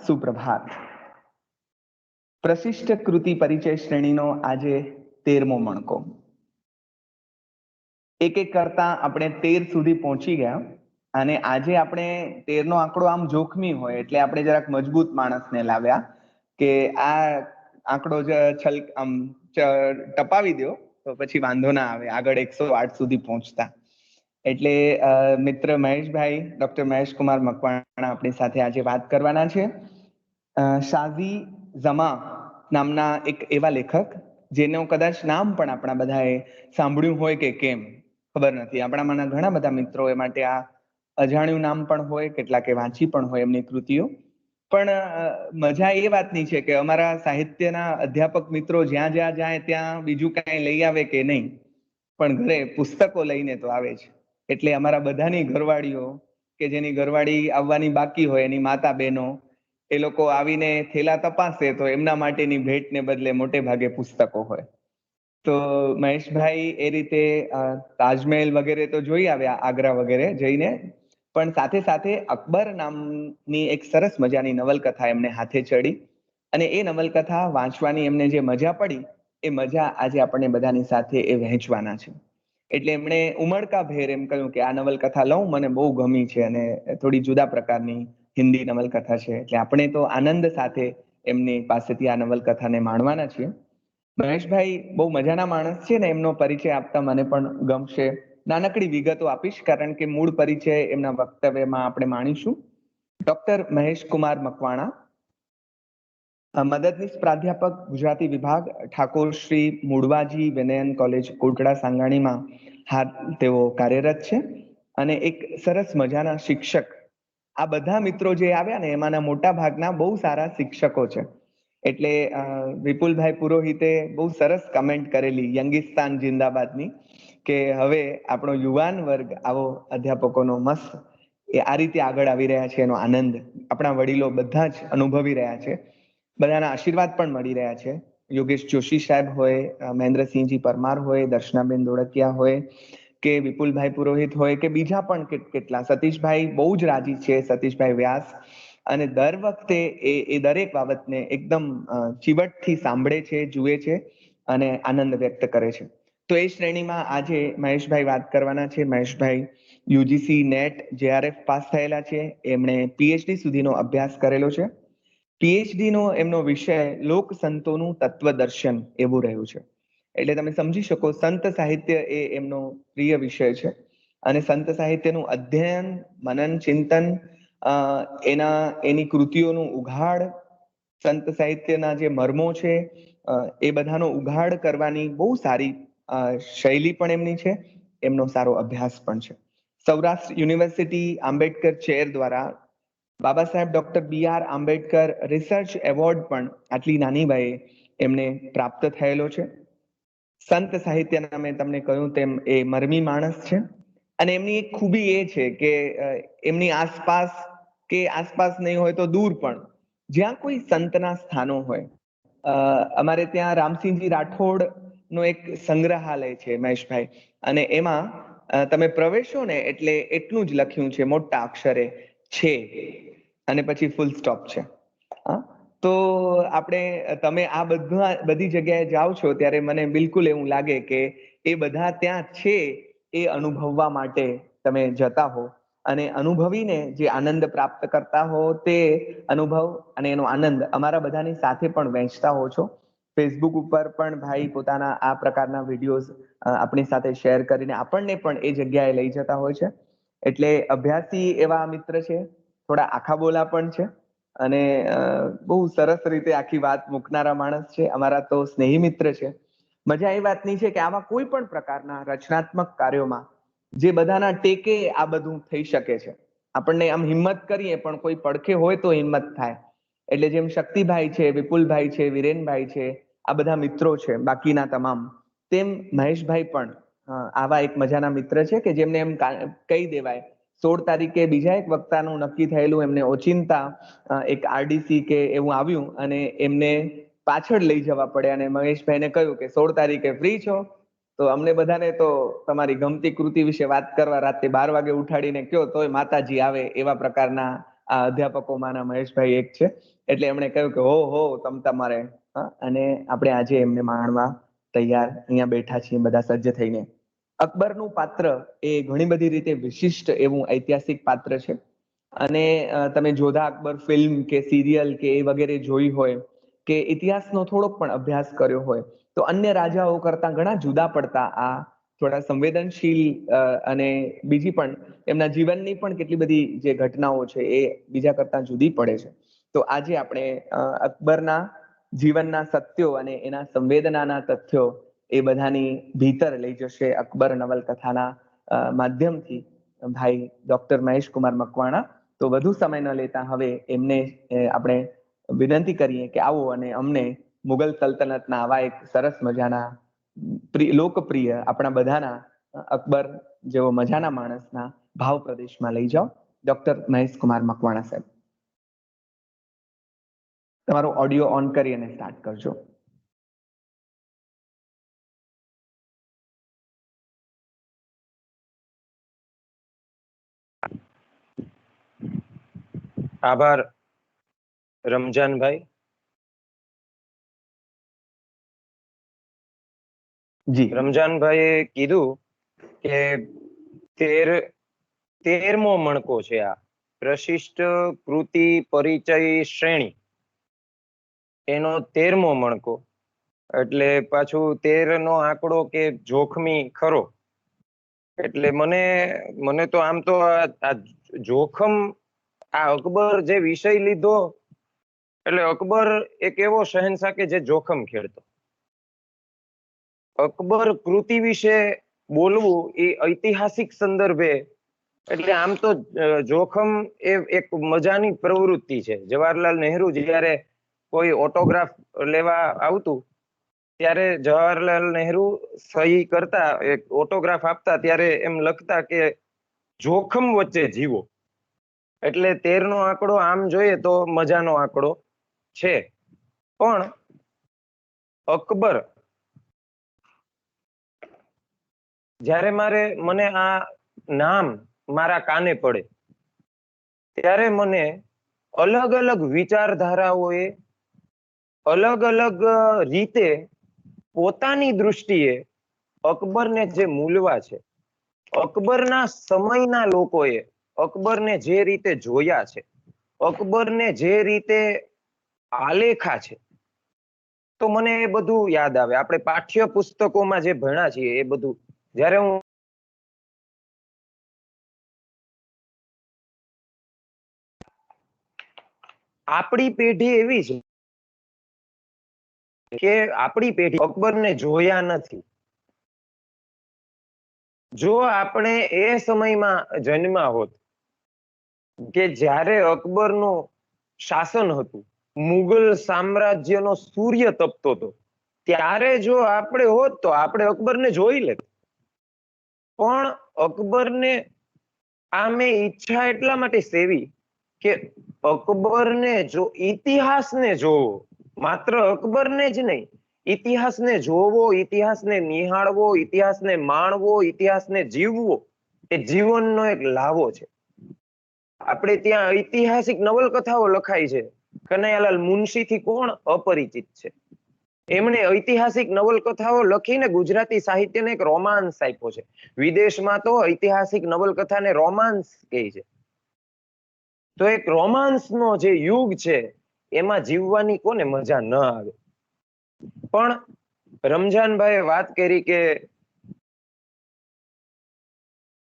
સુપ્રભાત. પ્રશિષ્ટ કૃતિ પરિચય શ્રેણીનો આજે 13મો મણકો. એક એક કરતા આપણે 13 સુધી પહોંચી ગયા અને આજે આપણે 13નો આંકડો આમ જોખમી હોય એટલે આપણે જરાક મજબૂત માણસને લાવ્યા કે આ આંકડો ટપાવી દો તો પછી વાંધો ના આવે આગળ 108 સુધી પહોંચતા. એટલે મિત્ર મહેશભાઈ, ડોક્ટર મહેશ કુમાર મકવાણા આપણી સાથે આજે વાત કરવાના છે. શાઝી ઝમા નામના એક એવા લેખક જેનું કદાચ નામ પણ આપણા બધાએ સાંભળ્યું હોય કે કેમ ખબર નથી. આપણામાંના ઘણા બધા મિત્રોએ માટે આ અજાણ્યું નામ પણ હોય, કેટલાકે વાંચી પણ હોય એમની કૃતિઓ. પણ મજા એ વાતની છે કે અમારા સાહિત્યના અધ્યાપક મિત્રો જ્યાં જ્યાં જાય ત્યાં બીજું કાંઈ લઈ આવે કે નહીં, પણ ઘરે પુસ્તકો લઈને તો આવે છે. એટલે અમારા બધાની ઘરવાળીઓ કે જેની ઘરવાળી આવવાની બાકી હોય, એની માતા બહેનો, એ લોકો આવીને થેલા તપાસે તો એમના માટેની ભેટને બદલે મોટે ભાગે પુસ્તકો હોય. તો મહેશભાઈ એ રીતે તાજમહેલ વગેરે તો જોઈ આવ્યા, આગ્રા વગેરે જઈને, પણ સાથે સાથે અકબર નામની એક સરસ મજાની નવલકથા એમને હાથે ચડી અને એ નવલકથા વાંચવાની એમને જે મજા પડી એ મજા આજે આપણને બધાની સાથે એ વહેંચવાના છે. એટલે એમણે ઉમળકાભેર એમ કહ્યું કે આ નવલકથા લઉં, મને બહુ ગમી છે અને થોડી જુદા પ્રકારની હિન્દી નવલકથા છે. એટલે આપણે તો આનંદ સાથે એમની પાસેથી આ નવલકથાને માણવાના છીએ. મહેશભાઈ બહુ મજાના માણસ છે ને એમનો પરિચય આપતા મને પણ ગમશે. નાનકડી વિગતો આપીશ કારણ કે મૂળ પરિચય એમના વક્તવ્યમાં આપણે માણીશું. ડોક્ટર મહેશ કુમાર મકવાણા, મદદનીશ પ્રાધ્યાપક, ગુજરાતી વિભાગ, ઠાકોર શ્રી મૂળવાજી વિનયન કોલેજ કોટડા સાંગાણીમાં હાલ તેઓ કાર્યરત છે અને એક સરસ મજાના શિક્ષક. આ બધા મિત્રો જે આવ્યા ને એમાંના મોટા ભાગના બહુ સારા શિક્ષકો છે. એટલે વિપુલભાઈ પુરોહિતે બહુ સરસ કમેન્ટ કરેલી યંગિસ્તાન જિંદાબાદની કે હવે આપણો યુવાન વર્ગ આવો અધ્યાપકોનો મસ્ત એ આ રીતે આગળ આવી રહ્યા છે, એનો આનંદ આપણા વડીલો બધા જ અનુભવી રહ્યા છે. બધાના આશીર્વાદ પણ મળી રહ્યા છે. યોગેશ જોશી સાહેબ હોય, મહેન્દ્રસિંહજી પરમાર હોય, દર્શનાબેન ધોળકિયા હોય કે વિપુલભાઈ પુરોહિત હોય કે બીજા પણ કેટલા, સતીશભાઈ બહુ જ રાજી છે, સતીશભાઈ વ્યાસ, અને દર વખતે એ દરેક બાબતને એકદમ ચીવટથી સાંભળે છે, જુએ છે અને આનંદ વ્યક્ત કરે છે. તો એ શ્રેણીમાં આજે મહેશભાઈ વાત કરવાના છે. મહેશભાઈ યુજીસી નેટ જેઆરએફ પાસ થયેલા છે. એમણે પીએચડી સુધીનો અભ્યાસ કરેલો છે. પીએચડી નો એમનો વિષય લોક સંતોનું તત્વદર્શન એવું રહ્યું છે. એટલે તમે સમજી શકો સંત સાહિત્ય એ એમનો પ્રિય વિષય છે અને સંત સાહિત્યનું અધ્યયન, મનન, ચિંતન, એની કૃતિઓનું ઉઘાડ, સંત સાહિત્યના જે મર્મો છે એ બધાનો ઉઘાડ કરવાની બહુ સારી શૈલી પણ એમની છે. એમનો સારો અભ્યાસ પણ છે. સૌરાષ્ટ્ર યુનિવર્સિટી આંબેડકર ચેર દ્વારા Baba Saheb doctor BR Ambedkar research award પણ આટલી નાની વયે એમને પ્રાપ્ત થયેલો છે. સંત સાહિત્યના મેં તમને કહ્યું તેમ એ મરમી માણસ છે અને એમની એક ખૂબી એ છે કે એમની આસપાસ કે આસપાસ નહીં હોય તો દૂર પણ જ્યાં કોઈ સંતના સ્થાનો હોય, અમારે ત્યાં રામસિંહજી રાઠોડ નો એક સંગ્રહાલય છે મહેશભાઈ, અને એમાં તમે પ્રવેશો ને એટલે એટલું જ લખ્યું છે મોટા અક્ષરે છે અને પછી ફૂલ સ્ટોપ છે. તો તમે આ બધી જગ્યાએ જાઓ છો ત્યારે મને બિલકુલ એવું લાગે કે એ બધા ત્યાં છે એ અનુભવવા માટે તમે જતા હો અને અનુભવીને જે આનંદ પ્રાપ્ત કરતા હો તે અનુભવ અને એનો આનંદ અમારા બધાની સાથે પણ વહેંચતા હો છો. ફેસબુક ઉપર પણ ભાઈ પોતાના આ પ્રકારના વિડીયોઝ આપણી સાથે શેર કરીને આપણને પણ એ જગ્યાએ લઈ જતા હોય છે. એટલે અભ્યાસી એવા મિત્ર છે, થોડા આખા બોલા પણ છે અને બહુ સરસ રીતે આખી વાત મૂકનારા માણસ છે. અમારા તો સ્નેહી મિત્ર છે. મજા એ વાતની છે કે આવા કોઈ પણ પ્રકારના રચનાત્મક કાર્યોમાં જે બધાના ટેકે આ બધું થઈ શકે છે. આપણને આમ હિંમત કરીએ પણ કોઈ પડખે હોય તો હિંમત થાય. એટલે જેમ શક્તિભાઈ છે, વિપુલભાઈ છે, વિરેનભાઈ છે, આ બધા મિત્રો છે બાકીના તમામ, તેમ મહેશભાઈ પણ આવા એક મજાના મિત્ર છે કે જેમને એમ કહી દેવાય 16 તારીખે બીજા એક વક્તાનું નક્કી થયેલું, એમને ઓચિંતા એક RDC કે એવું આવ્યું અને એમને પાછળ લઈ જવા પડે અને મહેશભાઈને કહ્યું કે 16 તારીખે ફ્રી છો? તો અમને બધાને તો તમારી ગમતી કૃતિ વિશે વાત કરવા રાતે 12 વાગે ઉઠાડીને કયો તોય માતાજી આવે એવા પ્રકારના આ અધ્યાપકોમાંના મહેશભાઈ એક છે. એટલે એમણે કહ્યું કે હો તમારે, અને આપણે આજે એમને માણવા તૈયાર અહીંયા બેઠા છીએ બધા સજ્જ થઈને. અકબરનું પાત્ર એ ઘણી બધી રીતે વિશિષ્ટ એવું ઐતિહાસિક પાત્ર છે. અને તમે જોધા અકબર ફિલ્મ કે સિરિયલ કે એ વગેરે જોઈ હોય, કે ઇતિહાસનો થોડોક પણ અભ્યાસ કર્યો હોય, તો અન્ય રાજાઓ કરતા ઘણા જુદા પડતા આ થોડા સંવેદનશીલ અને બીજી પણ એમના જીવનની પણ કેટલી બધી જે ઘટનાઓ છે એ બીજા કરતા જુદી પડે છે. તો આજે આપણે અકબરના જીવનના સત્યો અને એના સંવેદનાના તથ્યો એ બધાની ભીતર લઈ જશે અકબર નવલકથાના માધ્યમથી ભાઈ ડોક્ટર મહેશ કુમાર મકવાણા. તો વધુ સમય ન લેતા હવે એમને આપણે વિનંતી કરીએ કે આવો અને અમને મુગલ સલ્તનતના આવા એક સરસ મજાના લોકપ્રિય આપણા બધાના અકબર જેવો મજાના માણસના ભાવ પ્રદેશમાં લઈ જાઓ. ડોક્ટર મહેશ કુમાર મકવાણા સાહેબ, તમારો ઓડિયો ઓન કરી અને સ્ટાર્ટ કરજો. આભાર રમજાનભાઈ. જી. રમજાનભાઈએ કીધું કે 13મો મણકો છે આ પ્રશિષ્ટ કૃતિ પરિચય શ્રેણી, એનો 13મો મણકો. એટલે પાછું 13 નો આંકડો કે જોખમી ખરો. એટલે મને તો આમ તો આ જોખમ, આ અકબર જે વિષય લીધો, એટલે અકબર એક એવો શહેનશાહ કે જે જોખમ ખેડતો. અકબર કૃતિ વિશે બોલવું એ ઐતિહાસિક સંદર્ભે, એટલે આમ તો જોખમ એ એક મજાની પ્રવૃત્તિ છે. જવાહરલાલ નહેરુ જ્યારે કોઈ ઓટોગ્રાફ લેવા આવતું, ત્યારે જવાહરલાલ નહેરુ સહી કરતા, એક ઓટોગ્રાફ આપતા, ત્યારે એમ લખતા કે જોખમ વચ્ચે જીવો. એટલે 13 નો આંકડો આમ જોઈએ તો મજાનો આંકડો છે. પણ અકબર, જ્યારે મને આ નામ મારા કાને પડે, ત્યારે મને અલગ અલગ વિચારધારાઓએ અલગ અલગ રીતે પોતાની દૃષ્ટિએ અકબરને જે મૂલવા છે, અકબરના સમયના લોકોએ અકબરને જે રીતે જોયા છે, અકબરને જે રીતે આલેખા છે, તો મને એ બધું યાદ આવે. આપણે પાઠ્ય પુસ્તકોમાં જે ભણ્યા છીએ એ બધું, જ્યારે હું આપણી પેઢી એવી છે કે આપણી પેઢી અકબરને જોયા નથી. જો આપણે એ સમયમાં જન્મ્યા હોત કે જ્યારે અકબરનું શાસન હતું, મુગલ સામ્રાજ્યનો સૂર્ય તપતો હતો, ત્યારે જો આપણે હોત તો આપણે અકબરને જોઈ લેત. પણ અકબરને આ મેં ઈચ્છા એટલા માટે સેવી કે અકબરને જો ઇતિહાસને જોવો, માત્ર અકબરને જ નહીં, ઇતિહાસને જોવો, ઇતિહાસને નિહાળવો, ઇતિહાસને માણવો, ઇતિહાસને જીવવો એ જીવનનો એક લાવો છે. આપણે ત્યાં ઐતિહાસિક નવલકથાઓ લખાય છે. કનૈયાલાલ મુનશીથી કોણ અપરિચિત છે? એમણે ઐતિહાસિક નવલકથાઓ લખીને ગુજરાતી સાહિત્યને એક રોમાન્સ આપ્યો છે. વિદેશમાં તો ઐતિહાસિક નવલકથાને રોમાન્સ કહે છે. તો એક રોમાન્સનો જે યુગ છે, એમાં જીવવાની કોને મજા ન આવે? પણ રમજાનભાઈએ વાત કરી કે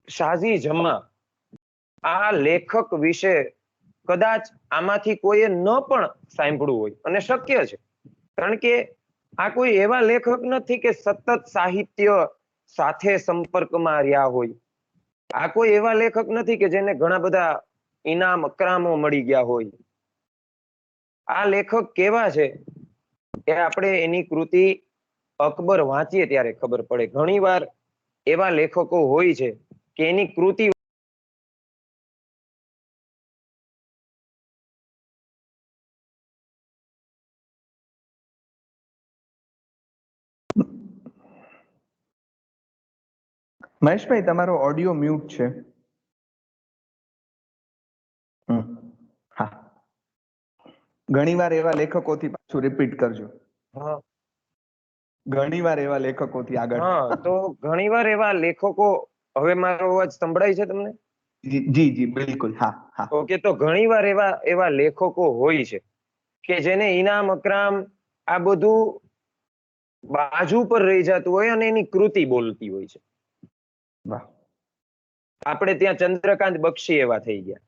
શાહજી જમા, આ લેખક વિશે કદાચ આમાંથી કોઈએ ન પણ સાંભળ્યું હોય, અને શક્ય છે, કારણ કે આ કોઈ એવા લેખક નથી કે સતત સાહિત્ય સાથે સંપર્કમાં રહ્યા હોય. આ કોઈ એવા લેખક નથી કે જેને ઘણા બધા ઇનામ અકરામો મળી ગયા હોય. આ લેખક કેવા છે એ આપણે એની કૃતિ અકબર વાંચીએ ત્યારે ખબર પડે. ઘણીવાર એવા લેખકો હોય છે કે એની કૃતિ મહેશભાઈ, તમારો ઓડિયો મ્યુટ છે. ઘણીવાર એવા લેખકોથી પાછું રિપીટ કરજો. હા ઘણીવાર એવા લેખકોથી આગળ. હા, તો ઘણીવાર એવા લેખકો, હવે મારો અવાજ સંભળાય છે તમને? જી જી બિલકુલ, હા હા. ઓકે, તો ઘણીવાર એવા લેખકો હોય છે કે જેને ઇનામ અકરામ આ બધું બાજુ પર રહી જતું હોય અને એની કૃતિ બોલતી હોય છે. વાહ. આપણે ત્યાં ચંદ્રકાંત બક્ષી એવા થઈ ગયા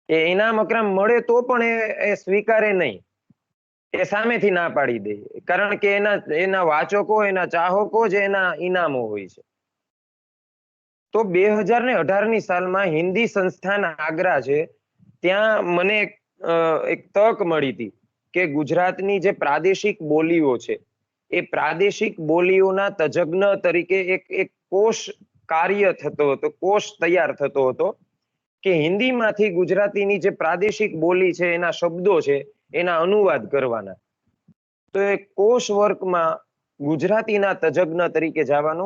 કે ઇનામ અકરામ મળે તો પણ એ સ્વીકારે નહીં, એ સામેથી ના પાડી દે, કારણ કે એના વાચકો, એના ચાહકો જ એના ઇનામો હોય છે. તો 2018ની સાલમાં હિન્દી સંસ્થાન આગ્રા છે, ત્યાં મને એક તક મળી હતી કે ગુજરાતની જે પ્રાદેશિક બોલીઓ છે એ પ્રાદેશિક બોલીઓના તજજ્ઞ તરીકે એક કોષ કાર્ય થતો હતો, કોષ તૈયાર થતો હતો કે હિન્દીમાંથી ગુજરાતીની જે પ્રાદેશિક બોલી છે એના શબ્દો છે એના અનુવાદ કરવાના. તો એ કોષ વર્કમાં ગુજરાતીના તજજ્ઞ તરીકે જવાનો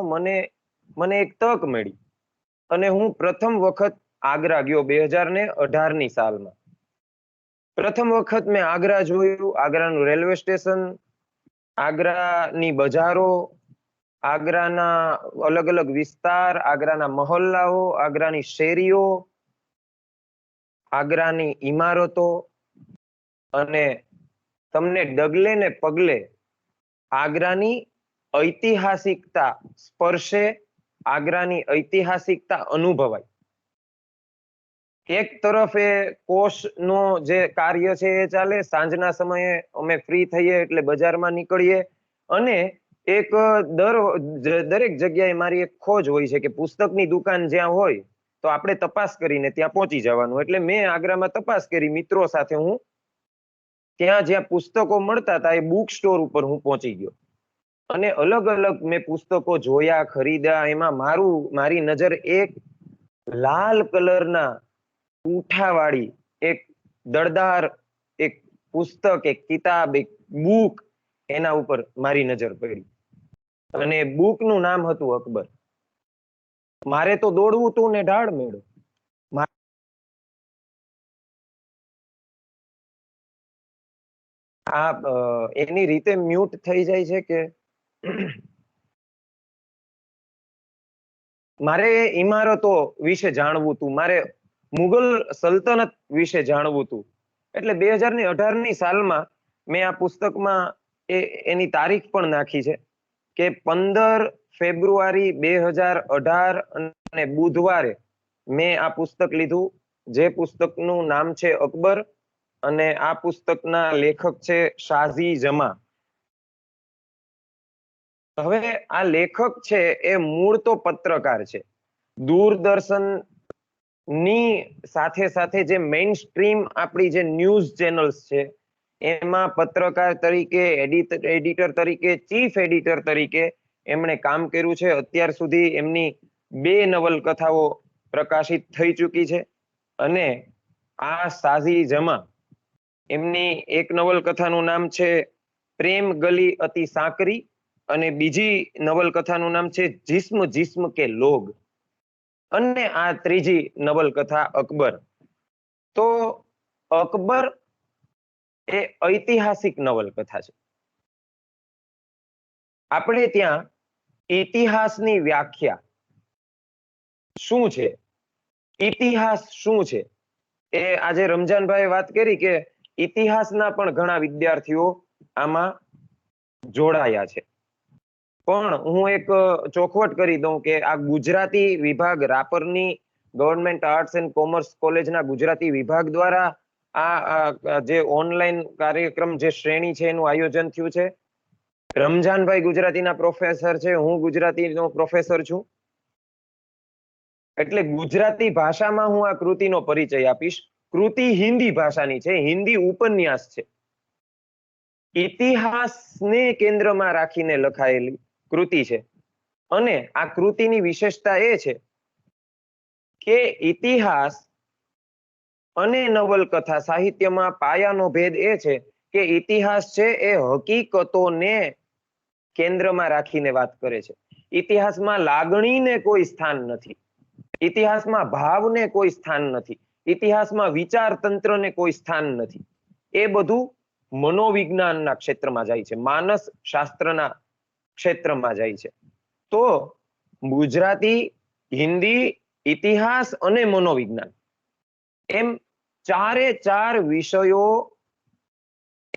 મને એક તક મળી અને હું પ્રથમ વખત આગ્રા ગયો 2018ની સાલમાં. પ્રથમ વખત મેં આગ્રા જોયું, આગ્રાનું રેલવે સ્ટેશન, આગ્રાની બજારો, આગ્રાના અલગ અલગ વિસ્તાર, આગ્રાના મહોલ્લાઓ, આગ્રાની શેરીઓ, આગ્રાની ઇમારતો, અને તમને ડગલે ને પગલે આગ્રાની ઐતિહાસિકતા સ્પર્શે, આગ્રાની ઐતિહાસિકતા અનુભવાય. એક તરફ એ કોષનો જે કાર્ય છે એ ચાલે, સાંજના સમયે અમે ફ્રી થઈએ એટલે બજારમાં નીકળીએ, અને એક દરેક જગ્યાએ મારી એક ખોજ હોય છે કે પુસ્તકની દુકાન જ્યાં હોય તો આપણે તપાસ કરીને ત્યાં પહોંચી જવાનું. એટલે મેં આગ્રામાં તપાસ કરી, મિત્રો સાથે હું ત્યાં જ્યાં પુસ્તકો મળતા હતા એ બુક સ્ટોર ઉપર હું પહોંચી ગયો અને અલગ અલગ મેં પુસ્તકો જોયા, ખરીદ્યા. એમાં મારી નજર એક લાલ કલરના પૂંઠાવાળી એક દળદાર એક પુસ્તક, એક કિતાબ, એક બુક, એના ઉપર મારી નજર પડી અને બુકનું નામ હતું અકબર. મારે તો દોડવું તું ને ઢાળ મેળો. આ એની રીતે મ્યુટ થઈ જાય છે કે મારે ઇમારતો વિશે જાણવું હતું, મારે મુઘલ સલ્તનત વિશે જાણવું હતું. એટલે 2018ની સાલમાં મેં આ પુસ્તકમાં એની તારીખ પણ નાખી છે કે 15 ફેબ્રુઆરી 2018 અને બુધવારે મેં આ પુસ્તક લીધું, જે પુસ્તકનું નામ છે અકબર, અને આ પુસ્તકના લેખક છે શાઝી જમા. હવે આ લેખક છે એ મૂળ તો પત્રકાર છે. દૂરદર્શન ની સાથે સાથે જે મેઇન સ્ટ્રીમ આપણી જે ન્યૂઝ ચેનલ્સ છે એમાં પત્રકાર તરીકે, એડિટર તરીકે, ચીફ એડિટર તરીકે એમણે કામ કર્યું છે. અત્યાર સુધી એમની 2 નવલકથાઓ પ્રકાશિત થઈ ચૂકી છે અને આ શાઝી જમા, એમની એક નવલકથાનું નામ છે પ્રેમ ગલી અતિ સાંકરી અને બીજી નવલકથાનું નામ છે જિસ્મ જિસ્મ કે લોગ, અને આ ત્રીજી નવલકથા અકબર. તો અકબર એ ઐતિહાસિક નવલકથા છે. આપણે ત્યાં ઇતિહાસની વ્યાખ્યા શું છે, ઇતિહાસ શું છે, એ આજે રમજાનભાઈ વાત કરી કે ઇતિહાસના પણ ઘણા વિદ્યાર્થીઓ આમાં જોડાયા છે. પણ હું એક ચોખવટ કરી દઉં કે આ ગુજરાતી વિભાગ, રાપરની ગવર્મેન્ટ આર્ટ્સ એન્ડ કોમર્સ કોલેજના ગુજરાતી વિભાગ દ્વારા આ જે ઓનલાઈન કાર્યક્રમ, જે શ્રેણી છે એનું આયોજન થયું છે. રમજાનભાઈ ગુજરાતીના પ્રોફેસર છે, હું ગુજરાતીનો પ્રોફેસર છું. એટલે ગુજરાતી ભાષામાં હું આ કૃતિનો પરિચય આપીશ. કૃતિ હિન્દી ભાષાની છે, હિન્દી ઉપન્યાસ છે. ઇતિહાસને કેન્દ્રમાં રાખીને લખાયેલી કૃતિ છે અને આ કૃતિની વિશેષતા એ છે કે ઇતિહાસ અને નવલકથા સાહિત્યમાં પાયાનો ભેદ એ છે કે ઇતિહાસ છે એ હકીકતોને કેન્દ્રમાં રાખીને વાત કરે છે. ઇતિહાસમાં લાગણીને કોઈ સ્થાન નથી, ઇતિહાસમાં ભાવને કોઈ સ્થાન નથી, ઇતિહાસમાં વિચાર તંત્રને કોઈ સ્થાન નથી. એ બધું મનોવિજ્ઞાનના ક્ષેત્રમાં જાય છે, માનસ શાસ્ત્રના ક્ષેત્રમાં જાય છે. તો ગુજરાતી, હિન્દી, ઇતિહાસ અને મનોવિજ્ઞાન એમ ચારે ચાર વિષયો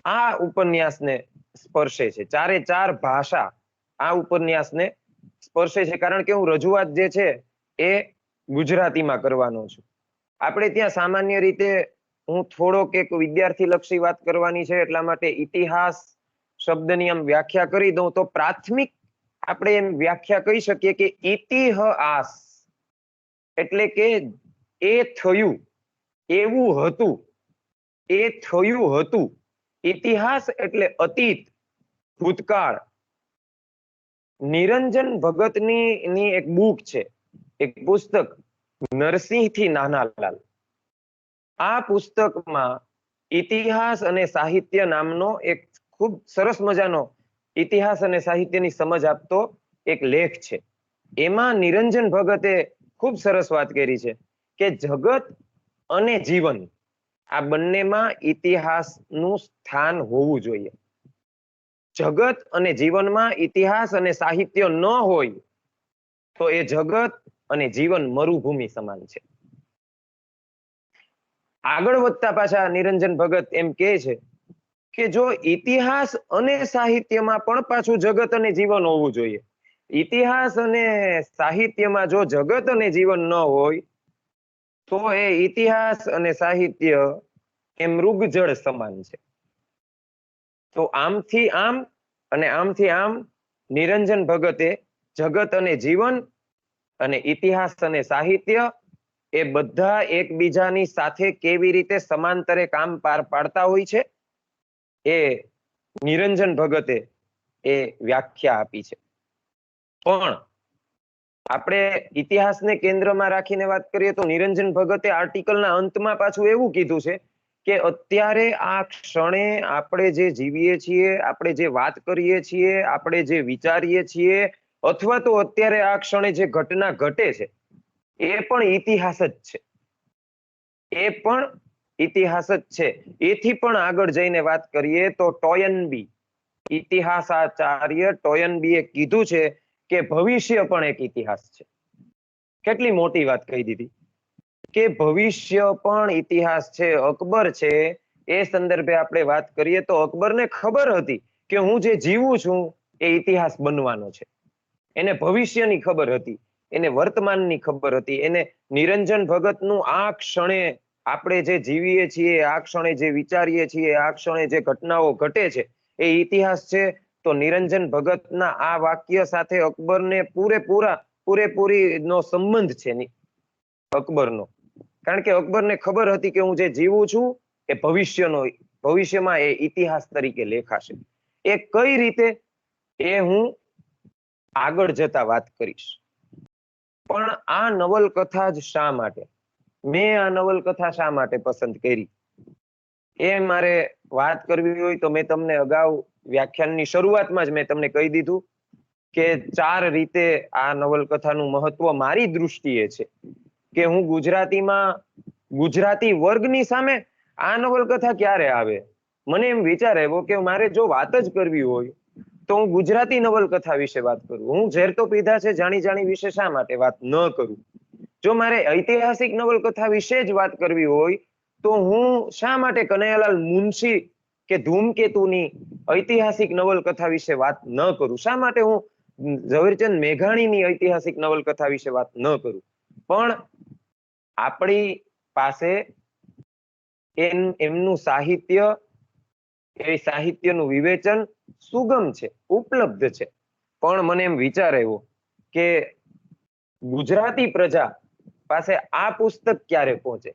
આ ઉપન્યાસને સ્પર્શે છે. ચારે ચાર ભાષા આ ઉપન્યાસને સ્પર્શે છે, કારણ કે હું રજૂઆત જે છે એ ગુજરાતીમાં કરવાનો છું. આપણે ત્યાં સામાન્ય રીતે હું થોડોક એક વિદ્યાર્થી લક્ષી વાત કરવાની છે, એટલા માટે ઇતિહાસ શબ્દની આમ વ્યાખ્યા કરી દઉં તો પ્રાથમિક આપણે એમ વ્યાખ્યા કહી શકીએ કે ઇતિહાસ એટલે કે એ થયું, એવું હતું, એ થયું હતું. ઇતિહાસ એટલે અતીત, ભૂતકાળ. નિરંજન ભગતની એક બુક છે, એક પુસ્તક, નરસિંહ થી નાનાલાલ. આ પુસ્તકમાં ઇતિહાસ અને સાહિત્ય નામનો એક ખૂબ સરસ મજાનો ઇતિહાસ અને સાહિત્યની સમજ આપતો એક લેખ છે. એમાં નિરંજન ભગતે ખૂબ સરસ વાત કરી છે કે જગત અને જીવન આ બંનેમાં ઇતિહાસનું સ્થાન હોવું જોઈએ. જગત અને જીવનમાં ઇતિહાસ અને સાહિત્ય ન હોય તો એ જગત અને જીવન મરુભૂમિ સમાન છે. આગળ વધતા પાછા નિરંજન ભગત એમ કહે છે કે જો ઇતિહાસ અને સાહિત્યમાં પણ પાછું જગત અને જીવન હોવું જોઈએ. ઇતિહાસ અને સાહિત્યમાં જો જગત અને જીવન ન હોય તો એ ઇતિહાસ અને સાહિત્ય એ મૃગજળ સમાન છે. તો આમથી આમ અને આમથી આમ નિરંજન ભગતે જગત અને જીવન અને ઇતિહાસ અને સાહિત્ય એ બધા એકબીજાની સાથે કેવી રીતે સમાંતરે કામ પાર પાડતા હોય છે એ નિરંજન ભગતે એ વ્યાખ્યા આપી છે. પણ આપણે ઇતિહાસને કેન્દ્રમાં રાખીને વાત કરીએ તો નિરંજન ભગતે આર્ટિકલના અંતમાં પાછું એવું કીધું છે કે અત્યારે આ ક્ષણે આપણે જે જીવીએ છીએ, આપણે જે વાત કરીએ છીએ, આપણે જે વિચારીએ છીએ, અથવા તો અત્યારે આ ક્ષણે જે ઘટના ઘટે છે એ પણ ઇતિહાસ જ છે. એ પણ ઇતિહાસ જ છે. એથી પણ આગળ જઈને વાત કરીએ તો ટોયનબી, ઇતિહાસાચાર્ય ટોયનબીએ કીધું છે કે ભવિષ્ય પણ એક ઇતિહાસ છે. કેટલી મોટી વાત કહી દીધી કે ભવિષ્ય પણ ઇતિહાસ છે. અકબર છે એ સંદર્ભે આપણે વાત કરીએ તો અકબરને ખબર હતી કે હું જે જીવું છું એ ઇતિહાસ બનવાનો છે. એને ભવિષ્યની ખબર હતી, એને વર્તમાનની ખબર હતી, એને નિરંજન ભગતનું આ ક્ષણે આપણે જે જીવીએ છીએ, આ ક્ષણે જે વિચારીએ છીએ, આ ક્ષણે જે ઘટનાઓ ઘટે છે એ ઇતિહાસ છે. તો નિરંજન ભગતના આ વાક્ય સાથે અકબરને પૂરેપૂરી નો સંબંધ છે અકબરનો. કારણ કે અકબરને ખબર હતી કે હું જે જીવું છું એ ભવિષ્યમાં એ ઇતિહાસ તરીકે લેખાશે. એ કઈ રીતે એ હું આગળ જતા વાત કરીશ. પણ આ નવલકથા જ શા માટે, મેં આ નવલકથા શા માટે પસંદ કરી એ મારે વાત કરવી હોય તો મેં તમને અગાઉ વ્યાખ્યાનની શરૂઆતમાં જ મેં તમને કહી દીધું કે 4 રીતે આ નવલકથાનું મહત્વ મારી દૃષ્ટિએ છે કે હું ગુજરાતી વર્ગની સામે આ નવલકથા ક્યારે આવે. મને એમ વિચાર આવ્યો કે મારે જો વાત જ કરવી હોય તો હું ગુજરાતી નવલકથા વિશે વાત કરું. હું ઝેર તો પીધા છે જાણી વિશે શા માટે વાત ન કરું. જો મારે ઐતિહાસિક નવલકથા વિશે જ વાત કરવી હોય તો હું શા માટે કનૈયાલાલ મુનશી કે ધૂમકેતુની ઐતિહાસિક નવલકથા વિશે વાત ન કરું. શા માટે હું ઝવેરચંદ મેઘાણીની ઐતિહાસિક નવલકથા વિશે વાત ન કરું. પણ આપણી પાસે એમનું સાહિત્ય, એ સાહિત્યનું વિવેચન સુગમ છે, ઉપલબ્ધ છે. પણ મને એમ વિચાર આવ્યો કે ગુજરાતી પ્રજા પાસે આ પુસ્તક ક્યારે પહોંચે.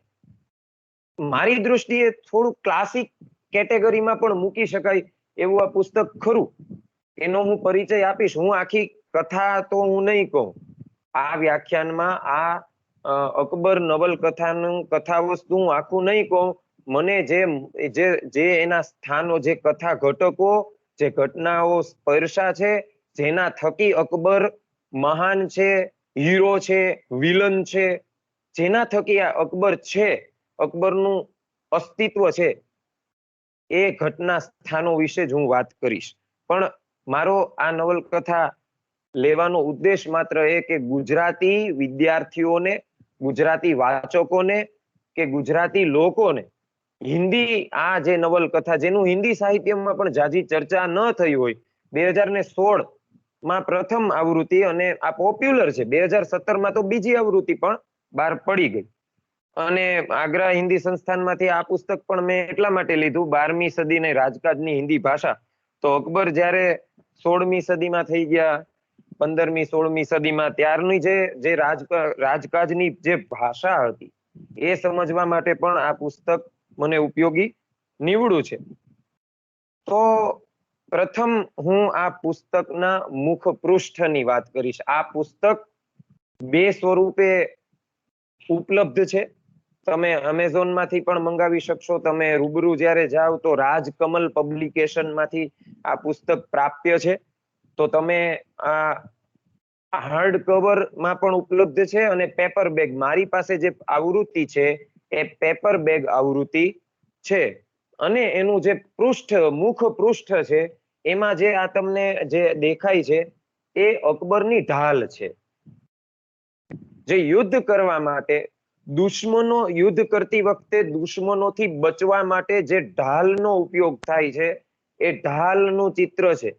મારી દૃષ્ટિએ થોડું ક્લાસિક કેટેગરીમાં પણ મૂકી શકાય એવું આ પુસ્તક ખરું. એનો હું પરિચય આપીશ. હું આખી કથા તો હું નહીં કહું. આ વ્યાખ્યાનમાં આ અકબર નવલકથાનું કથા વસ્તુ હું આખું નહીં કહું. મને જે એના સ્થાનો, જે કથા ઘટકો, જે ઘટનાઓ સ્પર્શા છે, જેના થકી અકબર મહાન છે, હીરો છે, વિલન છે, જેના થકી આ અકબર છે, અકબરનું અસ્તિત્વ છે, એ ઘટના સ્થાનો વિશે જ હું વાત કરીશ. પણ મારો આ નવલકથા લેવાનો ઉદ્દેશ માત્ર એ કે ગુજરાતી વિદ્યાર્થીઓને, ગુજરાતી વાચકોને કે ગુજરાતી લોકોને હિન્દી આ જે નવલકથા જેનું હિન્દી સાહિત્યમાં પણ જાજી ચર્ચા ન થઈ હોય, 2016 માં પ્રથમ આવૃત્તિ અને આ પોપ્યુલર છે, 2017 માં તો બીજી આવૃત્તિ પણ બહાર પડી ગઈ. અને આગ્રા હિન્દી સંસ્થાનમાંથી આ પુસ્તક પણ મેં એટલા માટે લીધું, 12મી સદીની રાજકાજની હિન્દી ભાષા. તો અકબર જ્યારે 16મી સદીમાં થઈ ગયા, 15મી 16મી સદીમાં, ત્યારની જે રાજકાજની જે ભાષા હતી એ સમજવા માટે પણ આ પુસ્તક મને ઉપયોગી નીવડું છે. તો પ્રથમ હું આ પુસ્તકના મુખપૃષ્ઠની વાત કરીશ. આ પુસ્તક 2 સ્વરૂપે ઉપલબ્ધ છે. તમે Amazon માંથી પણ મંગાવી શકશો. તમે રૂબરૂ જ્યારે જાઓ તો રાજકમલ પબ્લિકેશન માંથી આ પુસ્તક પ્રાપ્ય છે. તો તમે આ હાર્ડ કવર માં પણ ઉપલબ્ધ છે અને પેપર બેગ, મારી પાસે જે આવૃત્તિ છે એ પેપર બેગ આવૃત્તિ છે. અને એનું જે મુખ પૃષ્ઠ છે એમાં જે આ તમને જે દેખાય છે એ અકબરની ઢાલ છે. જે યુદ્ધ કરવા માટે, દુશ્મનો યુદ્ધ કરતી વખતે દુશ્મનોથી બચવા માટે જે ઢાલનો ઉપયોગ થાય છે એ ઢાલનું ચિત્ર છે.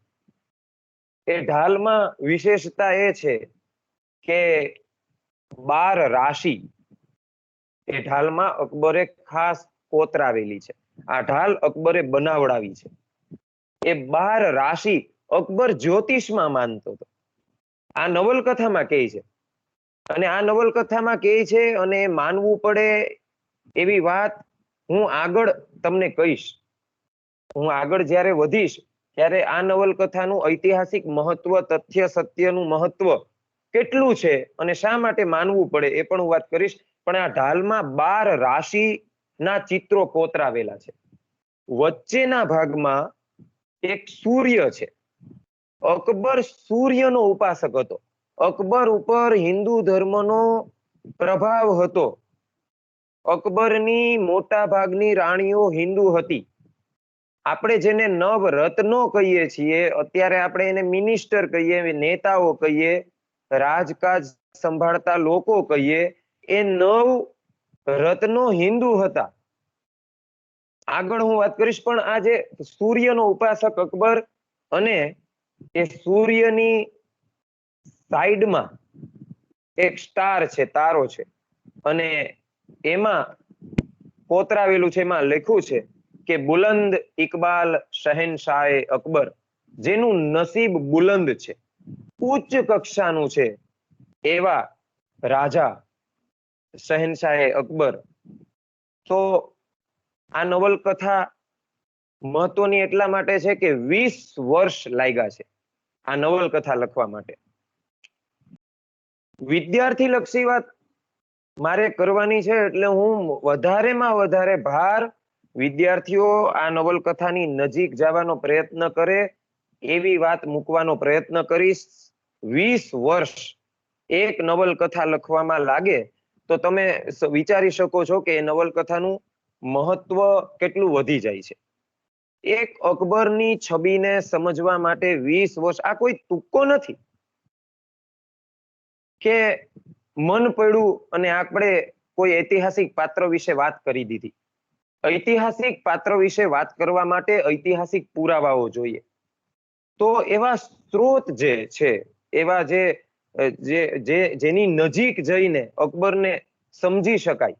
એ ઢાલમાં વિશેષતા એ છે કે 12 રાશિ એ ઢાલમાં અકબરે ખાસ કોતરાવેલી છે. આ ઢાલ અકબરે બનાવડાવી છે. એ 12 રાશિ અકબર જ્યોતિષમાં માનતો હતો. આ નવલકથામાં કહે છે. અને આ નવલકથામાં કહે છે અને માનવું પડે એવી વાત હું આગળ તમને કહીશ. હું આગળ જ્યારે વધીશ ત્યારે આ નવલકથાનું ઐતિહાસિક મહત્વ, તથ્ય સત્યનું મહત્વ કેટલું છે અને શા માટે માનવું પડે એ પણ હું વાત કરીશ. પણ આ ઢાલમાં 12 રાશિના ચિત્રો કોતરાવેલા છે. વચ્ચેના ભાગમાં એક સૂર્ય છે. અકબર સૂર્યનો ઉપાસક હતો. અકબર ઉપર હિન્દુ ધર્મનો પ્રભાવ હતો. અકબરની મોટા ભાગની રાણીઓ હિન્દુ હતી. આપણે જેને નવરત્નો કહીએ છીએ, અત્યારે આપણે એને મિનિસ્ટર કહીએ, નેતાઓ કહીએ, રાજકાજ સંભાળતા લોકો કહીએ, એ 9 રત્નો હિન્દુ હતા. આગળ હું વાત કરીશ. પણ આ જે સૂર્યનો ઉપાસક અકબર, અને એ સૂર્યની સાઈડમાં એક સ્ટાર છે, તારો છે, અને એમાં કોતરાવેલું છે, એમાં લખ્યું છે કે બુલંદ ઇકબાલ શહેનશાહે અકબર, જેનું નસીબ બુલંદ છે, ઉચ્ચ કક્ષાનું છે, એવા રાજા શહેનશાહે અકબર. તો આ નવલકથા મહત્વની એટલા માટે છે કે 20 વર્ષ લાગ્યા છે આ નવલકથા લખવા માટે. વિદ્યાર્થી લક્ષી વાત મારે કરવાની છે એટલે હું વધારેમાં વધારે ભાર વિદ્યાર્થીઓ આ નવલકથાની નજીક જવાનો પ્રયત્ન કરે એવી વાત મૂકવાનો પ્રયત્ન કરીશ. 20 વર્ષ એક નવલકથા લખવામાં લાગે તો તમે વિચારી શકો છો કે એ નવલકથાનું મહત્વ કેટલું વધી જાય છે. એક અકબરની છબીને સમજવા માટે 20 વર્ષ, આ કોઈ તુક્કો નથી કે મન પડ્યું અને આપણે કોઈ ઐતિહાસિક પાત્ર વિશે વાત કરી દીધી. ઐતિહાસિક પાત્ર વિશે વાત કરવા માટે ઐતિહાસિક પુરાવાઓ જોઈએ. તો એવા સ્ત્રોત જે છે, એવા જેની નજીક જઈને અકબરને સમજી શકાય,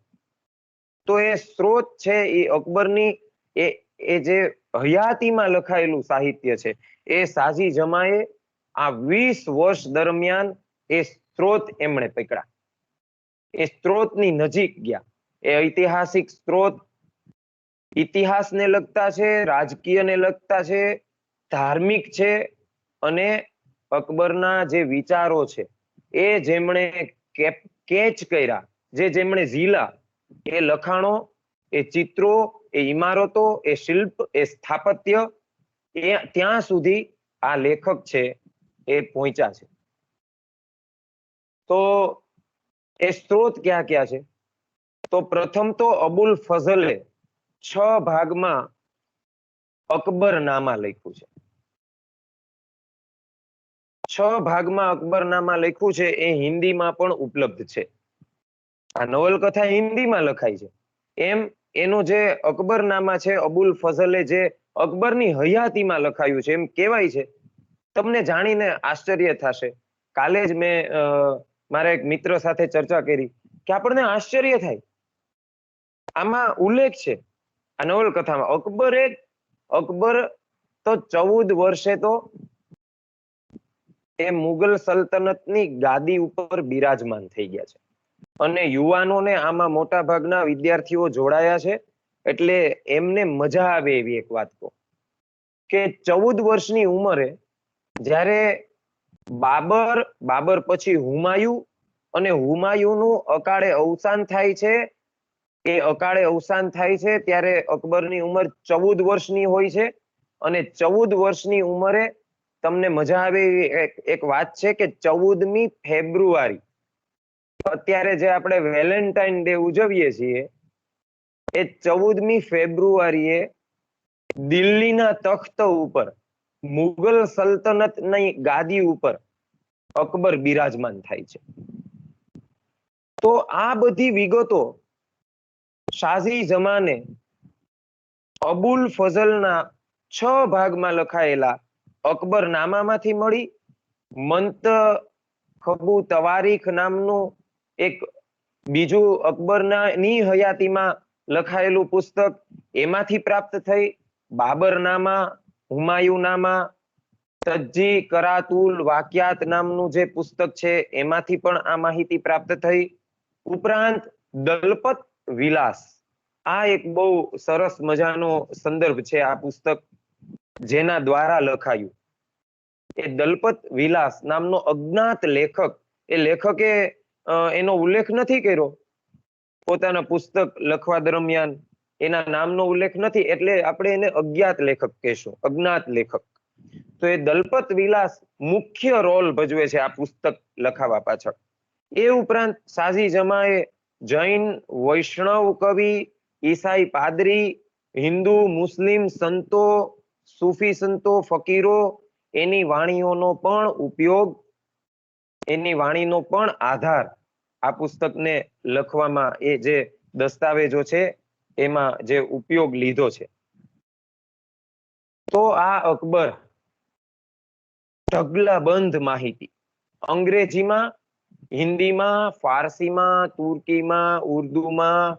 તો એ સ્ત્રોત છે એ અકબરની એ જે હયાતીમાં લખાયેલું સાહિત્ય છે એ સાજી જમાએ આ 20 વર્ષ દરમિયાન એ સ્ત્રોત એમણે પકડ્યા. એ સ્ત્રોતની નજીક ગયા. એ ઐતિહાસિક સ્ત્રોત ઇતિહાસને લગતા છે, રાજકીયને લગતા છે, ધાર્મિક છે, અને અકબરના જે વિચારો છે એ જેમણે કેચ કર્યા, જેમણે ઝીલા, એ લખાણો, એ ચિત્રો, એ ઇમારતો, એ શિલ્પ, એ સ્થાપત્ય, એ ત્યાં સુધી આ લેખક છે એ પહોંચ્યા છે. તો એ સ્ત્રોત ક્યાં ક્યાં છે? તો પ્રથમ તો અબુલ ફઝલે 6 ભાગમાં અકબરનામા લખ્યું છે. 6 ભાગમાં અકબરનામા લખ્યું છે. એ હિન્દીમાં પણ ઉપલબ્ધ છે. આ નવલકથા હિન્દીમાં લખાઈ છે. એમ એનો જે અકબરનામા છે, અબુલ ફઝલે જે અકબરની હયાતીમાં લખાયું છે એમ કહેવાય છે. તમને જાણીને આશ્ચર્ય થશે. કાલે જ મેં મારા એક મિત્ર સાથે ચર્ચા કરી કે આપણને આશ્ચર્ય થાય. આમાં ઉલ્લેખ છે આ નવલકથામાં અકબર તો 14 વર્ષે તો એ મુગલ સલ્તનતની ગાદી ઉપર બિરાજમાન થઈ ગયા છે. અને યુવાનોને આમાં મોટા ભાગના વિદ્યાર્થીઓ જોડાયા છે. એટલે એમને મજા આવે એવી એક વાત કહું કે 14 વર્ષની ઉંમરે જ્યારે બાબર પછી હુમાયુ અને હુમાયુનું અકાળે અવસાન થાય છે. એ અકાળે અવસાન થાય છે ત્યારે અકબરની ઉંમર 14 વર્ષની હોય છે. અને 14 વર્ષની ઉંમરે તમને મજા આવે એવી એક વાત છે કે 14મી ફેબ્રુઆરી, અત્યારે જે આપણે વેલેન્ટાઇન ડે ઉજવીએ છીએ, એ 14મી ફેબ્રુઆરીએ દિલ્હીના તખ્ત ઉપર મુગલ સલ્તનતની ગાદી ઉપર અકબર બિરાજમાન થાય છે. તો આ બધી વિગતો શાહી જમાને અબુલ ફઝલના 6 ભાગમાં લખાયેલા અકબરનામામાંથી મળી. મંતખબુ તવારીખ નામનું એક બીજું અકબરની હયાતીમાં લખાયેલું પુસ્તક એમાંથી પ્રાપ્ત થઈ. બાબરનામા, હુમાયુનામા, તજ્જી કરાતુલ વાક્યાત નામનું જે પુસ્તક છે એમાંથી પણ આ માહિતી પ્રાપ્ત થઈ. ઉપરાંત દલપત વિલાસ, આ એક બહુ સરસ મજાનો સંદર્ભ છે. આ પુસ્તક જેના દ્વારા લખાયું એ દલપત વિલાસ નામનો અજ્ઞાત લેખક, એ લેખકે એનો ઉલ્લેખ નથી કર્યો પોતાના પુસ્તક લખવા દરમિયાન, એના નામનો ઉલ્લેખ નથી, એટલે આપણે એને અજ્ઞાત લેખક કહેશું, અજ્ઞાત લેખક. તો એ દલપત વિલાસ મુખ્ય રોલ ભજવે છે આ પુસ્તક લખાવા પાછળ. એ ઉપરાંત શાહી જમાએ જૈન, વૈષ્ણવ કવિ, ઈસાઈ પાદરી, હિન્દુ મુસ્લિમ સંતો, સૂફી સંતો, ફકીરો, એની વાણીઓનો પણ ઉપયોગ, એની વાણીનો પણ આધાર આ પુસ્તકને લખવામાં, એ જે દસ્તાવેજો છે એમાં જે ઉપયોગ લીધો છે. તો આ અકબર ઢગલાબંધ માહિતી અંગ્રેજીમાં, હિન્દીમાં, ફારસીમાં, તુર્કીમાં, ઉર્દુમાં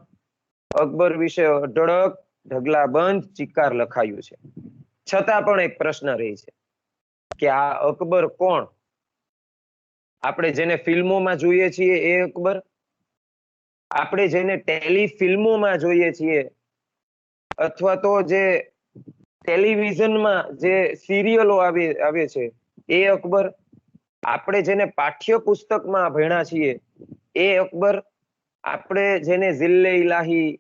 અકબર વિશે અઢળક ઢગલાબંધ ચિક્કાર લખાયું છે. છતાં પણ એક પ્રશ્ન રહે છે કે આ અકબર કોણ? આપણે જેને ફિલ્મોમાં જોઈએ છીએ એ અકબર, આપણે જેને ટેલિફિલ્મોમાં જોઈએ છીએ અથવા તો જે ટેલિવિઝનમાં જે સિરિયલો આવે છે એ અકબર, આપણે જેને પાઠ્યપુસ્તકમાં ભણ્યા છીએ એ અકબર, આપણે જેને જિલ્લે ઇલાહી,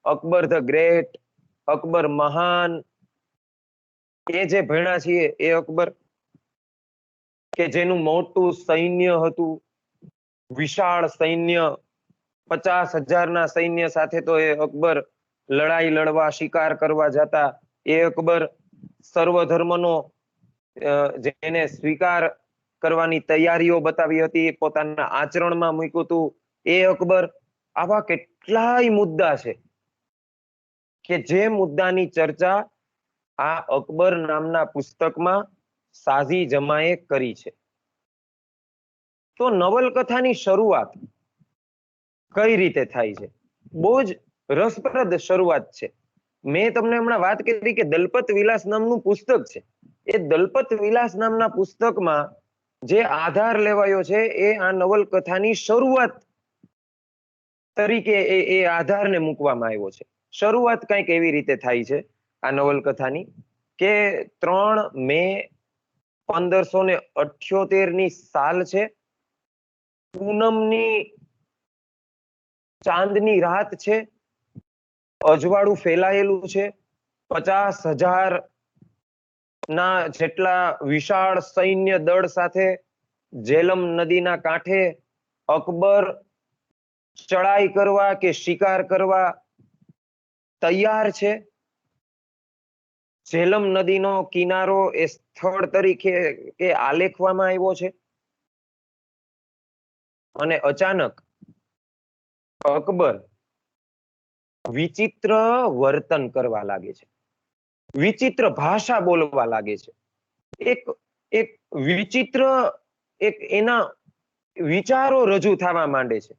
અકબર ધ ગ્રેટ, અકબર મહાન, એ જે ભણ્યા છીએ એ અકબર, કે જેનું મોટું સૈન્ય હતું, વિશાળ સૈન્ય, 50,000ના સૈન્ય સાથે તો એ અકબર લડાઈ લડવા, શિકાર કરવા જતા એ અકબર, સર્વધર્મનો જેને સ્વીકાર કરવાની તૈયારીઓ બતાવી હતી, પોતાના આચરણમાં મૂક્યું હતું એ અકબર. આવા કેટલાય મુદ્દા છે કે જે મુદ્દાની ચર્ચા આ અકબર નામના પુસ્તકમાં શાહી જમાએ કરી છે. તો નવલકથાની શરૂઆત કઈ રીતે થાય છે? બહુ જ રસપ્રદ શરૂઆત છે. મેં તમને હમણાં વાત કરી કે દલપત વિલાસ નામનું પુસ્તક છે. એ દલપત વિલાસ નામના પુસ્તકમાં જે આધાર લેવાયો છે એ આ નવલકથાની શરૂઆત તરીકે એ આધારને મૂકવામાં આવ્યો છે. શરૂઆત કંઈક એવી રીતે થાય છે આ નવલકથાની કે 3 મે 1578ની સાલ છે. પૂનમની ચાંદની રાત છે. અજવાળું ફેલાયેલું છે. 50,000 ના જેટલા વિશાળ સૈન્ય દળ સાથે જેલમ નદીના કાંઠે અકબર ચડાઈ કરવા કે શિકાર કરવા તૈયાર છે. ઝેલમ નદીનો કિનારો એ સ્થળ તરીકે કે આલેખવામાં આવ્યો છે અને અચાનક અકબર વિચિત્ર વર્તન કરવા લાગે છે, વિચિત્ર ભાષા બોલવા લાગે છે, એક એક વિચિત્ર એક એના વિચારો રજૂ થવા માંડે છે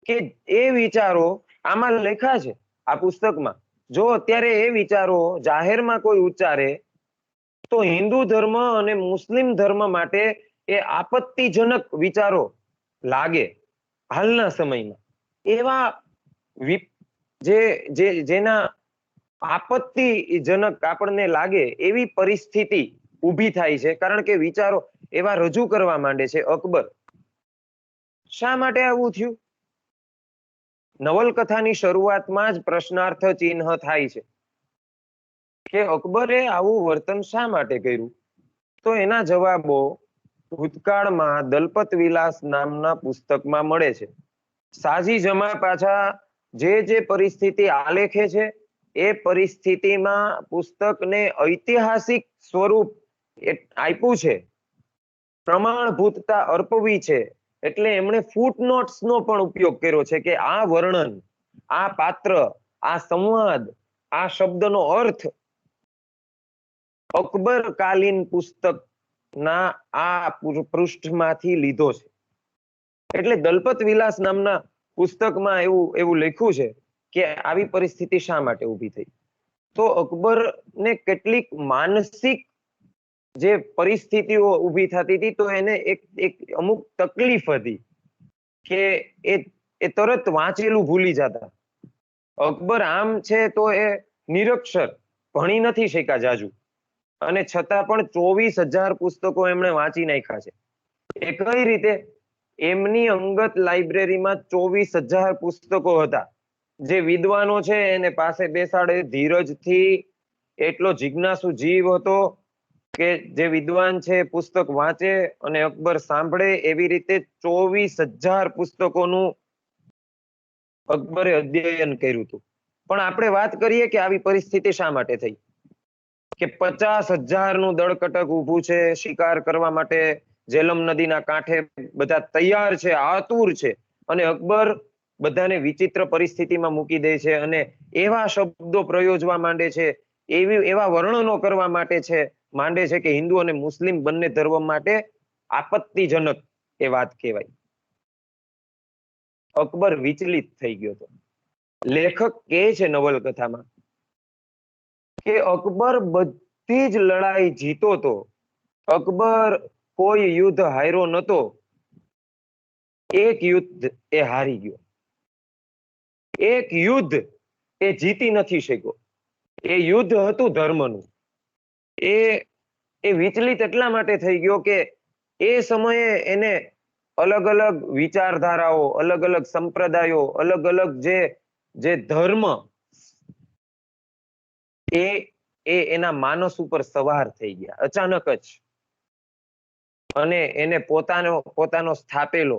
કે એ વિચારો આમાં લખ્યા છે આ પુસ્તકમાં. જો અત્યારે એ વિચારો જાહેરમાં કોઈ ઉચ્ચારે તો હિન્દુ ધર્મ અને મુસ્લિમ ધર્મ માટે એ આપત્તિજનક વિચારો લાગે. હાલના સમયમાં એવા જેના આપત્તિજનક આપણને લાગે એવી પરિસ્થિતિ ઊભી થાય છે, કારણ કે વિચારો એવા રજૂ કરવા માંડે છે અકબર. શા માટે આવું થયું? નવલકથાની શરૂઆતમાં જ પ્રશ્નાર્થ ચિહ્ન થાય છે કે અકબરે આવું વર્તન શા માટે કર્યું? તો એના જવાબો ભૂતકાળમાં દલપત વિલાસ નામના પુસ્તકમાં મળે છે. સાજી જમા પાછા જે પરિસ્થિતિ આલેખે છે એ પરિસ્થિતિમાં પુસ્તકને ઐતિહાસિક સ્વરૂપ આપ્યું છે, પ્રમાણભૂતતા અર્પવી છે. એટલે એમણે ફૂટનોટ્સ નો પણ ઉપયોગ કર્યો છે કે આ વર્ણન, આ પાત્ર, આ સંવાદ, આ શબ્દનો અર્થ અકબર કાલીન પુસ્તકના આ પૃષ્ઠમાંથી લીધો છે. એટલે દલપત વિલાસ નામના પુસ્તકમાં એવું લખ્યું છે કે આવી પરિસ્થિતિ શા માટે ઊભી થઈ. તો અકબરને કેટલીક માનસિક જે પરિસ્થિતિઓ ઊભી થતી હતી તો એને એક અમુક તકલીફ હતી કે એ તરત વાંચેલું ભૂલી જતા. અકબર આમ છે તો એ નિરક્ષર, ભણી નથી શક્યા જાજુ, અને છતાં પણ 24,000 પુસ્તકો એમણે વાંચી નાખ્યા છે. એ કઈ રીતે? એમની અંગત લાઇબ્રેરીમાં 24,000 પુસ્તકો હતા. જે વિદ્વાનો છે એને પાસે બેસાડે, ધીરજથી, એટલો જિજ્ઞાસુ જીવ હતો કે જે વિદ્વાન છે પુસ્તક વાંચે અને અકબર સાંભળે. એવી રીતે 24,000 પુસ્તકોનું અકબરે અધ્યયન કર્યું હતું. પણ આપણે વાત કરીએ કે આવી પરિસ્થિતિ શા માટે થઈ, કે 50,000 નું દળકટક ઊભું છે શિકાર કરવા માટે, ઝેલમ નદીના કાંઠે બધા તૈયાર છે, આતુર છે, અને અકબર બધાને વિચિત્ર પરિસ્થિતિમાં મૂકી દે છે અને એવા શબ્દો પ્રયોજવા માંડે છે, એવા વર્ણનો કરવા માંડે છે કે હિન્દુ અને મુસ્લિમ બંને ધર્મ માટે આપત્તિજનક એ વાત કહેવાય. અકબર વિચલિત થઈ ગયો હતો. લેખક કહે છે નવલકથામાં કે અકબર બધી જ લડાઈ જીતો તો, અકબર કોઈ યુદ્ધ હાર્યો નતો, એક યુદ્ધ એ હારી ગયો, એક યુદ્ધ એ જીતી નથી શક્યો. એ યુદ્ધ હતું ધર્મનું. એ વિચલિત એટલા માટે થઈ ગયો કે એ સમયે એને અલગ અલગ વિચારધારાઓ, અલગ અલગ સંપ્રદાયો, અલગ અલગ જે ધર્મ એના માનસ ઉપર સવાર થઈ ગયા અચાનક જ. અને એને પોતાનો સ્થાપેલો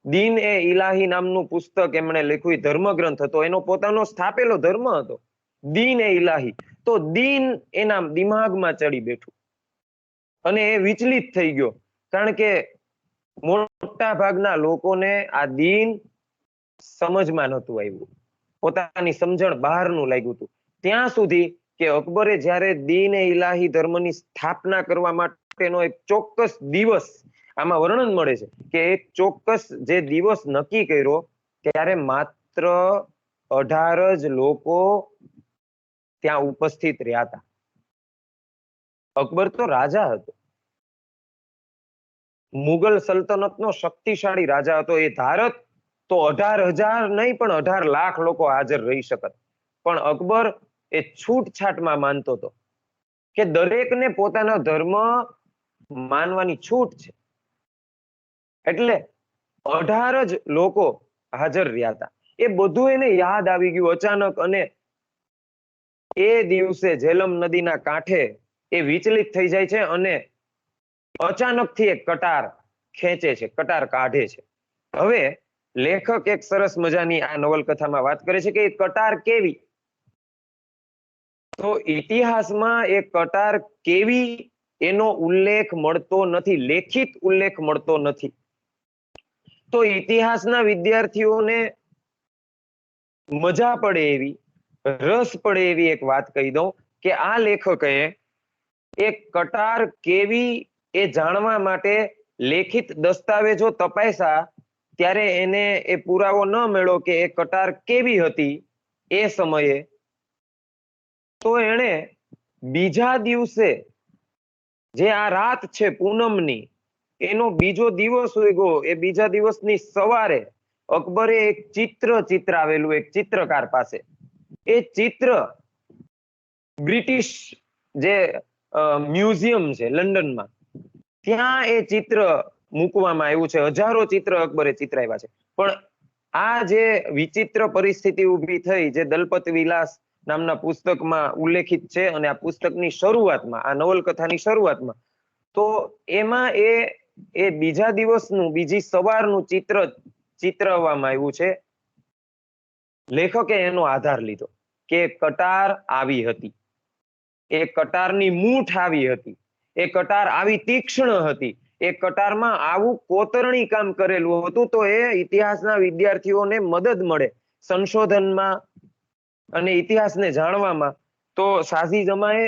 દીન એ ઇલાહી નામનું પુસ્તક એમણે લખ્યું, ધર્મગ્રંથ હતો, એનો પોતાનો સ્થાપેલો ધર્મ હતો દીન એ ઇલાહી. તો દીન એના દિમાગમાં ચડી બેઠું અને એ વિચલિત થઈ ગયો, કારણ કે મોટા ભાગના લોકોને આ દીન સમજમાં નહોતું આવ્યું, પોતાની સમજણ બહારનું લાગ્યું હતું. ત્યાં સુધી કે અકબરે જ્યારે દીન એ ઇલાહી ધર્મની સ્થાપના કરવા માટેનો એક ચોક્કસ દિવસ આમાં વર્ણન મળે છે કે એક ચોક્કસ જે દિવસ નક્કી કર્યો, ત્યારે માત્ર 18 જ લોકો ત્યાં ઉપસ્થિત રહ્યા હતા. અકબર તો રાજા હતો, મુગલ સલ્તનતનો શક્તિશાળી રાજા હતો. એ ધારત તો 18,000 નહીં પણ 18 લાખ લોકો હાજર રહી શકત. પણ અકબર એ છૂટછાટમાં માનતો હતો કે દરેકને પોતાનો ધર્મ માનવાની છૂટ છે. એટલે 18 જ લોકો હાજર રહ્યા હતા. એ બધું એને યાદ આવી ગયું અચાનક, અને એ દિવસે ઝેલમ નદીના કાંઠે એ વિચલિત થઈ જાય છે અને અચાનકથી એક કટાર ખેંચે છે, કટાર કાઢે છે. હવે લેખક એક સરસ મજાની આ નવલકથામાં વાત કરે છે કે એ કટાર કેવી? તો ઇતિહાસમાં એ કટાર કેવી એનો ઉલ્લેખ મળતો નથી, લેખિત ઉલ્લેખ મળતો નથી. તો ઇતિહાસના વિદ્યાર્થીઓને મજા પડે એવી, રસ પડે એવી એક વાત કહી દઉં કે આ લેખકે એક કટાર કેવી એ જાણવા માટે લેખિત દસ્તાવેજો તપાસ્યા, ત્યારે એને એ પુરાવો ન મળ્યો કે એ કટાર કેવી હતી એ સમયે. તો એણે બીજા દિવસે, જે આ રાત છે પૂનમની, એનો બીજો દિવસ ઉગ્યો, એ બીજા દિવસની સવારે અકબરે એક ચિત્ર ચિતરાવેલું એક ચિત્રકાર પાસે. એ ચિત્ર બ્રિટિશ જે મ્યુઝિયમ છે લંડનમાં, ત્યાં એ ચિત્ર મૂકવામાં આવ્યું છે. હજારો ચિત્ર અકબરે ચિતરાવ્યા છે. પણ આ જે વિચિત્ર પરિસ્થિતિ ઊભી થઈ, જે દલપત વિલાસ નામના પુસ્તકમાં ઉલ્લેખિત છે, અને આ પુસ્તકની શરૂઆતમાં, આ નવલકથાની શરૂઆતમાં, તો એમાં એ બીજા દિવસનું, બીજી સવારનું ચિત્ર ચિતરવામાં આવ્યું છે. લેખકે એનો આધાર લીધો કે કટાર આવી હતી, એ કટારની મૂઠ આવી હતી, એ કટાર આવી તીક્ષ્ણ હતી, એ કટારમાં આવું કોતરણી કામ કરેલું હતું. તો એ ઇતિહાસના વિદ્યાર્થીઓને મદદ મળે સંશોધનમાં અને ઇતિહાસને જાણવામાં. તો શાઝી જમાએ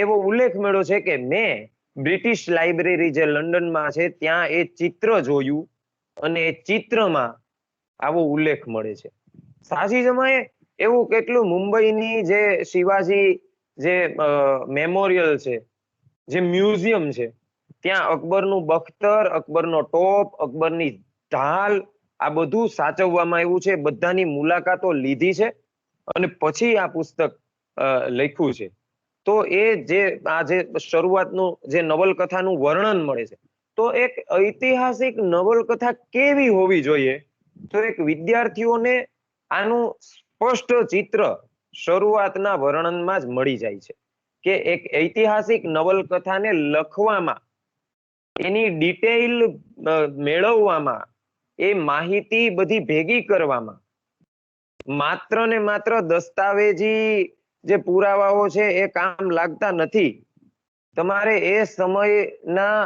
એવો ઉલ્લેખ મળ્યો છે કે મેં બ્રિટિશ લાઇબ્રેરી જે લંડનમાં છે ત્યાં એ ચિત્ર જોયું, અને એ ચિત્રમાં આવો ઉલ્લેખ મળે છે. શાઝી જમાએ એવું કેટલું, મુંબઈની જે શિવાજી જે મેમોરિયલ છે, જે મ્યુઝિયમ છે, ત્યાં અકબરનું બખ્તર, અકબરનો ટોપ, અકબરની ઢાલ, આ બધું સાચવવામાં આવ્યું છે. બધાની મુલાકાતો લીધી છે અને પછી આ પુસ્તક લખ્યું છે. તો એ જે આ જે શરૂઆતનું જે નવલકથાનું વર્ણન મળે છે, તો એક ઐતિહાસિક નવલકથા કેવી હોવી જોઈએ, તો એક વિદ્યાર્થીઓને આનું સ્પષ્ટ ચિત્ર શરૂઆતના વર્ણનમાં જ મળી જાય છે કે એક ઐતિહાસિક નવલકથાને લખવામાં, એની ડિટેઇલ મેળવવામાં, એ માહિતી બધી ભેગી કરવામાં માત્ર ને માત્ર દસ્તાવેજી જે પુરાવાઓ છે એ કામ લાગતા નથી. તમારે એ સમયના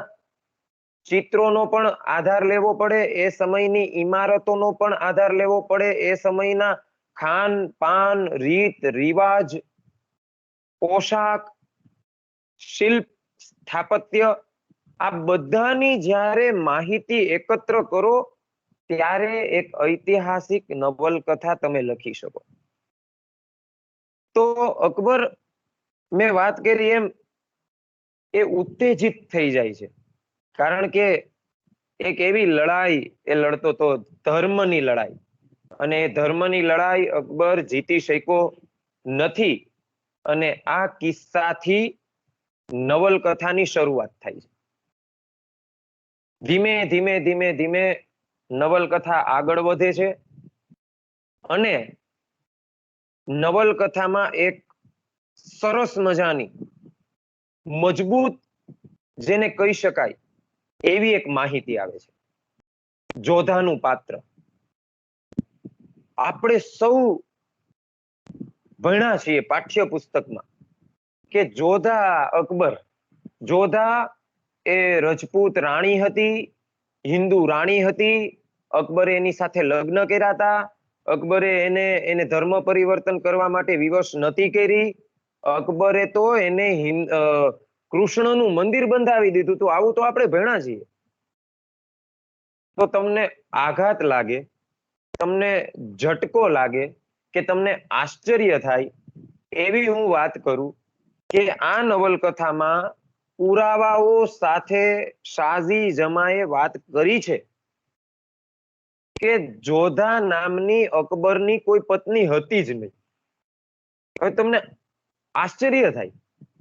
ચિત્રોનો પણ આધાર લેવો પડે, એ સમયની ઇમારતોનો પણ આધાર લેવો પડે, એ સમયના ખાન પાન, રીત રિવાજ, પોશાક, શિલ્પ, સ્થાપત્ય, આ બધાની જ્યારે માહિતી એકત્ર કરો, ત્યારે એક ઐતિહાસિક નવલકથા તમે લખી શકો. તો અકબર, મેં વાત કરી એમ, એ ઉત્તેજિત થઈ જાય છે, કારણ કે એક એવી લડાઈ એ લડતો તો, ધર્મની લડાઈ, અને એ ધર્મની લડાઈ અકબર જીતી શક્યો નથી. અને આ કિસ્સાથી નવલકથાની શરૂઆત થાય છે. ધીમે ધીમે ધીમે ધીમે નવલકથા આગળ વધે છે, અને નવલકથામાં એક સરસ મજાની મજબૂત, જેને કહી શકાય એવી એક માહિતી આવે છે. જોધાનું પાત્ર. આપણે સૌ ભણ્યા છીએ પાઠ્યપુસ્તકમાં કે જોધા અકબર, જોધા એ રજપૂત રાણી હતી, હિન્દુ રાણી હતી. અકબરે એની સાથે લગ્ન કર્યા હતા. અકબરે એને ધર્મ પરિવર્તન કરવા માટે વિવશ નથી કરી. અકબરે તો એને કૃષ્ણનું મંદિર બંધાવી દીધું હતું. આવું તો આપણે ભણ્યા છીએ. તો તમને આઘાત લાગે, તમને ઝટકો લાગે, કે તમને આશ્ચર્ય થાય, એવી હું વાત કરું કે આ નવલકથામાં પુરાવાઓ સાથે શાઝી જમાએ વાત કરી છે કે જોધા નામની અકબરની કોઈ પત્ની હતી જ નહીં. હવે તમને આશ્ચર્ય થાય,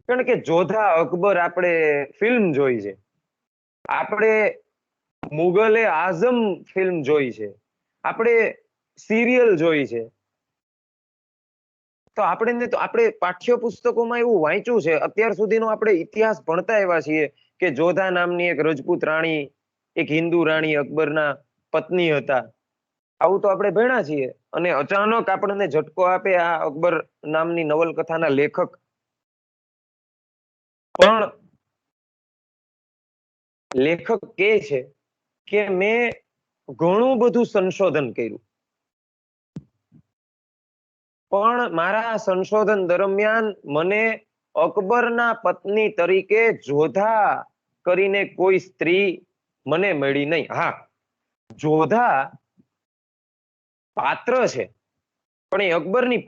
કારણ કે જોધા અકબર આપણે ફિલ્મ જોઈ છે, આપણે મુગલે આઝમ ફિલ્મ જોઈ છે, આપણે સિરિયલ જોઈ છે. તો આપણે પાઠ્યપુસ્તકોમાં એવું વાંચ્યું છે, અત્યાર સુધીનો આપણે ઇતિહાસ ભણતા એવા છીએ કે જોધા નામની એક રજપૂત રાણી, એક હિન્દુ રાણી અકબરના પત્ની હતા. આવું તો આપણે ભણ્યા છીએ, અને અચાનક આપણને ઝટકો આપે આ અકબર નામની નવલકથાના લેખક. પણ લેખક કહે છે કે મેં ઘણું બધું સંશોધન કર્યું, પણ મારા સંશોધન દરમિયાન મને અકબરના પત્ની તરીકે જોધા કરીને કોઈ સ્ત્રી મને મળી નહીં. હા, જોધા પાત્ર છે, પણ એ અકબરની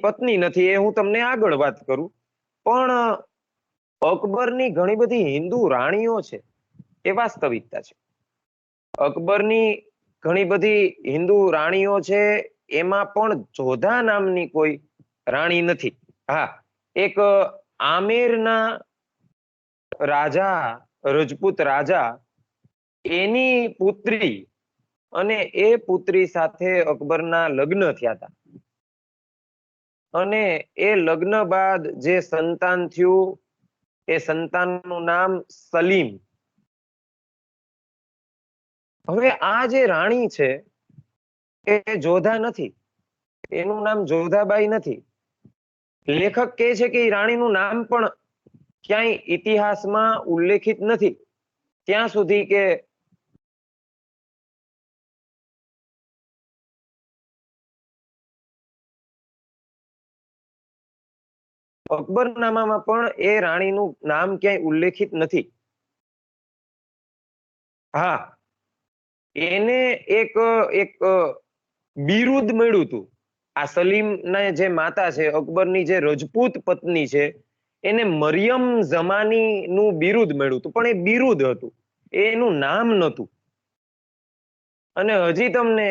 પત્ની નથી, એ હું તમને આગળ વાત કરું. પણ અકબરની ઘણી બધી હિન્દુ રાણીઓ છે, એ વાસ્તવિકતા છે. અકબરની ઘણી બધી હિન્દુ રાણીઓ છે, એમાં પણ જોધા નામની કોઈ રાણી નથી. હા, એક આમેરના રાજા, રજપૂત રાજા, એની પુત્રી, અને એ પુત્રી સાથે અકબરના લગ્ન થયા હતા. અને એ લગ્ન બાદ જે સંતાન થયું, એ સંતાનનું નામ સલીમ. હવે આ જે રાણી છે એ જોધા નથી, એનું નામ જોધાબાઈ નથી. લેખક કહે છે કે એ રાણીનું નામ પણ ક્યાંય ઇતિહાસમાં ઉલ્લેખિત નથી, ત્યાં સુધી કે અકબરનામામાં પણ એ રાણીનું નામ ક્યાંય ઉલ્લેખિત નથી. હા, એને એક એક બિરુદ મળ્યું હતું. આ સલીમના જે માતા છે, અકબરની જે રજપૂત પત્ની છે, એને મરિયમ જમાની નું બિરુદ મળ્યું હતું, પણ એ બિરુદ હતું, એનું નામ નહોતું. અને હજી તમને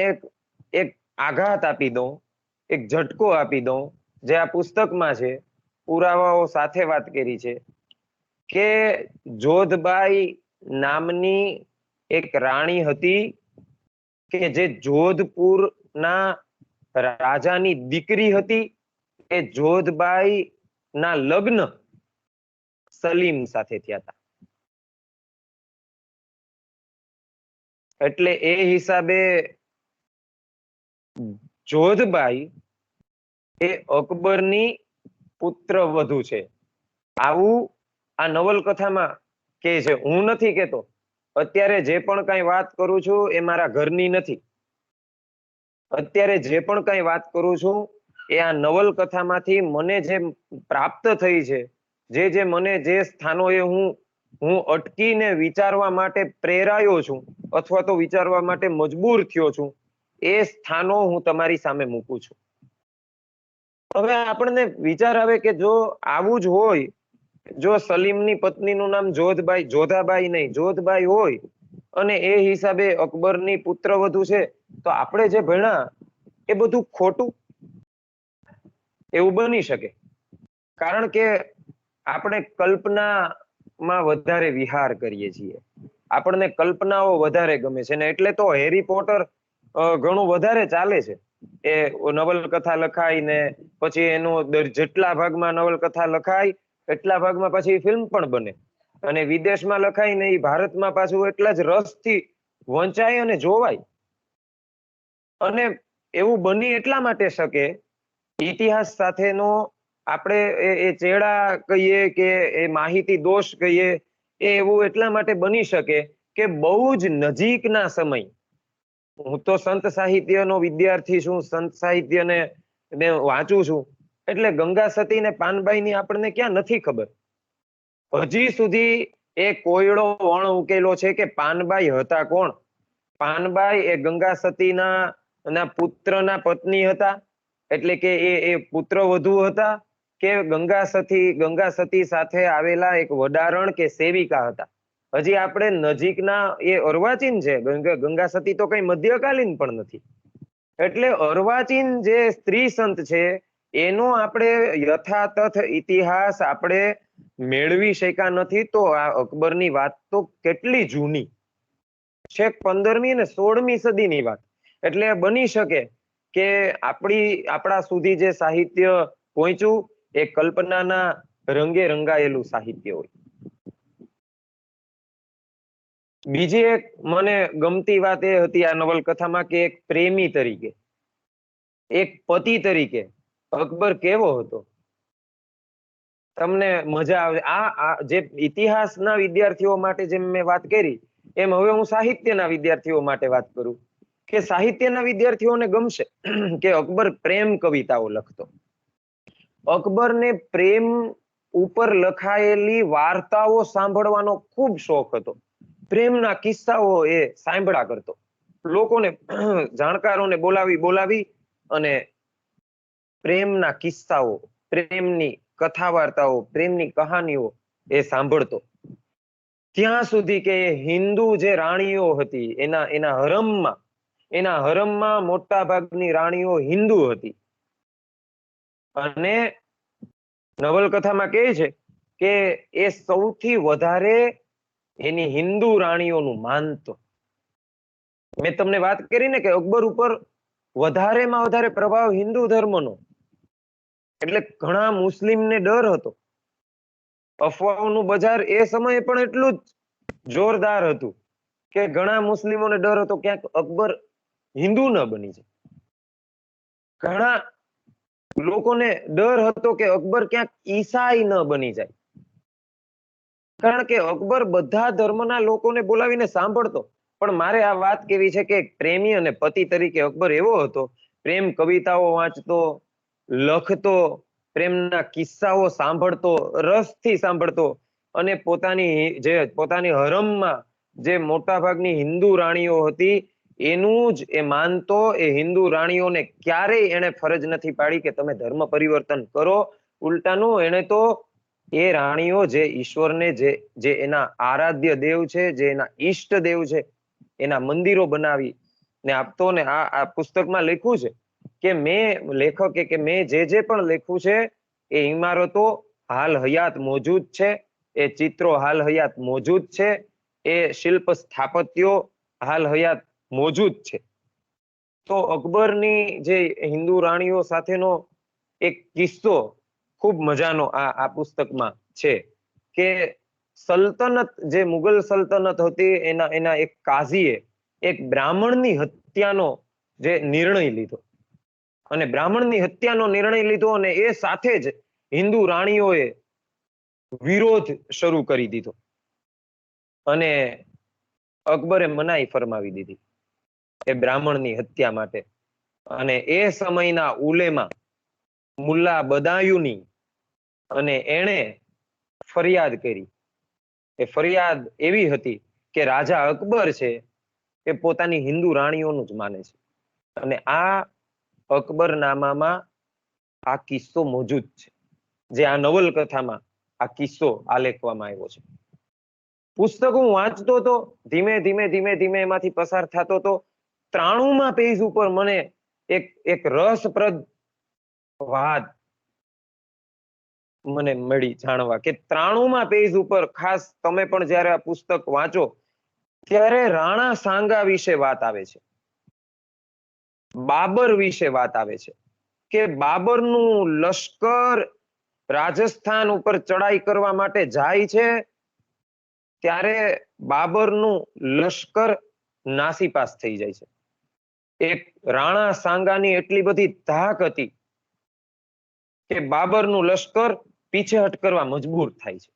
એક આઘાત આપી દઉં, એક ઝટકો આપી દઉં, જે આ પુસ્તકમાં છે, પુરાવાઓ સાથે વાત કરી છે, કે જોધબાઈ નામની એક રાણી હતી કે જે જોધપુરના રાજાની દીકરી હતી. એ જોધબાઈ ના લગ્ન સલીમ સાથે થયા હતા. એટલે એ હિસાબે જોધબાઈ એ અકબરની પુત્ર વધુ છે, આવું આ નવલકથામાં કે છે. હું નથી કેતો, અત્યારે જે પણ કઈ વાત કરું છું એ મારા ઘરની નથી. અત્યારે જે પણ કઈ વાત કરું છું એ આ નવલકથામાંથી મને જે પ્રાપ્ત થઈ છે, જે મને જે સ્થાનોએ હું અટકીને વિચારવા માટે પ્રેરાયો છું, અથવા તો વિચારવા માટે મજબૂર થયો છું, એ સ્થાનો હું તમારી સામે મૂકું છું. હવે આપણને વિચાર આવે કે જો આવું જ હોય, જો સલીમની પત્નીનું નામ જોધબાઈ, જોધાબાઈ નહીં, જોધબાઈ હોય, અને એ હિસાબે અકબરની પુત્રવધુ છે, તો આપણે જે ભણ્યા એ બધું ખોટું? એવું બની શકે, કારણ કે આપણે કલ્પનામાં વધારે વિહાર કરીએ છીએ, આપણને કલ્પનાઓ વધારે ગમે છે, ને એટલે તો હેરી પોટર ઘણું વધારે ચાલે છે. એ નવલકથા લખાય ને પછી એનું જેટલા ભાગમાં નવલકથા લખાય એટલા ભાગમાં પછી ફિલ્મ પણ બને, અને વિદેશમાં લખાય ને એ ભારતમાં પાછું એટલા જ રસથી વંચાય અને જોવાય. અને એવું બની એટલા માટે શકે, ઇતિહાસ સાથેનો આપણે એ ચેડા કહીએ કે એ માહિતી દોષ કહીએ, એ એવું એટલા માટે બની શકે કે બહુ જ નજીકના સમય, હું તો સંત સાહિત્યનો વિદ્યાર્થી છું, સંત સાહિત્યને વાંચું છું, એટલે ગંગા સતી ને પાનબાઈ આપણને ક્યાં નથી ખબર. હજી સુધી એ કોયડો વણ ઉકેલો છે કે પાનબાઈ હતા કોણ. પાનબાઈ એ ગંગા સતીના પુત્રના પત્ની હતા, એટલે કે એ પુત્ર વધુ હતા, કે ગંગા સતી સાથે આવેલા એક વડારણ કે સેવિકા હતા. હજી આપણે નજીકના એ અર્વાચીન છે, ગંગા સતી તો કઈ મધ્યકાલીન પણ નથી. એટલે અર્વાચીન જે સ્ત્રી સંત છે એનો આપણે યથાતથ ઇતિહાસ આપણે મેળવી શક્યા નથી, તો આ અકબરની વાત તો કેટલી જૂની, છેક 15મી અને 16મી સદીની વાત. એટલે બની શકે કે આપણા સુધી જે સાહિત્ય પહોંચ્યું એ કલ્પનાના રંગે રંગાયેલું સાહિત્ય હોય. બીજી એક મને ગમતી વાત એ હતી આ નવલકથામાં કે એક પ્રેમી તરીકે, એક પતિ તરીકે અકબર કેવો હતો. તમને મજા આવે. આ જે ઇતિહાસના વિદ્યાર્થીઓ માટે જેમ મેં વાત કરી, એમ હવે હું સાહિત્યના વિદ્યાર્થીઓ માટે વાત કરું કે સાહિત્યના વિદ્યાર્થીઓને ગમશે કે અકબર પ્રેમ કવિતાઓ લખતો. અકબરને પ્રેમ ઉપર લખાયેલી વાર્તાઓ સાંભળવાનો ખૂબ શોખ હતો. પ્રેમના કિસ્સાઓ એ સાંભળ્યા કરતો. લોકોને જાણકારોને બોલાવી અને પ્રેમના કિસ્સાઓ, પ્રેમની કથા વાર્તાઓ, પ્રેમની કહાનીઓ એ સાંભળતો. ત્યાં સુધી કે હિન્દુ જે રાણીઓ હતી એના હરમમાં મોટા ભાગની રાણીઓ હિન્દુ હતી. અને નવલકથામાં કહે છે કે એ સૌથી વધારે એની હિન્દુ રાણીઓનું માનતો. મેં તમને વાત કરી ને કે અકબર ઉપર વધારેમાં વધારે પ્રભાવ હિન્દુ ધર્મનો, એટલે ઘણા મુસ્લિમને ડર હતો. અફવાઓનું બજાર એ સમયે પણ એટલું જ જોરદાર હતું કે ઘણા મુસ્લિમોને ડર હતો ક્યાંક અકબર હિન્દુ ન બની જાય. ઘણા લોકોને ડર હતો કે અકબર ક્યાંક ઈસાઈ ન બની જાય. કારણ કે અકબર બધા ધર્મના લોકોને બોલાવીને સાંભળતો. પણ મારે આ વાત કેવી છે કે પ્રેમી અને પતિ તરીકે અકબર એવો હતો, પ્રેમ કવિતાઓ વાંચતો, લખતો, પ્રેમના કિસ્સાઓ સાંભળતો, રસથી સાંભળતો, અને પોતાની હરમમાં જે મોટા ભાગની હિન્દુ રાણીઓ હતી એનું જ એ માનતો. એ હિન્દુ રાણીઓને ક્યારેય એને ફરજ નથી પાડી કે તમે ધર્મ પરિવર્તન કરો. ઉલટાનું એને તો એ રાણીઓ જે ઈશ્વરને જે એના આરાધ્ય દેવ છે, જે એના ઈષ્ટ દેવ છે, એના મંદિરો બનાવી ને આપતો. ને આ પુસ્તકમાં લખ્યું છે કે મેં જે પણ લખ્યું છે એ ઇમારતો હાલ હયાત મોજૂદ છે, એ ચિત્રો હાલ હયાત મોજૂદ છે, એ શિલ્પ સ્થાપત્યો હાલ હયાત મોજૂદ છે. તો અકબરની જે હિન્દુ રાણીઓ સાથેનો એક કિસ્સો ખૂબ મજાનો આ પુસ્તકમાં છે કે સલ્તનત જે મુગલ સલ્તનત હતી એના એક કાઝીએ એક બ્રાહ્મણની હત્યાનો જે નિર્ણય લીધો, અને બ્રાહ્મણની હત્યાનો નિર્ણય લીધો, અને એ સાથે જ હિન્દુ રાણીઓએ વિરોધ શરૂ કરી દીધો અને અકબરે મનાઈ ફરમાવી દીધી એ બ્રાહ્મણની હત્યા માટે. અને એ સમયના ઉલેમા મુલ્લા બદાયુની અને એણે ફરિયાદ કરી. એ ફરિયાદ એવી હતી કે રાજા અકબર છે એ પોતાની હિન્દુ રાણીઓનું જ માને છે. અને આ અકબરનામામાં આ કિસ્સો મોજૂદ છે, જે આ નવલકથામાં આ કિસ્સો આલેખવામાં આવ્યો છે. પુસ્તક હું વાંચતો હતો, ધીમે એમાંથી પસાર થતો હતો. 93માં પેજ ઉપર મને એક રસપ્રદ વાત મને મળી જાણવા કે 93માં પેજ ઉપર ખાસ તમે પણ જ્યારે આ પુસ્તક વાંચો ત્યારે રાણા સાંગા વિશે વાત આવે છે, બાબર વિશે વાત આવે છે કે બાબરનું લશ્કર રાજસ્થાન ઉપર ચડાઈ કરવા માટે જાય છે ત્યારે બાબરનું લશ્કર નાસીપાસ થઈ જાય છે. એક રાણા સાંગાની એટલી બધી ધાક હતી કે બાબરનું લશ્કર પીછેહટ કરવા મજબૂર થાય છે.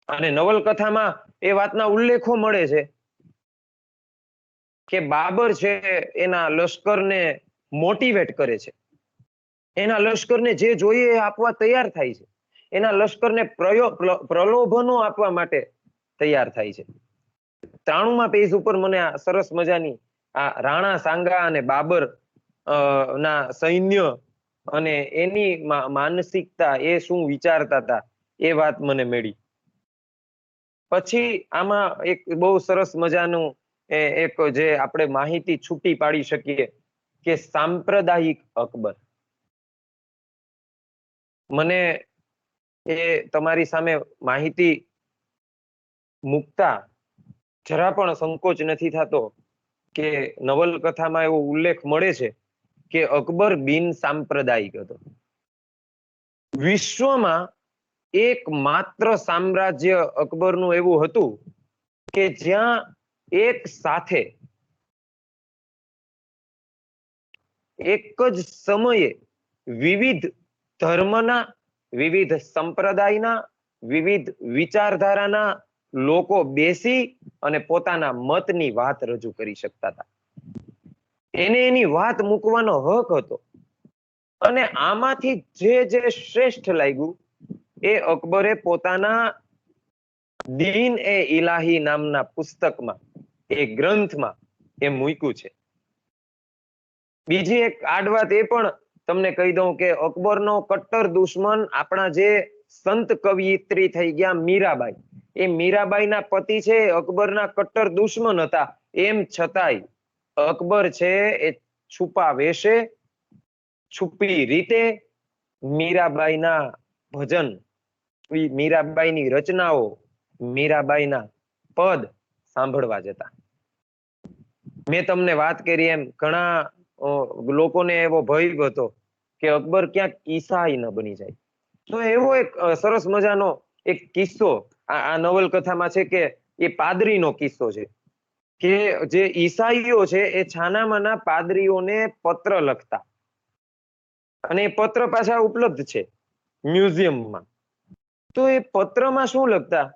અને નવલકથામાં એ વાતના ઉલ્લેખો મળે છે કે બાબર છે એના લશ્કરને મોટિવેટ કરે છે, એના લશ્કરને જે જોઈએ એ આપવા તૈયાર થાય છે, એના લશ્કરને પ્રલોભનો આપવા માટે તૈયાર થાય છે. 93માં પેજ ઉપર મને આ સરસ મજાની આ રાણા સાંગા અને બાબર ના સૈન્ય અને એની માનસિકતા, એ શું વિચારતા હતા એ વાત મને મળી. પછી આમાં એક બહુ સરસ મજાનું એક જે આપણે માહિતી છૂટી પાડી શકીએ કે સાંપ્રદાયિક અકબર. મને એ તમારી સામે માહિતી મૂકતા જરા પણ સંકોચ નથી થતો કે નવલકથામાં એવો ઉલ્લેખ મળે છે કે અકબર બિન સાંપ્રદાયિક હતો. વિશ્વમાં એક માત્ર સામ્રાજ્ય અકબરનું એવું હતું કે જ્યાં એક સાથે એક જ સમયે વિવિધ ધર્મના, વિવિધ સંપ્રદાયના, વિવિધ વિચારધારાના લોકો બેસી અને પોતાના મતની વાત રજૂ કરી શકતા હતા. એને એની વાત મૂકવાનો હક હતો. અને આમાંથી જે શ્રેષ્ઠ લાગ્યું એ અકબરે પોતાના દીન એ ઇલાહી નામના પુસ્તકમાં, એ ગ્રંથમાં એ મૂક્યું છે. બીજી એક આડવાત એ પણ તમને કહી દઉં કે અકબરનો કટ્ટર દુશ્મન આપણા જે સંત કવિયત્રી થઈ ગયા મીરાબાઈ, એ મીરાબાઈના પતિ છે અકબરના કટ્ટર દુશ્મન હતા. એમ છતાંય અકબર છે એ છુપા વેશે, છુપી રીતે મીરાબાઈના ભજન, મીરાબાઈની રચનાઓ, મીરાબાઈના પદ સાંભળવા જતા. મેં તમને વાત કરી એમ ઘણા લોકોને એવો ભય હતો કે અકબર ક્યાંક ઈસાઈ ન બની જાય. તો એવો એક સરસ મજાનો એક કિસ્સો આ નવલકથામાં છે કે એ પાદરીનો કિસ્સો છે કે જે ઈસાઈઓ છે એ છાનામાના પાદરીઓને પત્ર લખતા, અને એ પત્ર પાછા ઉપલબ્ધ છે મ્યુઝિયમમાં. તો એ પત્રમાં શું લખતા?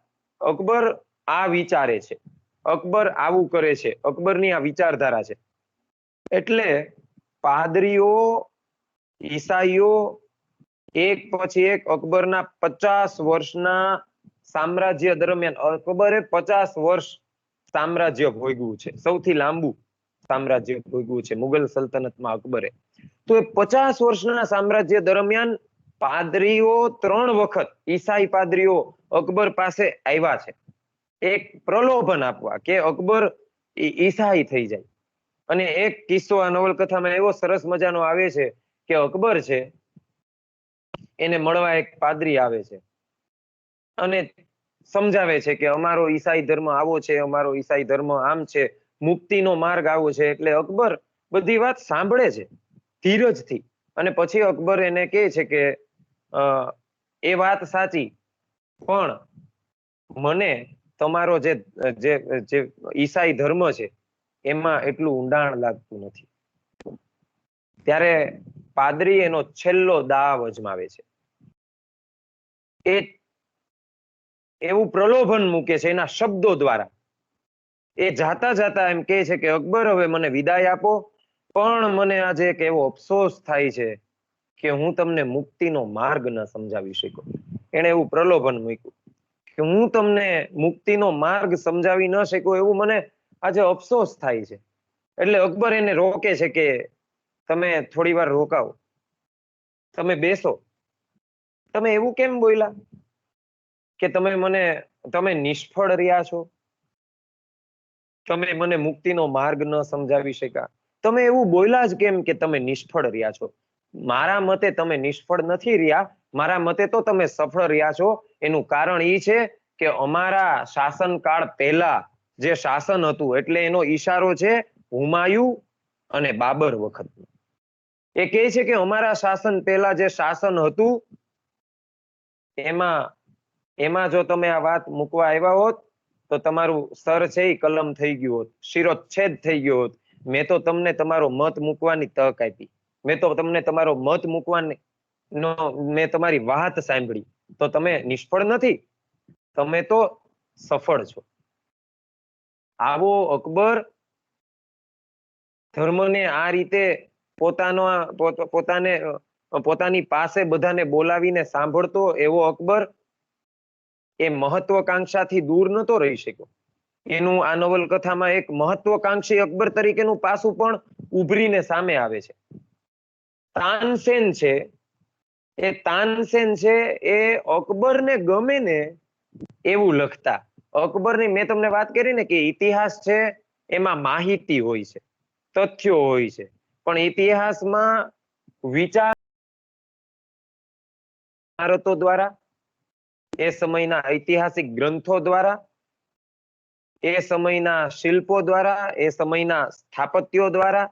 અકબર આ વિચારે છે, અકબર આવું કરે છે, અકબરની આ વિચારધારા છે. એટલે પાદરીઓ, ઈસાઈઓ એક પછી એક અકબરના 50 વર્ષના સામ્રાજ્ય દરમિયાન, અકબરે 50 વર્ષ સામ્રાજ્ય ભોગવ્યું છે, સૌથી લાંબુ સામ્રાજ્ય ભોગવ્યું છે મુગલ સલ્તનતમાં અકબરે. તો એ 50 વર્ષના સામ્રાજ્ય દરમિયાન પાદરીઓ 3 વખત, ઈસાઈ પાદરીઓ અકબર પાસે આવ્યા છે એક પ્રલોભન આપવા કે અકબર ઈસાઈ થઈ જાય. અને એક કિસ્સો આ નવલકથામાં એવો સરસ મજાનો આવે છે કે અકબર છે એને મળવા એક પાદરી આવે છે અને સમજાવે છે કે અમારો ઈસાઈ ધર્મ આવો છે, અમારો ઈસાઈ ધર્મ આમ છે, મુક્તિનો માર્ગ આવો છે. એટલે અકબર બધી વાત સાંભળે છે ધીરજથી, અને પછી અકબર એને કહે છે કે એ વાત સાચી, પણ મને તમારો જે ઈસાઈ ધર્મ છે એમાં એટલું ઊંડાણ લાગતું નથી. ત્યારે પાદરી એનો છેલ્લો દાવ અજમાવે છે. એ એવું પ્રલોભન મૂકે છે એના શબ્દો દ્વારા. એ જાતા જાતા એમ કહે છે કે અકબર, હવે મને વિદાય આપો, પણ મને આજે એક એવો અફસોસ થાય છે કે હું તમને મુક્તિનો માર્ગ ન સમજાવી શક્યો. એને એવું પ્રલોભન મૂક્યું કે હું તમને મુક્તિનો માર્ગ સમજાવી ન શક્યો, એવું મને આજે અફસોસ થાય છે. એટલે અકબર એને રોકે છે કે તમે થોડી વાર રોકાવો, તમે બેસો. તમે એવું કેમ બોલ્યા કે તમે નિષ્ફળ રહ્યા છો, તમે મને મુક્તિનો માર્ગ ન સમજાવી શક્યા? તમે એવું બોલ્યા જ કેમ કે તમે નિષ્ફળ રહ્યા છો? મારા મતે તમે નિષ્ફળ નથી રહ્યા, મારા મતે તો તમે સફળ રહ્યા છો. એનું કારણ એ છે કે અમારા શાસનકાળ પહેલા જે શાસન હતું, એટલે એનો ઈશારો છે હુમાયુ અને બાબર વખતનો. એ કહે છે કે અમારા શાસન પહેલા જે શાસન હતું એમાં જો તમે આ વાત મૂકવા આવ્યા હોત તો તમારું સર છે એ કલમ થઈ ગયું હોત, શિરોચ્છેદ થઈ ગયો હોત. મેં તો તમને તમારો મત મૂકવાની તક આપી, મેં તો તમને તમારો મત મૂકવાની મેં તમારી વાત સાંભળી. તો તમે નિષ્ફળ નથી, તમે તો સફળ છો. આવો અકબર ધર્મને આ રીતે પોતાની પાસે બધાને બોલાવીને સાંભળતો એવો અકબર એ મહત્વકાંક્ષાથી દૂર નતો રહી શક્યો. એનું આ નવલકથામાં એક મહત્વકાંક્ષી અકબર તરીકેનું પાસું પણ ઉભરીને સામે આવે છે. તાનસેન છે એ અકબરને ગમે ને એવું લખતા. અકબરની મેં તમને વાત કરી ને કે ઇતિહાસ છે એમાં માહિતી હોય છે, તથ્યો હોય છે, પણ ઇતિહાસમાં વિચારતો દ્વારા, એ સમયના ઐતિહાસિક ગ્રંથો દ્વારા, એ સમયના શિલ્પો દ્વારા, એ સમયના સ્થાપત્યો દ્વારા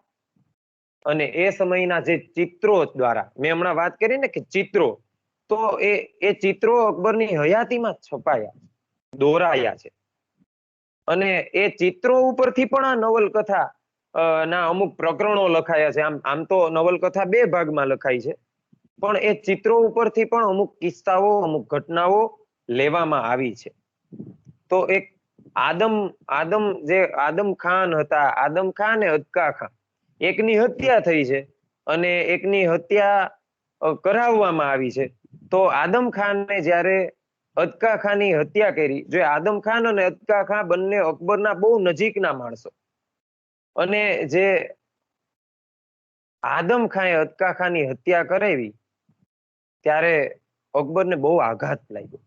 અને એ સમયના જે ચિત્રો દ્વારા, મેં હમણાં વાત કરી ને કે ચિત્રો, તો એ ચિત્રો અકબરની હયાતીમાં છપાયા, દોરાયા છે. અને એ ચિત્રો ઉપરથી પણ આ નવલકથા ના અમુક પ્રકરણો લખાયા છે. આમ તો નવલકથા 2 ભાગમાં લખાઈ છે, પણ એ ચિત્રો ઉપરથી પણ અમુક કિસ્સાઓ, અમુક ઘટનાઓ લેવામાં આવી છે. તો એક આદમ ખાન હતા, આદમ ખાન અને અદકા ખાન, એકની હત્યા થઈ છે અને એકની હત્યા કરાવવામાં આવી છે. તો આદમ ખાનને જ્યારે અદકા ખાનની હત્યા કરી, જો આદમ ખાન અને અદકા ખાન બંને અકબરના બહુ નજીકના માણસો, અને જે આદમ ખાને અદકા ખાનની હત્યા કરાવી ત્યારે અકબરને બહુ આઘાત લાગ્યો.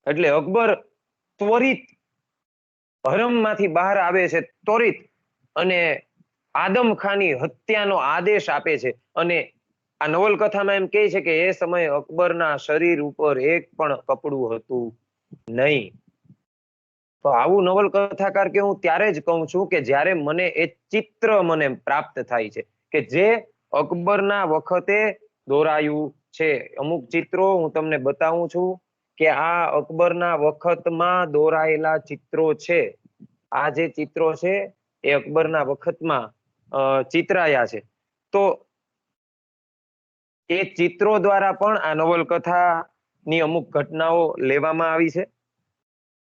એટલે અકબર ત્વરિત હરમમાંથી બહાર આવે છે, ત્વરિત, અને આદમ ખાનની હત્યાનો આદેશ આપે છે. અને આ નવલકથામાં એમ કહે છે કે એ સમયે અકબરના શરીર ઉપર એક પણ કપડું હતું નહીં. તો આવું નવલકથાકાર કે હું ત્યારે જ કહું છું કે જ્યારે મને એ ચિત્ર મને પ્રાપ્ત થાય છે કે જે અકબરના વખતે દોરાયું છે. અમુક ચિત્રો હું તમને બતાવું છું કે આ અકબરના વખતમાં દોરાયેલા ચિત્રો છે. આ જે ચિત્રો છે એ અકબરના વખતમાં ચિતરાયા છે. તો એ ચિત્રો દ્વારા પણ આ નવલકથાની અમુક ઘટનાઓ લેવામાં આવી છે.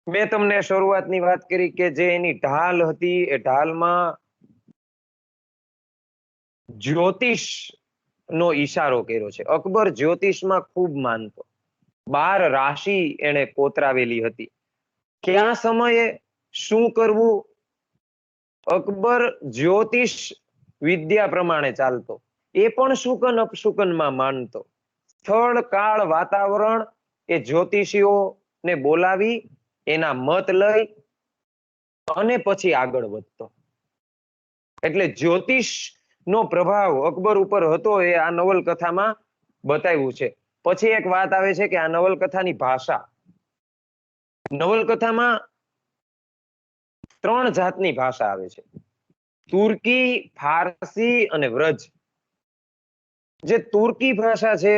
મેં તમને શરૂઆતની વાત કરી કે જે એની ઢાલ હતી, એ ઢાલમાં જ્યોતિષ નો ઈશારો કર્યો છે. અકબર જ્યોતિષમાં ખૂબ માનતો. 12 રાશિ એને કોતરાવેલી હતી. કયા સમયે શું કરવું, અકબર જ્યોતિષ વિદ્યા પ્રમાણે ચાલતો. એ પણ શુકન અપશુકનમાં માનતો. સ્થળ, કાળ, વાતાવરણ એ જ્યોતિષીઓને બોલાવી એના મત લઈ અને પછી આગળ વધતો. એટલે જ્યોતિષ નો પ્રભાવ અકબર ઉપર હતો એ આ નવલકથામાં બતાવ્યું છે. પછી એક વાત આવે છે કે આ નવલકથાની ભાષા, નવલકથામાં 3 જાતની ભાષા આવે છે: તુર્કી, ફારસી અને વ્રજ. જે તુર્કી ભાષા છે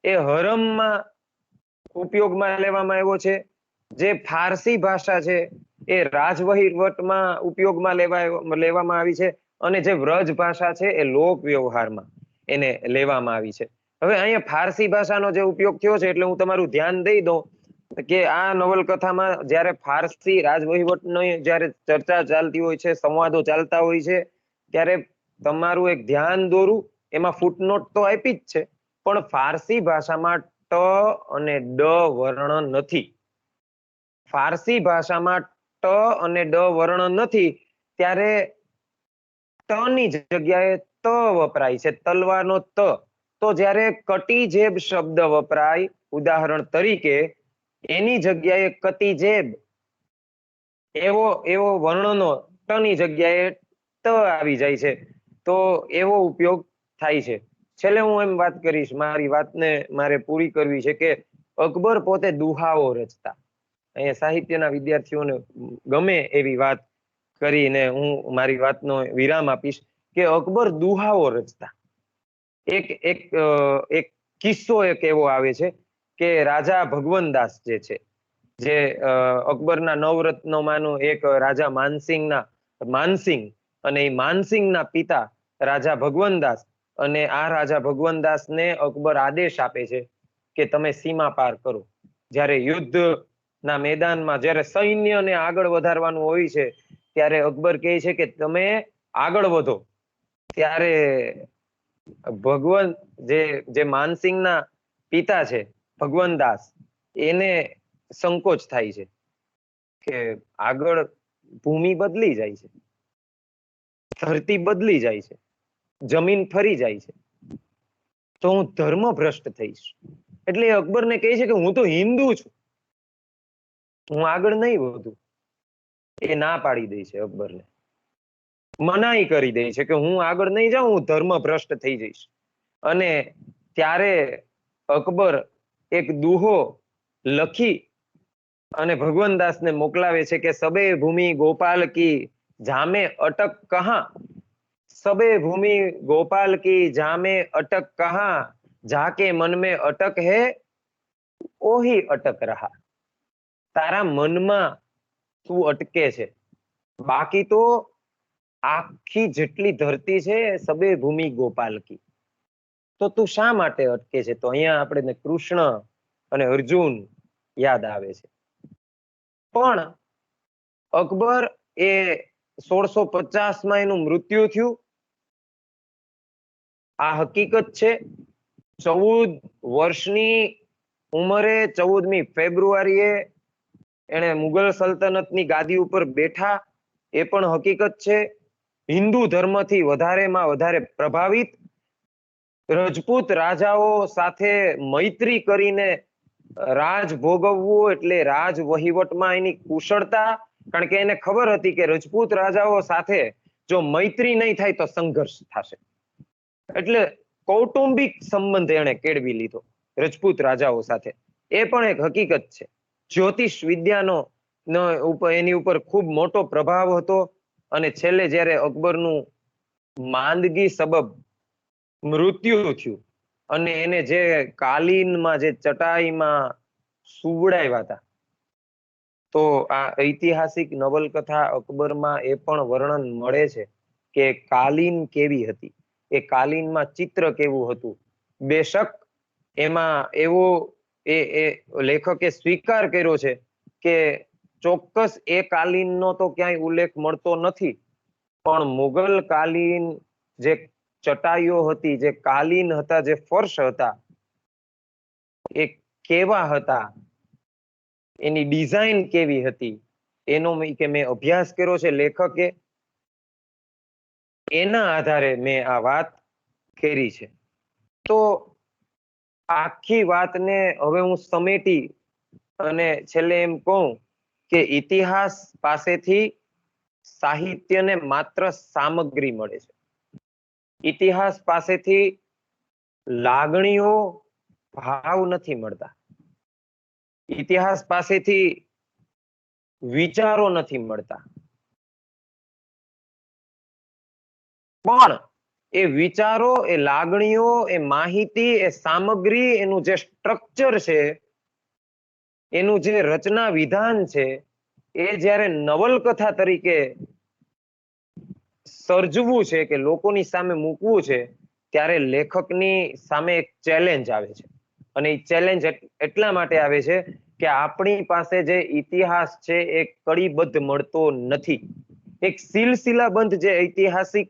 એ હરમમાં ઉપયોગમાં લેવામાં આવ્યો છે. જે ફારસી ભાષા છે એ રાજવહીવટમાં ઉપયોગમાં લેવામાં આવી છે. અને જે વ્રજ ભાષા છે એ લોક વ્યવહારમાં એને લેવામાં આવી છે. હવે અહીંયા ફારસી ભાષાનો જે ઉપયોગ થયો છે એટલે હું તમારું ધ્યાન દઈ દઉં કે આ નવલકથામાં જ્યારે ફારસી રાજવહીવટની જ્યારે ચર્ચા ચાલતી હોય છે, સંવાદો ચાલતા હોય છે, ત્યારે તમારું એક ધ્યાન દોરું. એમાં ફૂટનોટ તો આપી જ છે, પણ ફારસી ભાષામાં ટ અને ડ વર્ણ નથી. ફારસી ભાષામાં ટ અને ડ વર્ણ નથી, ત્યારે ટ ની જગ્યાએ ત વપરાય છે, તલવારનો ત. તો જ્યારે કટિજેબ શબ્દ વપરાય, ઉદાહરણ તરીકે એની જગ્યાએ કતિજેબ એવો વર્ણનો ટ ની જગ્યાએ ત આવી જાય છે. તો એવો ઉપયોગ થાય છે. છેલ્લે હું એમ વાત કરીશ, મારી વાતને મારે પૂરી કરવી છે કે અકબર પોતે દુહાઓ રચતા. અહીંયા સાહિત્યના વિદ્યાર્થીઓને ગમે એવી વાત કરીને હું મારી વાતનો વિરામ આપીશ કે અકબર દુહાઓ રચતા. એક કિસ્સો એક એવો આવે છે કે રાજા ભગવનદાસ જે છે, જે અકબરના નવરત્નોમાંનું એક રાજા માનસિંગ, અને એ માનસિંગના પિતા રાજા ભગવનદાસ, અને આ રાજા ભગવનદાસને અકબર આદેશ આપે છે કે તમે સીમા પાર કરો. જ્યારે યુદ્ધના મેદાનમાં જ્યારે સૈન્યને આગળ વધારવાનું હોય છે ત્યારે અકબર કહે છે કે તમે આગળ વધો. ત્યારે જે માનસિંગના પિતા છે ભગવનદાસ, એને સંકોચ થાય છે કે આગળ ભૂમિ બદલી જાય છે, ધરતી બદલી જાય છે, જમીન ફરી જાય છે, તો હું ધર્મભ્રષ્ટ થઈશ. એટલે અકબરને કહે છે કે હું તો હિન્દુ છું, હું આગળ નહીં વધું. એ ના પાડી દે છે અકબરને, મનાઈ કરી દે છે કે હું આગળ નહીં જાઉં, હું ધર્મભ્રષ્ટ થઈ જઈશ. અને ત્યારે અકબર એક દુહો લખી અને ભગવનદાસને મોકલાવે છે કે સબે ભૂમિ ગોપાલ કી જામે અટક કહા, सबे भूमि गोपाल की जामे अटक कहा, जाके मन में अटक है ओही अटक रहा. તારા મનમાં તું અટકે છે, બાકી તો આખી જેટલી ધરતી છે સબે ભૂમિ ગોપાલ કી. તો તું શા માટે અટકે છે? તો અહીંયા આપણે કૃષ્ણ અને અર્જુન યાદ આવે છે. પણ અકબર એ 1650 એનું મૃત્યુ થયું. આ હકીકત છે. 14 વર્ષની ઉંમરે 14મી ફેબ્રુઆરીએ એને મુઘલ સલ્તનતની ગાદી ઉપર બેઠા, એ પણ હકીકત છે. હિન્દુ ધર્મથી વધારેમાં વધારે પ્રભાવિત, રજપૂત રાજાઓ સાથે મૈત્રી કરીને રાજ ભોગવવું એટલે રાજ વહીવટમાં એની કુશળતા, કારણ કે એને ખબર હતી કે રજપૂત રાજાઓ સાથે જો મૈત્રી નહીં થાય તો સંઘર્ષ થશે, એટલે કૌટુંબિક સંબંધ એને કેળવી લીધો રજપૂત રાજાઓ સાથે. એ પણ એક હકીકત છે. જ્યોતિષ વિદ્યાનો એની ઉપર ખૂબ મોટો પ્રભાવ હતો. અને છેલ્લે જ્યારે અકબરનું માંદગી સબબ મૃત્યુ થયું અને એને જે કાલીનમાં જે ચટાઈમાં સુવડાવ્યા હતા, તો આ ઐતિહાસિક નવલકથા અકબરમાં એ પણ વર્ણન મળે છે કે કાલીન કેવી હતી, એ કાલીનમાં ચિત્ર કેવું હતું. બેશક એમાં એવો એ લેખકે સ્વીકાર કર્યો છે કે ચોક્કસ એ કાલીનનો તો ક્યાંય ઉલ્લેખ મળતો નથી, પણ મુઘલ કાલીન જે ચટાઈઓ હતી, જે કાલીન હતા, જે ફર્શ હતા, એ કેવા હતા, એની ડિઝાઇન કેવી હતી, એનો કે મેં અભ્યાસ કર્યો છે લેખકે, એના આધારે મેં આ વાત કરી છે. તો આખી વાતને હવે હું સમેટી અને છેલ્લે એમ કહું કે ઇતિહાસ પાસેથી સાહિત્યને માત્ર સામગ્રી મળે છે. ઇતિહાસ પાસેથી લાગણીઓ, ભાવ નથી મળતા. ઇતિહાસ પાસેથી વિચારો નથી મળતા. પણ એ વિચારો, એ લાગણીઓ, એ માહિતી, એ સામગ્રી, એનું જે સ્ટ્રક્ચર છે, એનું જે રચના વિધાન છે, એ જ્યારે નવલકથા તરીકે સર્જવું છે કે લોકોની સામે મૂકવું છે, ત્યારે લેખકની સામે એક ચેલેન્જ આવે છે. અને એ ચેલેન્જ એટલા માટે આવે છે કે આપણી પાસે જે ઇતિહાસ છે એ કડીબદ્ધ મળતો નથી. એક સિલસિલાબંધ જે ઐતિહાસિક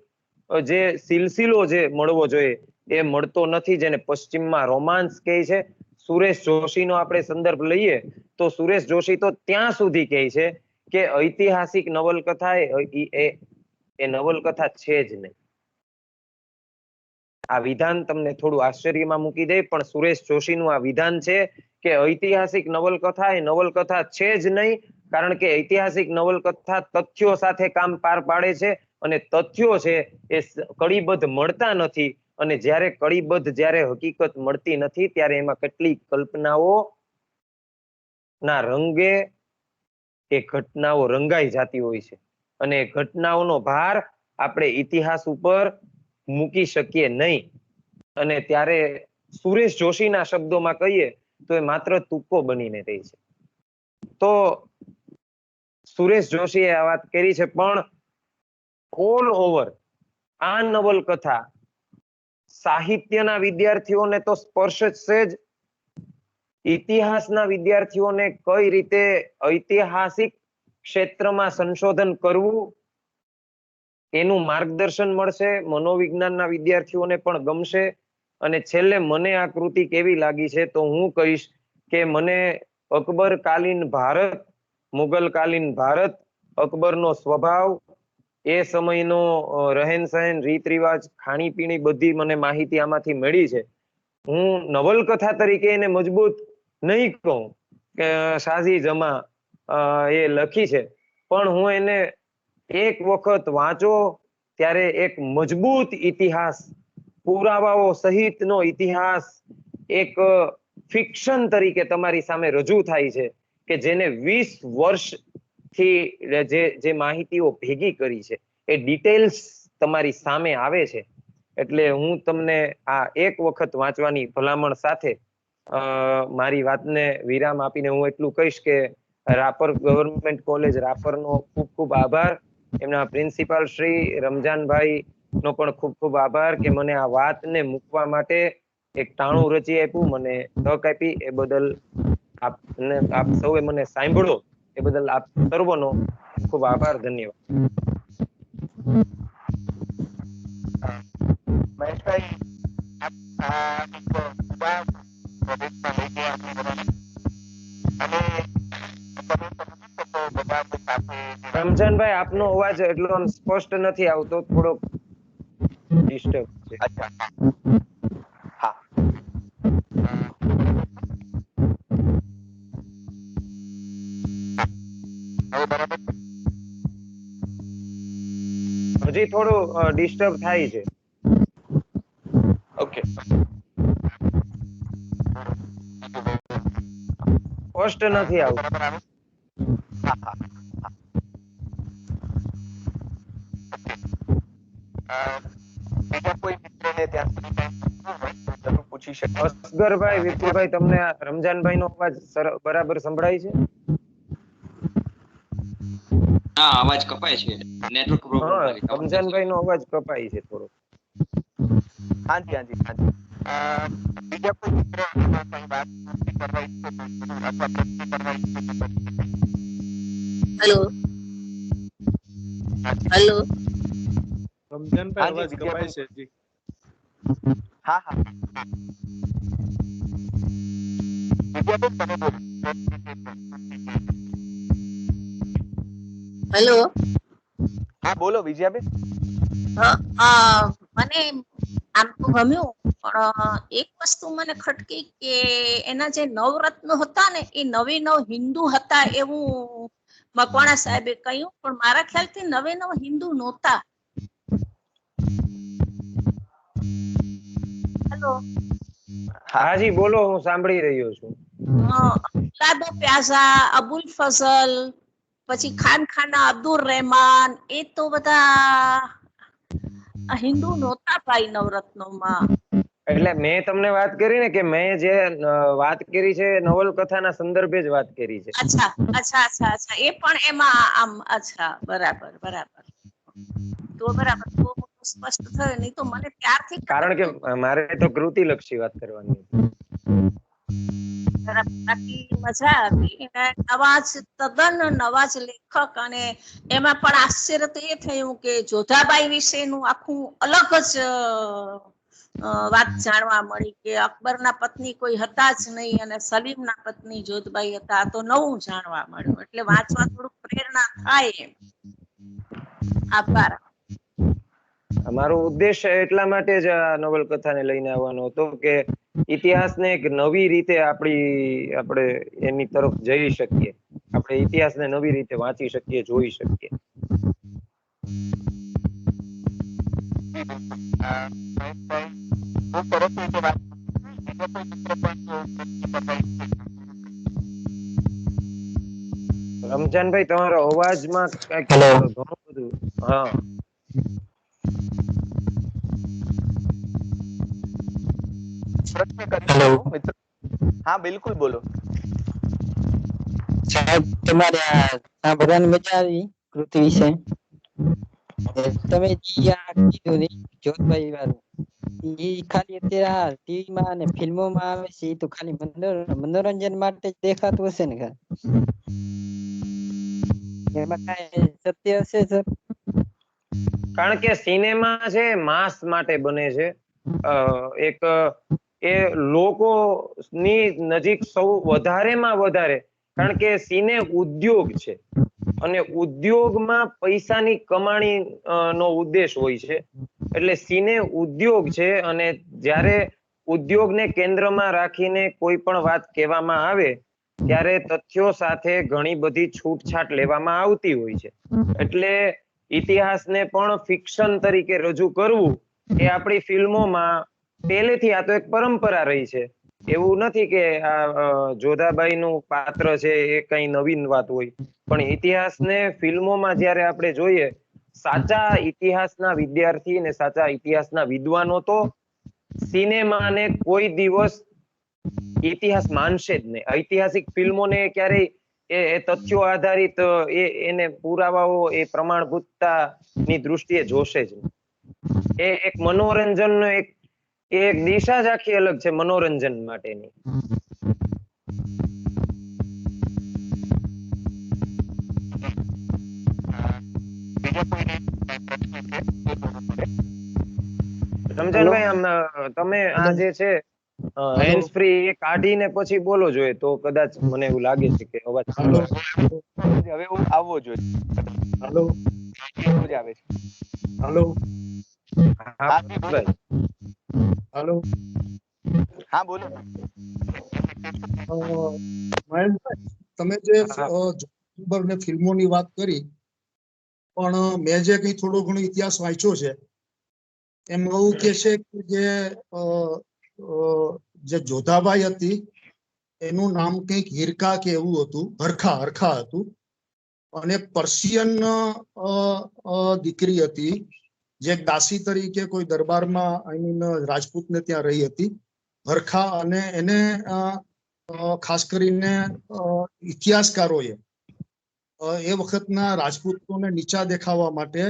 જે સિલસિલો જે મળવો જોઈએ એ મળતો નથી, જેને પશ્ચિમમાં રોમાન્સ કહે છે. સુરેશ જોશીનો આપણે સંદર્ભ લઈએ તો સુરેશ જોશી તો ત્યાં સુધી કહે છે કે ઐતિહાસિક નવલકથા એ નવલકથા છે જ નહીં. આ વિધાન તમને થોડું આશ્ચર્યમાં મૂકી દે, પણ સુરેશ જોશીનું આ વિધાન છે કે ઐતિહાસિક નવલકથા એ નવલકથા છે જ નહીં, કારણ કે ઐતિહાસિક નવલકથા તથ્યો સાથે કામ પાર પાડે છે અને તથ્યો છે એ કડીબદ્ધ મળતા નથી. અને જ્યારે કડીબદ્ધ, જ્યારે હકીકત મળતી નથી, ત્યારે એમાં કેટલીક કલ્પનાઓ ના રંગે એ ઘટનાઓ રંગાઈ જતી હોય છે અને ઘટનાઓનો ભાર આપણે ઇતિહાસ ઉપર મૂકી શકીએ નહીં. અને ત્યારે સુરેશ જોશીના શબ્દોમાં કહીએ તો એ માત્ર તુક્કો બનીને રહી છે. તો સુરેશ જોશીએ આ વાત કરી છે, પણ ઓલ ઓવર આ નવલકથા સાહિત્યના વિદ્યાર્થીઓને તો સ્પર્શશે જ. ઇતિહાસના વિદ્યાર્થીઓને કઈ રીતે ઐતિહાસિક ક્ષેત્રમાં સંશોધન કરવું એનું માર્ગદર્શન મળશે. મનોવિજ્ઞાનના વિદ્યાર્થીઓને પણ ગમશે. અને છેલ્લે મને આ કૃતિ કેવી લાગી છે તો હું કહીશ કે મને અકબરકાલીન ભારત, મુઘલકાલીન ભારત, અકબરનો સ્વભાવ, એ સમયનો રહેન સહેન, રીત રિવાજ, ખાણીપીણી બધી મને માહિતી આમાંથી મળી છે. હું નવલકથા તરીકે એને મજબૂત નહીં કહું કે શાઝી જમા એ લખી છે, પણ હું એને એક વખત વાંચો ત્યારે એક મજબૂત ઇતિહાસ, પુરાવાઓ સહિતનો ઇતિહાસ એક ફિક્શન તરીકે તમારી સામે રજૂ થાય છે કે જેને 20 વર્ષથી જે માહિતીઓ ભેગી કરી છે એ ડિટેલ્સ તમારી સામે આવે છે. એટલે હું તમને આ એક વખત વાંચવાની ભલામણ સાથે મારી વાતને વિરામ આપીને હું એટલું કહીશ કે રાપર ગવર્મેન્ટ કોલેજ રાપરનો ખૂબ ખૂબ આભાર. એમના પ્રિન્સિપાલ શ્રી રમજાનભાઈ નો પણ ખૂબ ખૂબ આભાર કે મને આ વાતને મૂકવા માટે એક ટાણું રચી આપ્યું, મને તક આપી. એ બદલ આપ સૌએ મને સાંભળો એ બદલ આપ સર્વનો ખૂબ આભાર, ધન્યવાદ. મહેશભાઈ, રમજાનભાઈ, આપનો અવાજ એટલો આમ સ્પષ્ટ નથી આવતો, થોડો ડિસ્ટર્બ છે. હા, હજી થોડું ડિસ્ટર્બ થાય છે. ઓકે. સ્પષ્ટ નથી આવતું. હા, હા. બીજા કોઈ મિત્રને ત્યાં સુધી જરૂર પૂછી શકે. અસગરભાઈ, વિપુલભાઈ, તમને રમજાનભાઈ નો અવાજ બરાબર સંભળાય છે? હા, અવાજ કપાય છે, નેટવર્ક પ્રોબ્લેમ હા, લાગે છે. રમજાનભાઈ નો અવાજ કપાય છે થોડો. હાજી, હાજી, હાજી. બીજા કોઈ મિત્ર આમાં કંઈ વાત કરવા ઈચ્છે તો અથવા પ્રશ્ન કરવા ઈચ્છે તો કરી શકે. હેલો હેલો રમજાનભાઈ, હાજી, અવાજ કપાય છે જી. હા, હા. વિદ્યાબેન, તમે બોલો. હેલો હા, બોલો વિજયાબેન. મને આમ તો ગમ્યું, પણ એક વસ્તુ મને ખટકી કે એના જે નવરત્નો હતા ને એ નવ હિન્દુ હતા એવું મકવાણા સાહેબે કહ્યું, પણ મારા ખ્યાલથી નવ હિન્દુ નહોતા. હેલો, હાજી બોલો, હું સાંભળી રહ્યો છું. ઉસ્તાદો પ્યાઝા, અબુલ ફઝલ, પછી ખાન ખાના અબ્દુલ રહેમાન, એ તો બધા હિન્દુ નહોતા ભાઈ નવરત્નોમાં. એટલે મેં તમને વાત કરી ને કે મેં જે વાત કરી છે નવલકથાના સંદર્ભે જ વાત કરી છે. અચ્છા અચ્છા અચ્છા અચ્છા, એ પણ એમાં આમ અચ્છા, બરાબર બરાબર, તો બરાબર, તો સ્પષ્ટ થયું, નહીં તો મને ત્યારથી કારણ કે મારે તો કૃતિલક્ષી વાત કરવાની હતી. બાકી મજા આવી. નવા જ તદ્દન નવા જ લેખક, અને એમાં પણ આશ્ચર્ય તો એ થયું કે જોધાબાઈ વિશેનું આખું અલગ જ વાત જાણવા મળી કે અકબરના પત્ની કોઈ હતા જ નહીં અને સલીમના પત્ની જોધબાઈ હતા, તો નવું જાણવા મળ્યું, એટલે વાંચવા થોડુંક પ્રેરણા થાય એમ. આભાર. મારો ઉદ્દેશ એટલા માટે જ આ નવલકથાને લઈને આવવાનો હતો કે ઇતિહાસને એક નવી રીતે આપણે એની તરફ જઈ શકીએ, આપણે ઇતિહાસને નવી રીતે વાંચી શકીએ, જોઈ શકીએ. રમજાનભાઈ, તમારો અવાજમાં કઈક ઘણું બધું. હા, હા, બિલકુલ બોલો. સાહેબ, તમારે સાંભળવાની મજા આવી કૃતિ વિશે. તમે જે આ કીધું ને જોધબાઈ વાળું, ઈ ખાલી અત્યારે ટીવી માં અને ફિલ્મોમાં આવે છે, એ તો ખાલી મનોરંજન માટે જ દેખાતું હશે ને? એમાં કઈ સત્ય હશે સર? કારણ કે સિનેમા છે માસ માટે બને છે. એક એ લોકોની નજીક સૌ વધારેમાં વધારે, કારણ કે સિને ઉદ્યોગ છે અને ઉદ્યોગમાં પૈસાની કમાણી નો ઉદ્દેશ હોય છે. એટલે સિને ઉદ્યોગ છે, અને જ્યારે ઉદ્યોગને કેન્દ્રમાં રાખીને કોઈ પણ વાત કહેવામાં આવે ત્યારે તથ્યો સાથે ઘણી બધી છૂટછાટ લેવામાં આવતી હોય છે. એટલે ઇતિહાસને પણ ફિક્શન તરીકે રજૂ કરવું એ આપણી ફિલ્મોમાં પહેલેથી આ તો એક પરંપરા રહી છે. એવું નથી કે આ જોધાબાઈ નું પાત્ર છે એ કઈ નવીન વાત હોય, પણ ઇતિહાસને ફિલ્મોમાં જ્યારે આપણે જોઈએ, સાચા ઇતિહાસના વિદ્યાર્થી અને સાચા ઇતિહાસના વિદ્વાનો તો સિનેમાને કોઈ દિવસ ઇતિહાસ માનશે જ નહીં. ઐતિહાસિક ફિલ્મોને ક્યારેય એ તથ્યો આધારિત એને પુરાવાઓ એ પ્રમાણભૂતતાની દૃષ્ટિએ જોશે જ. એ એક મનોરંજનનો એક દિશા જ આખી અલગ છે મનોરંજન માટેની. રમજાનભાઈ, આમ તમે આ જે છે હેન્ડ ફ્રી એ કાઢીને પછી બોલો જોઈએ તો કદાચ મને એવું લાગે છે કે અવાજ હવે હું આવવો જોઈએ. હાલો જ આવે છે. હાલો હા ભાઈ. હાલો હા બોલો. મહેશભાઈ, તમે જે અકબર ને ફિલ્મોની વાત કરી, પણ મેં જે કઈ થોડો ઘણો ઇતિહાસ વાંચ્યો છે એમ એવું કે છે કે જે જોધાબાઈ હતી એનું નામ કંઈક હિરકા કે એવું હતું, હરખા હતું, અને પર્શિયન દીકરી હતી જે દાસી તરીકે કોઈ દરબારમાં આઈ મીન રાજપૂતને ત્યાં રહી હતી, હરખા. અને એને ખાસ કરીને ઇતિહાસકારોએ એ વખતના રાજપૂતોને નીચા દેખાવા માટે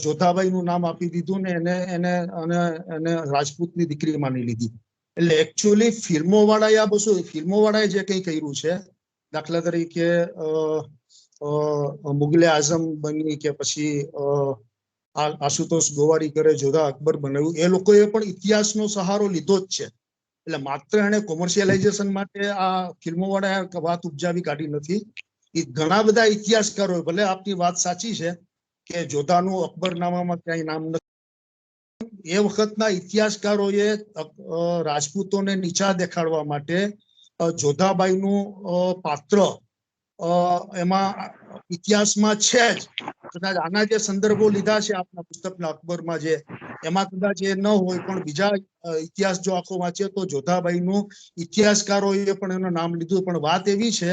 જોધાબાઈનું નામ આપી દીધું ને એને રાજપૂતની દીકરી માની લીધી. એટલે એકચ્યુઅલી ફિલ્મોવાળાએ જે કંઈ કર્યું છે, દાખલા તરીકે મુગલે આઝમ બની કે પછી આશુતોષ ગોવારી કરે જોધા અકબર બનાવ્યું, એ લોકોએ પણ ઇતિહાસનો સહારો લીધો જ છે. એટલે માત્ર એને કોમર્શિયલાઇઝેશન માટે આ ફિલ્મોવાળાએ વાત ઉપજાવી કાઢી નથી. ઘણા બધા ઇતિહાસકારો, ભલે આપની વાત સાચી છે કે જોધાનું અકબરનામામાં ક્યાંય નામ નથી, એ વખતના ઇતિહાસકારોએ રાજપૂતોને નીચા દેખાડવા માટે જોધાબાઈનું પાત્ર એમાં ઇતિહાસમાં છે જ. કદાચ આના જે સંદર્ભો લીધા છે આપના પુસ્તકના અકબરમાં જે, એમાં કદાચ એ ન હોય, પણ બીજા ઇતિહાસ જો આખો વાંચીએ તો જોધાબાઈનું ઇતિહાસકારોએ પણ એનું નામ લીધું. પણ વાત એવી છે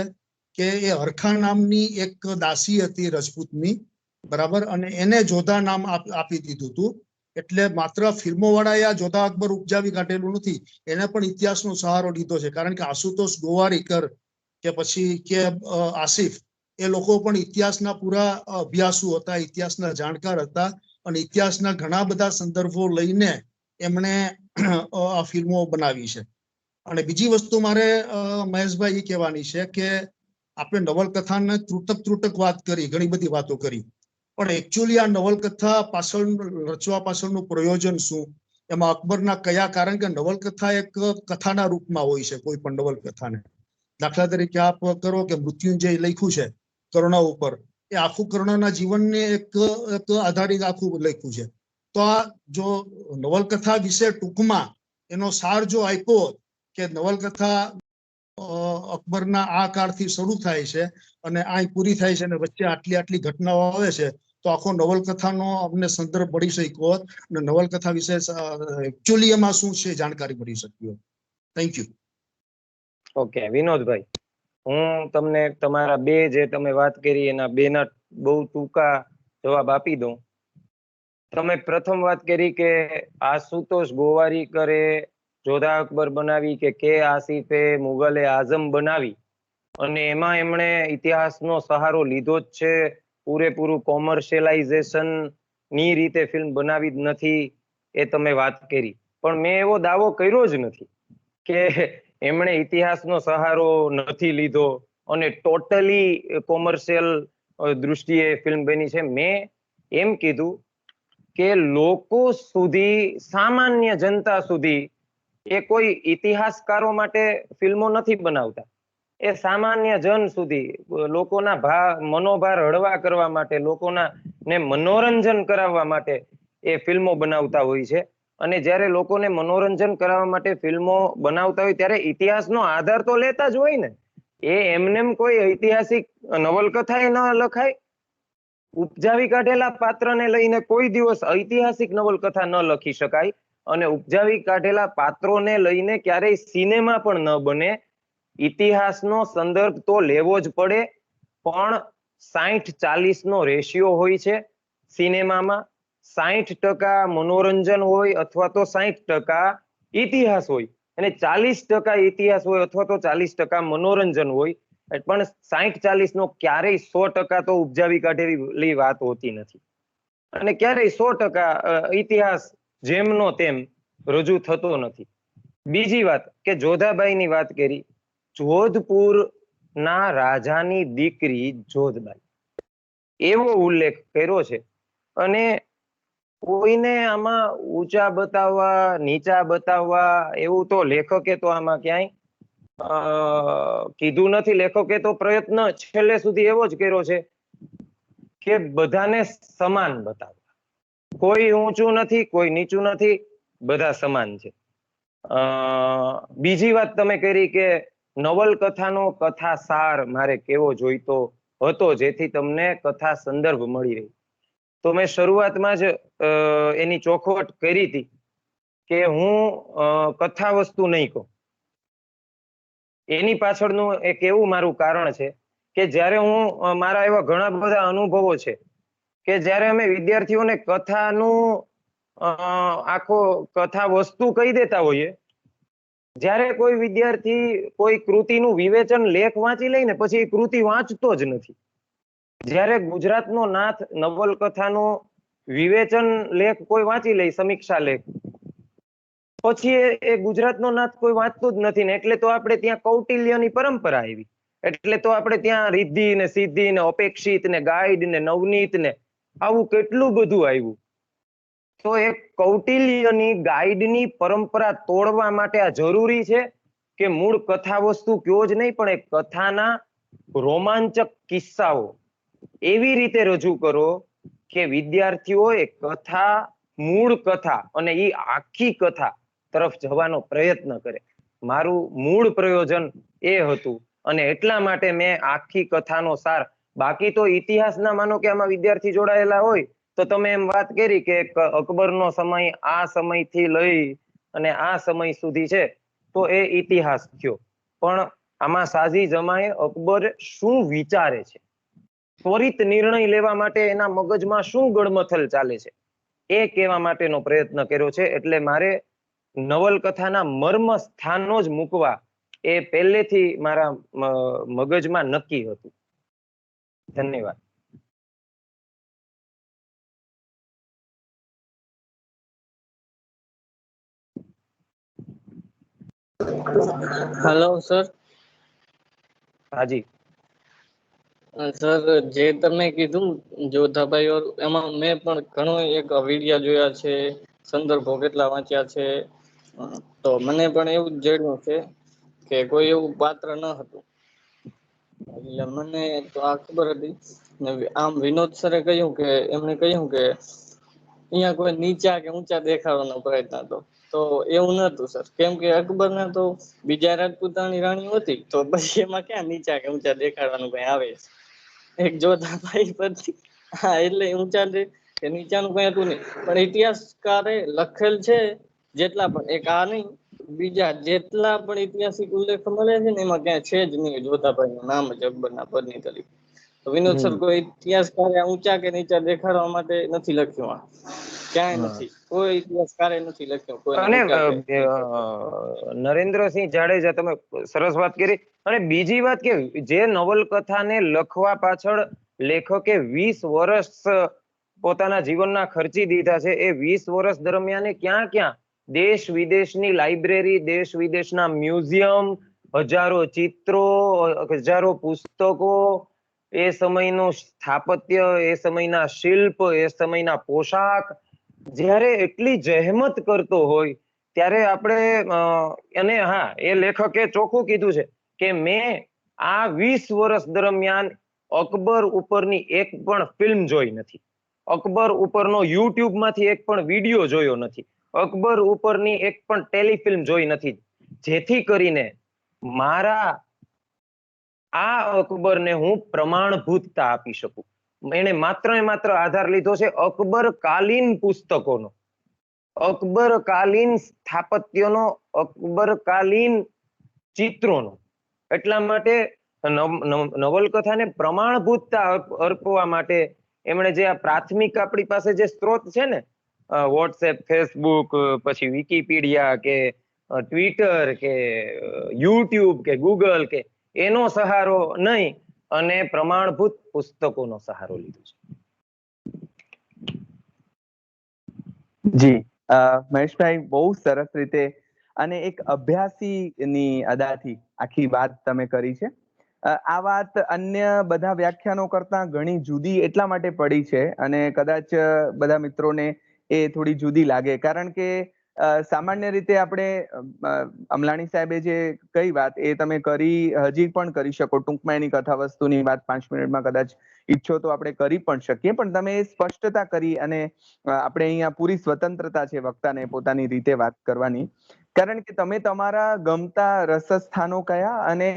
કે એ હરખા નામની એક દાસી હતી રજપૂતની, બરાબર, અને એને જોધા નામ આપી દીધું હતું. એટલે માત્ર ફિલ્મોવાળાએ આ જોધા અકબર ઉપજાવી કાઢેલું નથી, એને પણ ઇતિહાસનો સહારો લીધો છે. કારણ કે આશુતોષ ગોવારીકર કે પછી કે આસિફ, એ લોકો પણ ઇતિહાસના પૂરા અભ્યાસુ હતા, ઇતિહાસના જાણકાર હતા, અને ઇતિહાસના ઘણા બધા સંદર્ભો લઈને એમણે આ ફિલ્મો બનાવી છે. અને બીજી વસ્તુ મારે મહેશભાઈ એ કહેવાની છે કે આપણે નવલકથાને ત્રુટક વાત કરી, ઘણી બધી વાતો કરી, પણ એકચ્યુઅલી આ નવલકથા પાછળ રચવા પાછળનું પ્રયોજન શું, એમાં અકબરના કયા, કારણ કે નવલકથા એક કથાના રૂપમાં હોય છે. કોઈ પણ નવલકથાને, દાખલા તરીકે આપ કરો કે મૃત્યુંજય લખ્યું છે કર્ણ ઉપર, એ આખું કર્ણના જીવનને એક આધારિત આખું લખ્યું છે. તો આ જો નવલકથા વિશે ટૂંકમાં એનો સાર જો આપ્યો કે નવલકથા અકબરના આ કાળથી શરૂ થાય છે અને આ પૂરી થાય છે, અને વચ્ચે આટલી ઘટનાઓ આવે છે, તો આખો નવલકથાનો અમને સંદર્ભ મળી શક્યો હોત અને નવલકથા વિશે એકચ્યુઅલી એમાં શું છે જાણકારી મળી શકી હોત. Thank you. ઓકે વિનોદભાઈ, હું તમને તમારા બે જે તમે વાત કરી એના બેના બહુ ટૂંકા જવાબ આપી દઉં. તમે પ્રથમ વાત કરી કે આશુતોષ ગોવારીકરે જોધા અકબર બનાવી કે આસિફે મુગલે આઝમ બનાવી, અને એમાં એમણે ઇતિહાસનો સહારો લીધો જ છે, પૂરેપૂરું કોમર્શિયલાઇઝેશન ની રીતે ફિલ્મ બનાવી જ નથી, એ તમે વાત કરી. પણ મેં એવો દાવો કર્યો જ નથી કે એમણે ઇતિહાસનો સહારો નથી લીધો અને ટોટલી કોમર્શિયલ દૃષ્ટિએ ફિલ્મ બની છે. મેં એમ કીધું કે લોકો સુધી, સામાન્ય જનતા સુધી, એ કોઈ ઇતિહાસકારો માટે ફિલ્મો નથી બનાવતા, એ સામાન્ય જન સુધી, લોકોના મનોભાર હળવા કરવા માટે, લોકોના ને મનોરંજન કરાવવા માટે એ ફિલ્મો બનાવતા હોય છે. અને જ્યારે લોકોને મનોરંજન કરાવવા માટે ફિલ્મો બનાવતા હોય ત્યારે ઇતિહાસનો આધાર તો લેતા જ હોય ને. એ એમનેમ કોઈ ઐતિહાસિક નવલકથા ન લખાય, ઉપજાવી કાઢેલા પાત્રને લઈને કોઈ દિવસ ઐતિહાસિક નવલકથા ન લખી શકાય, અને ઉપજાવી કાઢેલા પાત્રોને લઈને ક્યારેય સિનેમા પણ ન બને. ઇતિહાસનો સંદર્ભ તો લેવો જ પડે, પણ 60-40 નો રેશિયો હોય છે સિનેમામાં. 60% મનોરંજન હોય અથવા તો 60% ઇતિહાસ હોય, અને 40% ઇતિહાસ હોય અથવા તો 40% મનોરંજન હોય. પણ 60-40 નો ક્યારેય 100% તો ઉપજાવી કાઢેલી વાત હોતી નથી, અને ક્યારેય 100% ઇતિહાસ જેમનો તેમ રજૂ થતો નથી. બીજી વાત કે જોધાબાઈની વાત કરી, જોધપુર ના રાજાની દીકરી જોધબાઈ એવો ઉલ્લેખ કર્યો છે. અને કોઈને આમાં ઊંચા બતાવવા નીચા બતાવવા એવું તો લેખકે તો આમાં ક્યાંય કીધું નથી. લેખકે તો પ્રયત્ન છેલ્લે સુધી એવો જ કર્યો છે કે બધાને સમાન બતાવવા, કોઈ ઊંચું નથી કોઈ નીચું નથી, બધા સમાન છે. બીજી વાત તમે કરી કે નવલકથાનો કથા સાર મારે કેવો જોઈતો હતો જેથી તમને કથા સંદર્ભ મળી રહી. તો મેં શરૂઆતમાં જ એની ચોખવટ કરી હતી કે હું કથા વસ્તુ નહીં કહું. એની પાછળનું એક એવું મારું કારણ છે કે જ્યારે હું મારા એવા ઘણા બધા અનુભવો છે કે જ્યારે અમે વિદ્યાર્થીઓને કથાનું આખો કથા વસ્તુ કહી દેતા હોઈએ, જ્યારે કોઈ વિદ્યાર્થી કોઈ કૃતિનું વિવેચન લેખ વાંચી લઈને પછી એ કૃતિ વાંચતો જ નથી. જ્યારે ગુજરાતનો નાથ નવલકથાનો વિવેચન લેખ કોઈ વાંચી લે, સમીક્ષા લેખ, પછી એ ગુજરાતનો નાથ કોઈ વાંચતું જ નથી ને એટલે તો આપણે ત્યાં કૌટિલ્યની પરંપરા આવી, એટલે તો આપણે ત્યાં રિદ્ધિ ને સિદ્ધિ ને અપેક્ષિત ને ગાઈડ ને નવનીત ને આવું કેટલું બધું આવ્યું. તો એ કૌટિલ્યની ગાઈડની પરંપરા તોડવા માટે આ જરૂરી છે કે મૂળ કથા વસ્તુ કયો જ નહીં પણ એ કથાના રોમાંચક કિસ્સાઓ એવી રીતે રજૂ કરો કે વિદ્યાર્થીઓ એ કથા, મૂળ કથા અને એ આખી કથા તરફ જવાનો પ્રયત્ન કરે. મારું મૂળ પ્રયોજન એ હતું અને એટલા માટે મેં આખી કથાનો સાર, બાકી તો ઇતિહાસના માનો કે આમાં વિદ્યાર્થી જોડાયેલા હોય તો તમે એમ વાત કરી કે અકબરનો સમય આ સમયથી લઈ અને આ સમય સુધી છે તો એ ઇતિહાસ થયો. પણ આમાં સાજી જમાએ અકબર શું વિચારે છે, ત્વરિત નિર્ણય લેવા માટે એના મગજમાં શું ગડમથલ ચાલે છે એ કહેવા માટેનો પ્રયત્ન કર્યો છે. એટલે મારે નવલકથાના મર્મ સ્થાનો જ મૂકવા એ પહેલેથી મારા મગજમાં નક્કી હતું. ધન્યવાદ. Hello sir. હાજી સર, જે તમે કીધું જોધાભાઈ એમાં મેં પણ ઘણો એક વિડિયા જોયા છે, સંદર્ભો કેટલા વાંચ્યા છે. તો મને પણ એવું જ જણ્યું છે કે કોઈ એવું પાત્ર ન હતું. એટલે મને તો આ ખબર હતી. આમ વિનોદ સરે કહ્યું કે એમણે કહ્યું કે અહીંયા કોઈ નીચા કે ઊંચા દેખાવાનો પ્રયત્ન હતો, તો એવું નતું સર. કેમ કે અકબરના તો બીજા રાજપૂતાની રાણીઓ હતી તો પછી એમાં ક્યાં નીચા કે ઊંચા દેખાડવાનું કઈ આવે. એક જોધાભાઈ પછી હા એટલે ઊંચા કે નીચાનું કઈ હતું નહીં. પણ ઇતિહાસકારે લખેલ છે જેટલા પણ, એક આ નહીં બીજા જેટલા પણ ઐતિહાસિક ઉલ્લેખ મળે છે ને એમાં ક્યાંય છે જ નહીં જોધાભાઈ નું નામ જ અકબરના પત્ની તરીકે. તો વિનોદ સર, કોઈ ઇતિહાસકારે ઊંચા કે નીચા દેખાડવા માટે નથી લખ્યું, આ ક્યાંય નથી, કોઈ ઇતિહાસકારે નથી લખ્યું. અને નરેન્દ્રસિંહ જાડેજા, તમે સરસ વાત કરી. અને બીજી વાત કે જે નવલકથાને લખવા પાછળ લેખકે 20 વર્ષ પોતાના જીવનના ખર્ચી દીધા છે, એ 20 વર્ષ દરમિયાન ક્યાં ક્યાં દેશ વિદેશની લાઇબ્રેરી, દેશ વિદેશના મ્યુઝિયમ, હજારો ચિત્રો, હજારો પુસ્તકો, એ સમયનું સ્થાપત્ય, એ સમયના શિલ્પ, એ સમયના પોશાક, જ્યારે એટલી જહેમત કરતો હોય ત્યારે આપણે અને હા, એ લેખકે ચોખ્ખું કીધું છે કે મેં આ 20 વર્ષ દરમિયાન અકબર ઉપરની એક પણ ફિલ્મ જોઈ નથી, અકબર ઉપરનો યુટ્યુબ માંથી એક પણ વિડીયો જોયો નથી, અકબર ઉપરની એક પણ ટેલિફિલ્મ જોઈ નથી, જેથી કરીને મારા આ અકબરને હું પ્રમાણભૂતતા આપી શકું. એને માત્ર ને માત્ર આધાર લીધો છે અકબરકાલીન પુસ્તકોનો, અકબરકાલીન સ્થાપત્યનો, અકબરકાલીન ચિત્રોનો. એટલા માટે નવલકથાને પ્રમાણભૂતતા અર્પવા માટે એમણે જે આ પ્રાથમિક આપણી પાસે જે સ્ત્રોત છે ને, વોટ્સએપ, ફેસબુક, પછી વિકીપીડિયા કે ટ્વિટર કે યુટ્યુબ કે ગૂગલ કે એનો સહારો નહીં અને પ્રમાણભૂત પુસ્તકોનો સહારો લીધો છે. જી મહેશભાઈ, બહુ સરસ રીતે અને એક અભ્યાસીની અદાથી આખી વાત તમે કરી છે. આ વાત અન્ય બધા વ્યાખ્યાનો કરતા ઘણી જુદી એટલા માટે પડી છે અને કદાચ બધા મિત્રોને એ થોડી જુદી લાગે, કારણ કે સામાન્ય રીતે આપણે અમલાણી સાહેબે જે કઈ વાત એ તમે કરી, હજી પણ કરી શકો ટૂંકમાં એની કથા વસ્તુની વાત 5 મિનિટમાં કદાચ ઈચ્છો તો આપણે કરી પણ શકીએ, પણ તમે એ સ્પષ્ટતા કરી અને આપણે અહીંયા પૂરી સ્વતંત્રતા છે વક્તાને પોતાની રીતે વાત કરવાની, કારણ કે તમે તમારા ગમતા રસસ્થાનો કયા અને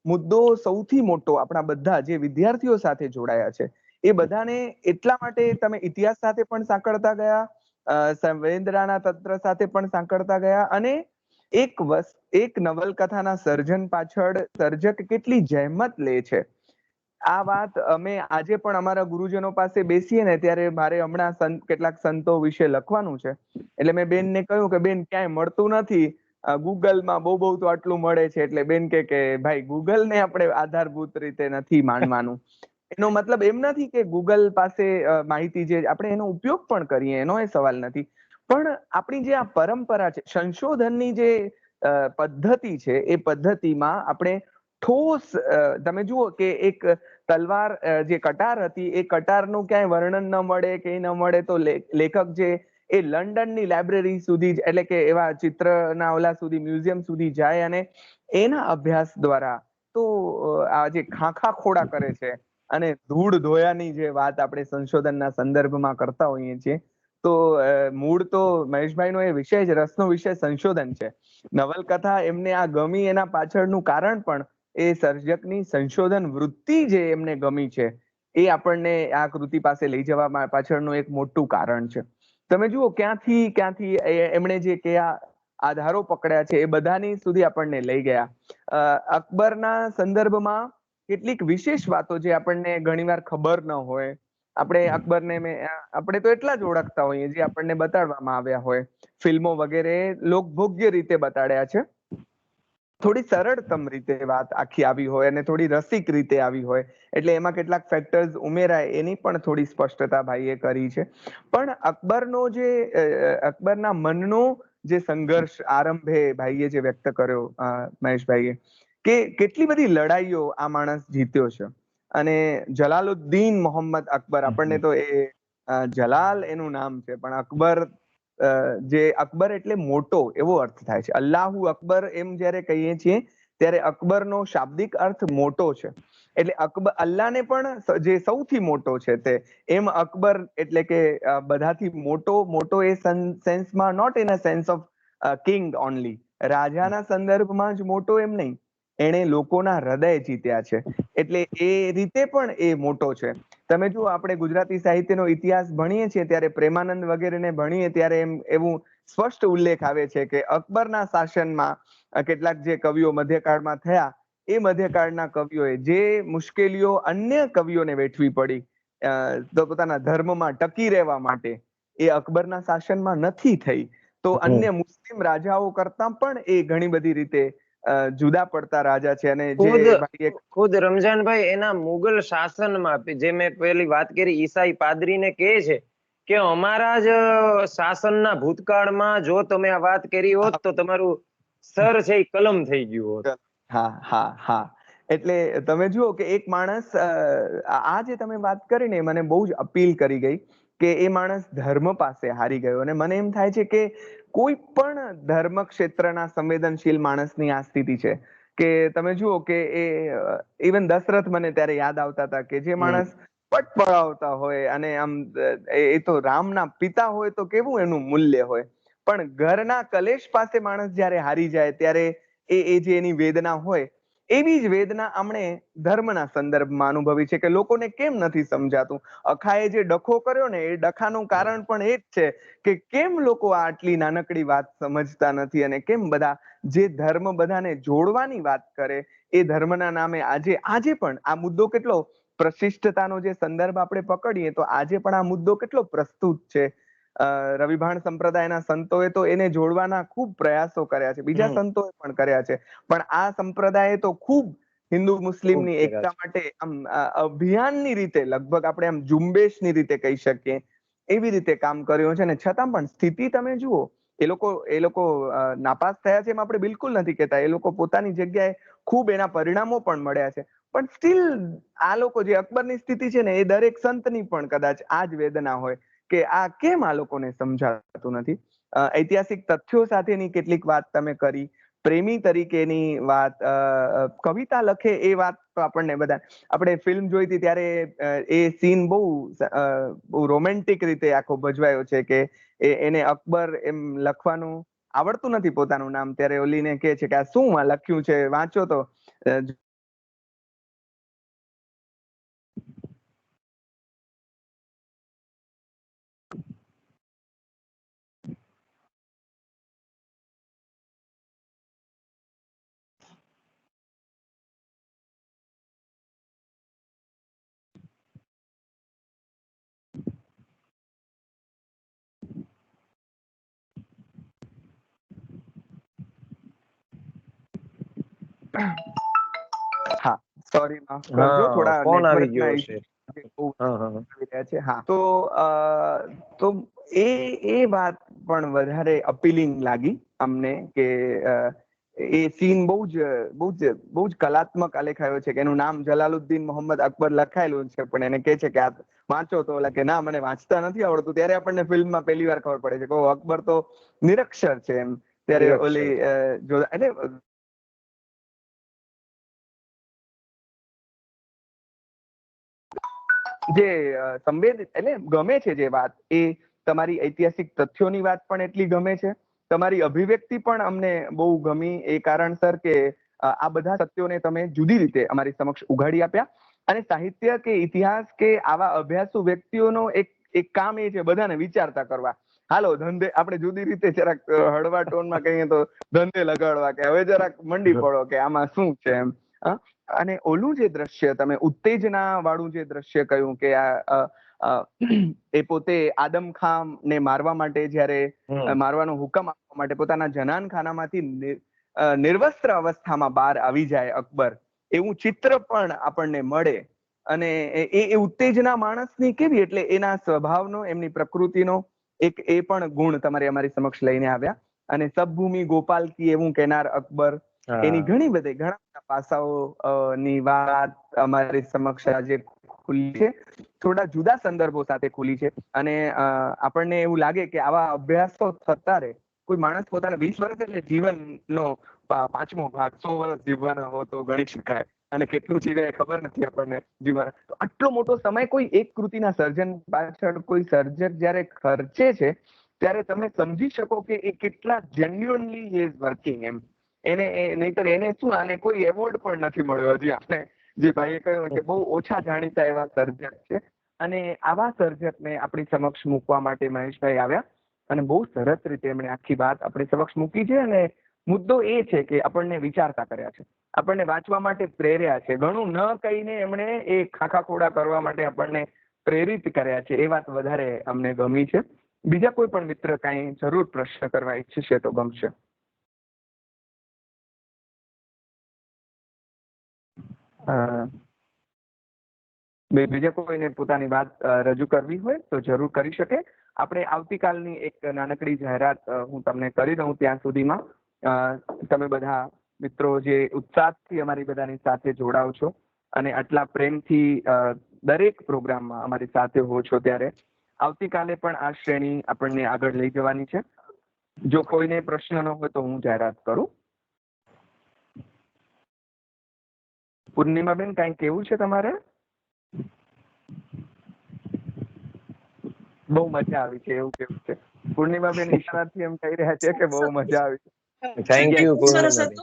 મુદ્દો સૌથી મોટો આપણા બધા જે વિદ્યાર્થીઓ સાથે જોડાયા છે એ બધાને એટલા માટે તમે ઇતિહાસ સાથે પણ સાંકળતા ગયા, સંવેદનાના તંત્ર સાથે પણ સાંકળતા ગયા અને એક નવલકથાના સર્જન પાછળ સર્જક કેટલી જહેમત લે છે આ વાત અમે આજે પણ અમારા ગુરુજનો પાસે બેસીએ ને ત્યારે મારે હમણાં કેટલાક સંતો વિશે લખવાનું છે, એટલે મેં બેનને કહ્યું કે બેન ક્યાંય મળતું નથી, ગૂગલમાં બહુ તો આટલું મળે છે, એટલે બેન કે ભાઈ ગૂગલને આપણે આધારભૂત રીતે નથી માનવાનું. એનો મતલબ એમ નથી કે ગૂગલ પાસે માહિતી જે આપણે એનો ઉપયોગ પણ કરીએ, એનો એ સવાલ નથી, પણ આપણી જે આ પરંપરા છે, સંશોધનની જે પદ્ધતિ છે, એ પદ્ધતિમાં આપણે ઠોસ, તમે જુઓ કે એક તલવાર જે કટાર હતી એ કટારનું ક્યાંય વર્ણન ન મળે કે ન મળે તો લેખક જે એ લંડનની લાઇબ્રેરી સુધી જ, એટલે કે એવા ચિત્રના ઓલા સુધી, મ્યુઝિયમ સુધી જાય અને એના અભ્યાસ દ્વારા તો આ જે ખાખા ખોડા કરે છે અને ધૂળ ધોયાની જે વાત આપણે સંશોધનના સંદર્ભમાં કરતા હોઈએ છીએ, તો મૂળ તો મહેશભાઈનો એ વિષય જ, રસનો વિષય સંશોધન છે. નવલકથા એમને આ ગમી એના પાછળનું કારણ પણ એ સર્જકની સંશોધન વૃત્તિ જે એમને ગમી છે એ આપણને આ કૃતિ પાસે લઈ જવા પાછળનું એક મોટું કારણ છે. તમે જુઓ ક્યાંથી એમણે જે કયા આધારો પકડ્યા છે એ બધાની સુધી આપણને લઈ ગયા. અકબરના સંદર્ભમાં કેટલીક વિશેષ વાતો જે આપણને ઘણીવાર ખબર ન હોય, આપણે અકબરને આપણે તો એટલા જ ઓળખતા હોઈએ જે આપણને બતાડવામાં આવ્યા હોય, ફિલ્મો વગેરે લોકભોગ્ય રીતે બતાડ્યા છે, થોડી સરળતમ રીતે વાત આખી આવી હોય અને થોડી રસિક રીતે આવી હોય, એટલે એમાં કેટલાક ફેક્ટર્સ ઉમેરાય એની પણ થોડી સ્પષ્ટતા ભાઈએ કરી છે. પણ અકબરના મનનો જે સંઘર્ષ આરંભે ભાઈએ જે વ્યક્ત કર્યો, મહેશભાઈએ, કે કેટલી બધી લડાઈઓ આ માણસ જીત્યો છે, અને જલાલુદ્દીન મોહમ્મદ અકબર, આપણને તો એ જલાલ એનું નામ છે, પણ અકબર જે અકબર એટલે મોટો એવો અર્થ થાય છે. અલ્લાહુ અકબર એમ જયારે કહીએ છીએ ત્યારે અકબરનો શાબ્દિક અર્થ મોટો છે, એટલે અકબર અલ્લાહને પણ જે સૌથી મોટો છે તે, એમ અકબર એટલે કે બધાથી મોટો એ સેન્સમાં, not in a sense of king only, રાજાના સંદર્ભમાં જ મોટો એમ નહીં, એણે લોકોના હૃદય જીત્યા છે, એટલે એ રીતે પણ એ મોટો છે. તમે જુઓ, આપણે ગુજરાતી સાહિત્યનો ઇતિહાસ ભણીએ છીએ ત્યારે પ્રેમાનંદ વગેરેને ભણીએ ત્યારે એવું સ્પષ્ટ ઉલ્લેખ આવે છે કે અકબરના શાસનમાં કેટલાક જે કવિઓ મધ્યકાળમાં થયા, એ મધ્યકાળના કવિઓએ જે મુશ્કેલીઓ અન્ય કવિઓને વેઠવી પડી તો પોતાના ધર્મમાં ટકી રહેવા માટે, એ અકબરના શાસનમાં નથી થઈ. તો અન્ય મુસ્લિમ રાજાઓ કરતા પણ એ ઘણી બધી રીતે જુદા પડતા રાજા છે. અને જે ખુદ રમજાનભાઈ એના મુગલ શાસનમાં, જે મેં પેલી વાત કરી, ઈસાઈ પાદરીને કહે છે કે અમારા જ શાસનના ભૂતકાળમાં જો તમે આ વાત કરી હોત તો તમારું સર છે એ કલમ થઈ ગયું હોત. હા. એટલે તમે જુઓ કે એક માણસ, આ જે તમે વાત કરી ને મને બહુ જ અપીલ કરી ગઈ કે એ માણસ ધર્મ પાસે હારી ગયો, અને મને એમ થાય છે કે કોઈ પણ ધર્મ ક્ષેત્રના સંવેદનશીલ માણસની આ સ્થિતિ છે કે તમે જુઓ કે ઇવન દશરથ મને ત્યારે યાદ આવતા હતા કે જે માણસ પટ પળાવતા હોય અને આમ એ તો રામના પિતા હોય તો કેવું એનું મૂલ્ય હોય, પણ ઘરના કલેશ પાસે માણસ જયારે હારી જાય ત્યારે એ જે એની વેદના હોય, એવી જ વેદના આમણે ધર્મના સંદર્ભમાં અનુભવી છે કે લોકોને કેમ નથી સમજાતું. અખાએ જે ડખો કર્યો ને, એ ડખાનું કારણ પણ એ જ છે કે કેમ લોકો આટલી નાનકડી વાત સમજતા નથી, અને કેમ બધા જે ધર્મ બધાને જોડવાની વાત કરે એ ધર્મના નામે આજે પણ આ મુદ્દો કેટલો પ્રશિષ્ટતાનો જે સંદર્ભ આપણે પકડીએ તો આજે પણ આ મુદ્દો કેટલો પ્રસ્તુત છે. રવિભાણ સંપ્રદાયના સંતોએ તો એને જોડવાના ખૂબ પ્રયાસો કર્યા છે, બીજા સંતોએ પણ કર્યા છે, પણ આ સંપ્રદાયે તો ખૂબ હિન્દુ મુસ્લિમની ખૂબ એકતા માટે આમ અભિયાનની રીતે, લગભગ આપણે આમ ઝુંબેશની રીતે કહી શકીએ, એવી રીતે કામ કર્યું છે. ને છતાં પણ સ્થિતિ તમે જુઓ, એ લોકો નાપાસ થયા છે એમ આપણે બિલકુલ નથી કહેતા. એ લોકો પોતાની જગ્યાએ ખૂબ એના પરિણામો પણ મળ્યા છે. પણ સ્ટીલ આ લોકો જે અકબરની સ્થિતિ છે ને, એ દરેક સંતની પણ કદાચ આ જ વેદના હોય કે આ કેમ આ લોકોને સમજાતું નથી. ઐતિહાસિક તથ્યો સાથેની કેટલીક વાત તમે કરી, પ્રેમી તરીકેની વાત, કવિતા લખે એ વાત તો આપણને બધા, આપણે ફિલ્મ જોઈ હતી ત્યારે એ સીન બહુ રોમેન્ટિક રીતે આખો ભજવાયો છે કે એને અકબર એમ લખવાનું આવડતું નથી પોતાનું નામ, ત્યારે ઓલીને કહે છે કે આ શું લખ્યું છે, વાંચો તો. હા, સોરી, માફ કરજો, થોડા ફોન આવી નેટવર્કના ગયો ઇશ્યુ છે. બહુ હા હા આવી રહ્યા છે. હા, તો એ વાત પણ વધારે અપીલિંગ લાગી અમને કે એ સીન બહુ જ કલાત્મક આલેખાયો છે કે એનું નામ જલાલુદ્દીન મોહમ્મદ અકબર લખાયેલું છે, પણ એને કહે છે કે આ વાંચો તો ઓલા કે ના, મને વાંચતા નથી આવડતું. ત્યારે આપણને ફિલ્મમાં પહેલી વાર ખબર પડે છે કે અકબર તો નિરક્ષર છે એમ. ત્યારે ઓલી એટલે જે એટલે ગમે છે જે વાત, એ તમારી ઐતિહાસિક તથ્યોની વાત પણ એટલી ગમે છે, તમારી અભિવ્યક્તિ પણ અમને બહુ ગમી એ કારણસર કે આ બધા તથ્યોને તમે જુદી રીતે અમારી સમક્ષ ઉઘાડી આપ્યા. અને સાહિત્ય કે ઇતિહાસ કે આવા અભ્યાસુ વ્યક્તિઓનો એક કામ એ છે બધાને વિચારતા કરવા. હાલો ધંધે આપણે જુદી રીતે જરાક હળવા ટોનમાં કહીએ તો ધંધે લગાડવા કે હવે જરાક મંડી પડો કે આમાં શું છે એમ. અને ઓલું જે દ્રશ્ય તમે ઉત્તેજના વાળું જે દ્રશ્ય કહ્યું કે એ પોતે આદમ ખાન ને મારવા માટે જ્યારે મારવાનો હુકમ આપવા માટે પોતાના જનાનખાનામાંથી નિર્વસ્ત્ર અવસ્થામાં બહાર આવી જાય અકબર, એવું ચિત્ર પણ આપણને મળે. અને એ ઉત્તેજના માણસની કેવી, એટલે એના સ્વભાવનો, એમની પ્રકૃતિનો એક એ પણ ગુણ તમારે અમારી સમક્ષ લઈને આવ્યા. અને સબભૂમિ ગોપાલ કી એવું કહેનાર અકબર, એની ઘણા બધા પાસાઓ ની વાત અમારી સમક્ષ આજે ખુલી છે, થોડા જુદા સંદર્ભો સાથે ખુલી છે. અને આપણને એવું લાગે કે આવા અભ્યાસો થતા રહે. કોઈ માણસ પોતાના 20 વર્ષ એટલે જીવનનો 5મો ભાગ, 100 વર્ષ જીવવાના હો તો ગણી શકાય, અને કેટલું જીવે ખબર નથી આપણને જીવવાના. તો આટલો મોટો સમય કોઈ એક કૃતિના સર્જન પાછળ કોઈ સર્જક જયારે ખર્ચે છે, ત્યારે તમે સમજી શકો કે એ કેટલા જેન્યુઅનલી હી ઇઝ વર્કિંગ એમ. નહીતર એને શું, આને કોઈ એવોર્ડ પણ નથી મળ્યો હજી. આપણે જે ભાઈએ કહ્યું કે બહુ ઓછા જાણીતા એવા સર્જક છે, અને આવા સર્જકને આપણી સમક્ષ મૂકવા માટે મહેશભાઈ આવ્યા, અને બહુ સરસ રીતે એમણે આખી વાત આપણી સમક્ષ મૂકી છે. અને મુદ્દો એ છે કે આપણને વિચારતા કર્યા છે, આપણને વાંચવા માટે પ્રેર્યા છે. ઘણું ન કહીને એમણે એ ખાખા ખોડા કરવા માટે આપણને પ્રેરિત કર્યા છે. એ વાત વધારે અમને ગમી છે. બીજા કોઈ પણ મિત્ર કાંઈ જરૂર પ્રશ્ન કરવા ઈચ્છશે તો ગમશે. બીજા કોઈને પોતાની વાત રજૂ કરવી હોય તો જરૂર કરી શકે. આપણે આવતીકાલની એક નાનકડી જાહેરાત હું તમને કરી દઉં ત્યાં સુધીમાં. તમે બધા મિત્રો જે ઉત્સાહથી અમારી બધાની સાથે જોડાવ છો અને આટલા પ્રેમથી દરેક પ્રોગ્રામમાં અમારી સાથે હો છો, ત્યારે આવતીકાલે પણ આ શ્રેણી આપણને આગળ લઈ જવાની છે. જો કોઈને પ્રશ્ન ન હોય તો હું જાહેરાત કરું. પૂર્ણિમાબેન, કાંઈ કેવું છે તમારે? બહુ મજા આવી છે એવું કેવું છે. પૂર્ણિમાબેન ઈશારાથી એમ કહી રહ્યા છે કે બહુ મજા આવી છે. Thank you Purnimaben.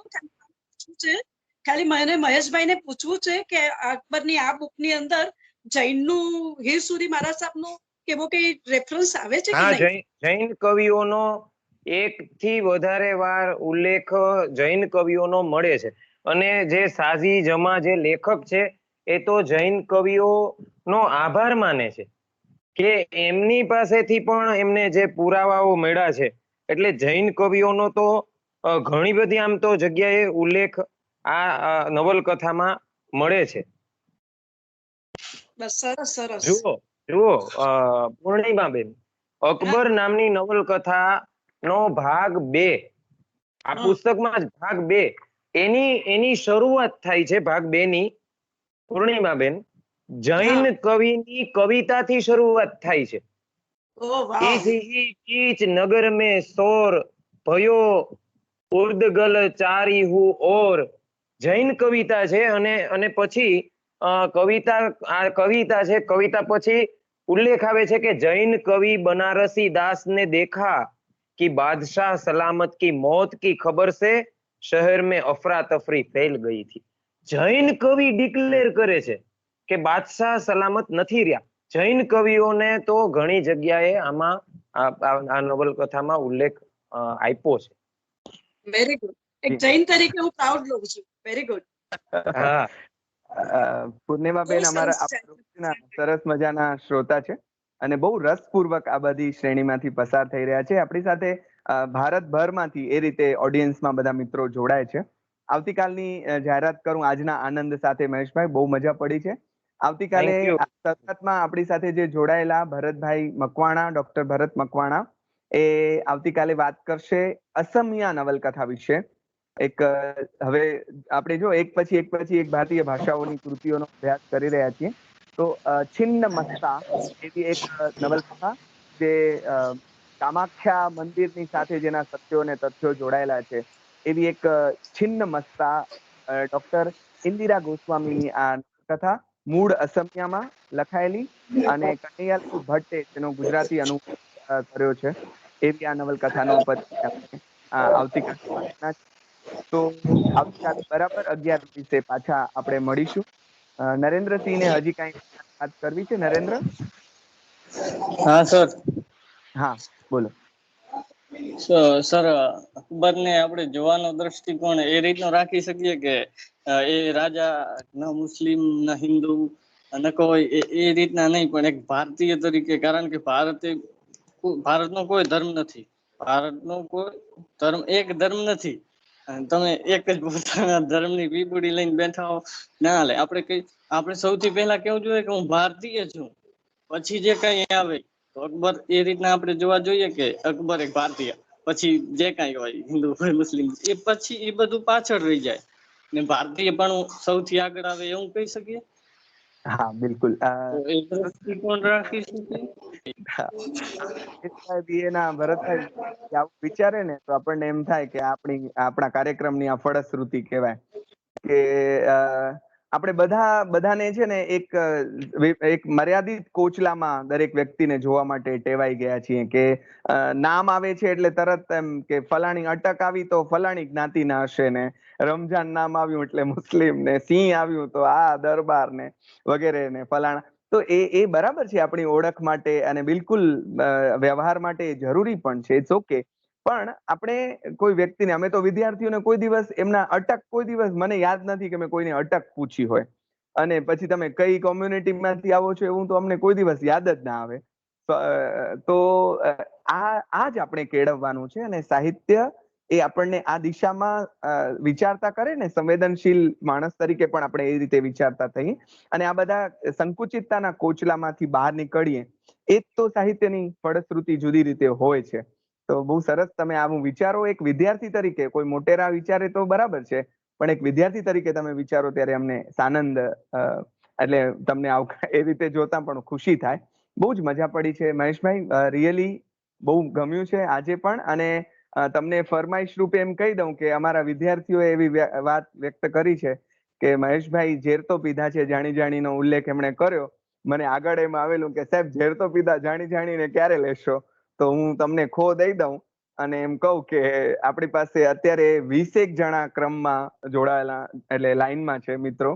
ખાલી મને મહેશભાઈને પૂછવું છે કે અકબરની આ બુકની અંદર જૈનનું હીર સુરી મહારાજ સાહેબનું કેવો કઈ રેફરન્સ આવે છે કે નહીં? જૈન કવિઓનો 1 થી વધારે વાર ઉલ્લેખ જૈન કવિઓનો મળે છે. અને જે સાજી જમા જે લેખક છે એ તો જૈન કવિઓનો આભાર માને છે કે એમની પાસેથી પણ એમને જે પુરાવાઓ મળ્યા છે. એટલે જૈન કવિઓનો તો ઘણી બધી આમ તો જગ્યાએ ઉલ્લેખ આ નવલકથામાં મળે છે. બસ સરસ સરસ. જુઓ પૂર્ણિમાબેન, અકબર નામની નવલકથા નો ભાગ 2, આ પુસ્તકમાં જ ભાગ 2, એની શરૂઆત થાય છે ભાગ 2 ની, પૂર્ણિમાબેન, જૈન કવિની કવિતાથી શરૂઆત થાય છે. ઓ વાહ. कीच नगर में शोर भयो उर्दगल चारी हूँ और, જૈન કવિતા છે. અને પછી કવિતા છે. કવિતા પછી ઉલ્લેખ આવે છે કે જૈન કવિ बनारसी दास ने देखा कि बादशाह सलामत की मौत की खबर से शहर में अफरा तफरी फैल गई थी. જૈન કવિ ડિક્લેર કરે છે કે બાદશાહ સલામત નથી રહ્યા. જૈન કવિઓને તો ઘણી જગ્યાએ આમાં આ નવલકથામાં ઉલ્લેખ આપ્યો છે. Very good. એક જૈન તરીકે હું પ્રાઉડ લઉં છું. Very good. હા, પૂર્ણિમાબેન અમારા સરસ મજાના શ્રોતા છે અને બહુ રસપૂર્વક આ બધી શ્રેણીમાંથી પસાર થઈ રહ્યા છે. આપણી સાથે ભારતભરમાંથી એ રીતે ઓડિયન્સમાં બધા મિત્રો જોડાય છે. આવતીકાલની જાહેરાત કરું આજના આનંદ સાથે. મહેશભાઈ, બહુ મજા પડી છે. આવતીકાલે સતતમાં આપણી સાથે જે જોડાયેલા ભરતભાઈ મકવાણા, ડોક્ટર ભરત મકવાણા, એ આવતીકાલે વાત કરશે અસમિયા નવલકથા વિશે. હવે આપણે જો એક પછી એક ભારતીય ભાષાઓની કૃતિઓનો અભ્યાસ કરી રહ્યા છીએ, તો છિન્ન મસ્તા એવી એક નવલકથા જે કામાખ્યા મંદિરની સાથે જેના સત્યો અને તથ્યો જોડાયેલા છે, એવી એક છિન્ન મસ્તા ડોક્ટર ઇન્દિરા ગોસ્વામીની આ નવલકથા મૂળ અસમિયામાં લખાયેલી અને કનૈયાલાલ ભટ્ટે તેનો ગુજરાતી અનુવાદ કર્યો છે, એવી આ નવલકથાનો આવતીકાલે. તો આવતીકાલે બરાબર 11 પાછા આપણે મળીશું. નરેન્દ્રસિંહને હજી કઈ વાત કરવી છે? નરેન્દ્ર? હા સર. હા બોલો. સર, અકબરને આપણે જોવાનો દ્રષ્ટિકોણ એ રીતનો રાખી શકીએ કે એ રાજા ન મુસ્લિમ ન હિન્દુ ન કોઈ એ રીતના નહીં, પણ એક ભારતીય તરીકે, કારણ કે ભારતનો કોઈ ધર્મ નથી, ભારતનો કોઈ ધર્મ એક ધર્મ નથી. તમે એક જ પોતાના ધર્મની પીપુડી લઈને બેઠા હો, ના હાલે. આપણે સૌથી પહેલા કેવું જોઈએ કે હું ભારતીય છું, પછી જે કઈ આવે. તો અકબર એ રીતના આપણે જોવા જોઈએ કે અકબર એક ભારતીય, પછી જે કઈ હોય હિન્દુ હોય મુસ્લિમ, એ પછી એ બધું પાછળ રહી જાય ને ભારતીય પણ સૌથી આગળ આવે એવું કહી શકીએ. હા બિલકુલ. ભરતભાઈ આવું વિચારે ને તો આપણને એમ થાય કે આપણા કાર્યક્રમની આ ફળશ્રુતિ કહેવાય કે આપણે બધાને છે ને એક મર્યાદિત કોચલામાં દરેક વ્યક્તિને જોવા માટે ટેવાઈ ગયા છીએ કે નામ આવે છે એટલે તરત એમ કે ફલાણી અટક આવી તો ફલાણી જ્ઞાતિના હશે ને, રમજાન નામ આવ્યું એટલે મુસ્લિમ ને, સિંહ આવ્યું તો આ દરબાર ને વગેરે ને ફલાણા. તો એ બરાબર છે આપણી ઓળખ માટે અને બિલકુલ વ્યવહાર માટે જરૂરી પણ છે. It's okay. પણ આપણે કોઈ વ્યક્તિને, અમે તો વિદ્યાર્થીઓને કોઈ દિવસ એમના અટક, કોઈ દિવસ મને યાદ નથી કે મેં કોઈને અટક પૂછી હોય, અને પછી તમે કઈ કોમ્યુનિટીમાંથી આવો છો એવું તો અમને કોઈ દિવસ યાદ જ ના આવે. તો આ જ આપણે કેળવવાનું છે અને સાહિત્ય એ આપણને આ દિશામાં વિચારતા કરે ને, સંવેદનશીલ માણસ તરીકે પણ આપણે એ રીતે વિચારતા થઈએ અને આ બધા સંકુચિતતાના કોચલામાંથી બહાર નીકળીએ, એ જ તો સાહિત્યની ફળશ્રુતિ જુદી રીતે હોય છે. તો બહુ સરસ તમે આવું વિચારો. એક વિદ્યાર્થી તરીકે, કોઈ મોટેરા વિચારે તો બરાબર છે, પણ એક વિદ્યાર્થી તરીકે તમે વિચારો ત્યારે અમને સાનંદ, એટલે તમને એ રીતે જોતા પણ ખુશી થાય. બહુ જ મજા પડી છે મહેશભાઈ, રિયલી બહુ ગમ્યું છે આજે પણ. અને તમને ફરમાઈશ રૂપે એમ કહી દઉં કે અમારા વિદ્યાર્થીઓએ એવી વાત વ્યક્ત કરી છે કે મહેશભાઈ ઝેર તો પીધા છે, જાણી જાણીનો ઉલ્લેખ એમણે કર્યો. મને આગળ એમ આવેલું કે સાહેબ ઝેર તો પીધા, જાણી જાણીને ક્યારે લેશો? તો હું તમને ખો દઈ દઉં અને એમ કહું કે આપણી પાસે અત્યારે 20 જણા ક્રમમાં જોડાયેલા, એટલે લાઈનમાં છે મિત્રો.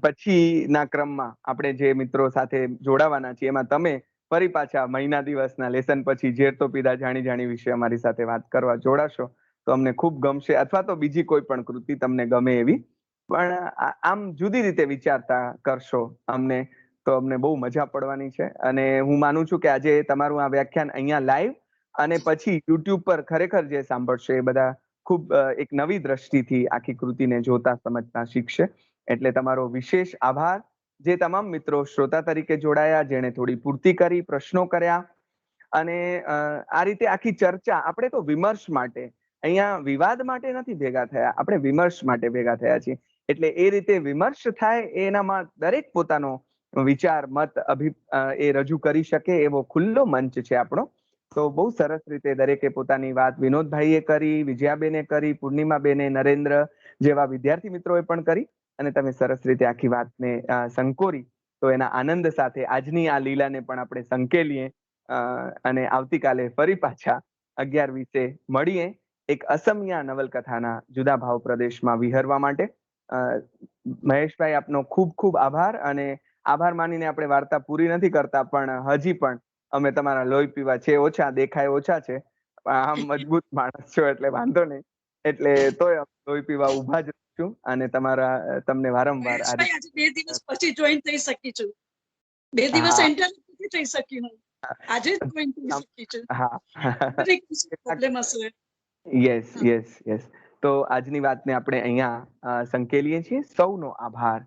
પછીના ક્રમમાં આપણે જે મિત્રો સાથે જોડાવાના છીએ એમાં તમે ફરી પાછા મહિના દિવસના લેસન પછી ઝેર તો પીધા જાણી જાણી વિશે અમારી સાથે વાત કરવા જોડાશો તો અમને ખૂબ ગમશે, અથવા તો બીજી કોઈ પણ કૃતિ તમને ગમે એવી, પણ આમ જુદી રીતે વિચારતા કરશો અમને, તો અમને બહુ મજા પડવાની છે. અને હું માનું છું કે આજે તમારું આ વ્યાખ્યાન અહીંયા લાઈવ અને પછી યુટ્યુબ પર ખરેખર જે સાંભળશે એ બધા ખૂબ એક નવી દ્રષ્ટિથી આખી કૃતિને જોતા સમજતા શીખશે. એટલે તમારો વિશેષ આભાર. જે તમામ મિત્રો શ્રોતા તરીકે જોડાયા, જેણે થોડી પૂર્તિ કરી, પ્રશ્નો કર્યા, અને આ રીતે આખી ચર્ચા, આપણે તો વિમર્શ માટે, અહીંયા વિવાદ માટે નથી ભેગા થયા, આપણે વિમર્શ માટે ભેગા થયા છીએ. એટલે એ રીતે વિમર્શ થાય, એનામાં દરેક પોતાનો વિચાર, મત, એ રજૂ કરી શકે એવો ખુલ્લો મંચ છે આપણો. તો બહુ સરસ રીતે દરેકે પોતાની વાત વિનોદભાઈએ કરી, વિજયાબેને કરી, પૂર્ણિમાબેને, નરેન્દ્ર જેવા વિદ્યાર્થી મિત્રોએ પણ કરી, અને તમે સરસ રીતે આખી વાતને સંકોરી. તો એના આનંદ સાથે આજની આ લીલાને પણ આપણે સંકેલીએ, અને આવતીકાલે ફરી પાછા 11:20 મળીએ એક અસમિયા નવલકથાના જુદા ભાવ પ્રદેશમાં વિહરવા માટે. મહેશભાઈ, આપનો ખૂબ ખૂબ આભાર. અને આભાર માનીને આપણે વાર્તા પૂરી નથી કરતા, પણ હજી પણ અમે તમારા લોહી પીવા છે ઓછા, દેખાય ઓછા છે, આમ મજબૂત માણસ છો એટલે વાંધો નહીં. એટલે તોય લોહી પીવા ઉભા જ છું, અને તમને વારંવાર મહેશભાઈ, આજે 2 દિવસ પછી જોઈન થઈ શકી છું. 2 દિવસ એન્ટર નથી થઈ શકી હું, આજે જ જોઈન થઈ શકી છું. પ્રોબ્લેમ હશે. યસ. તો આજની વાતને આપણે અહીંયા સંકેલીએ છીએ. સૌનો આભાર.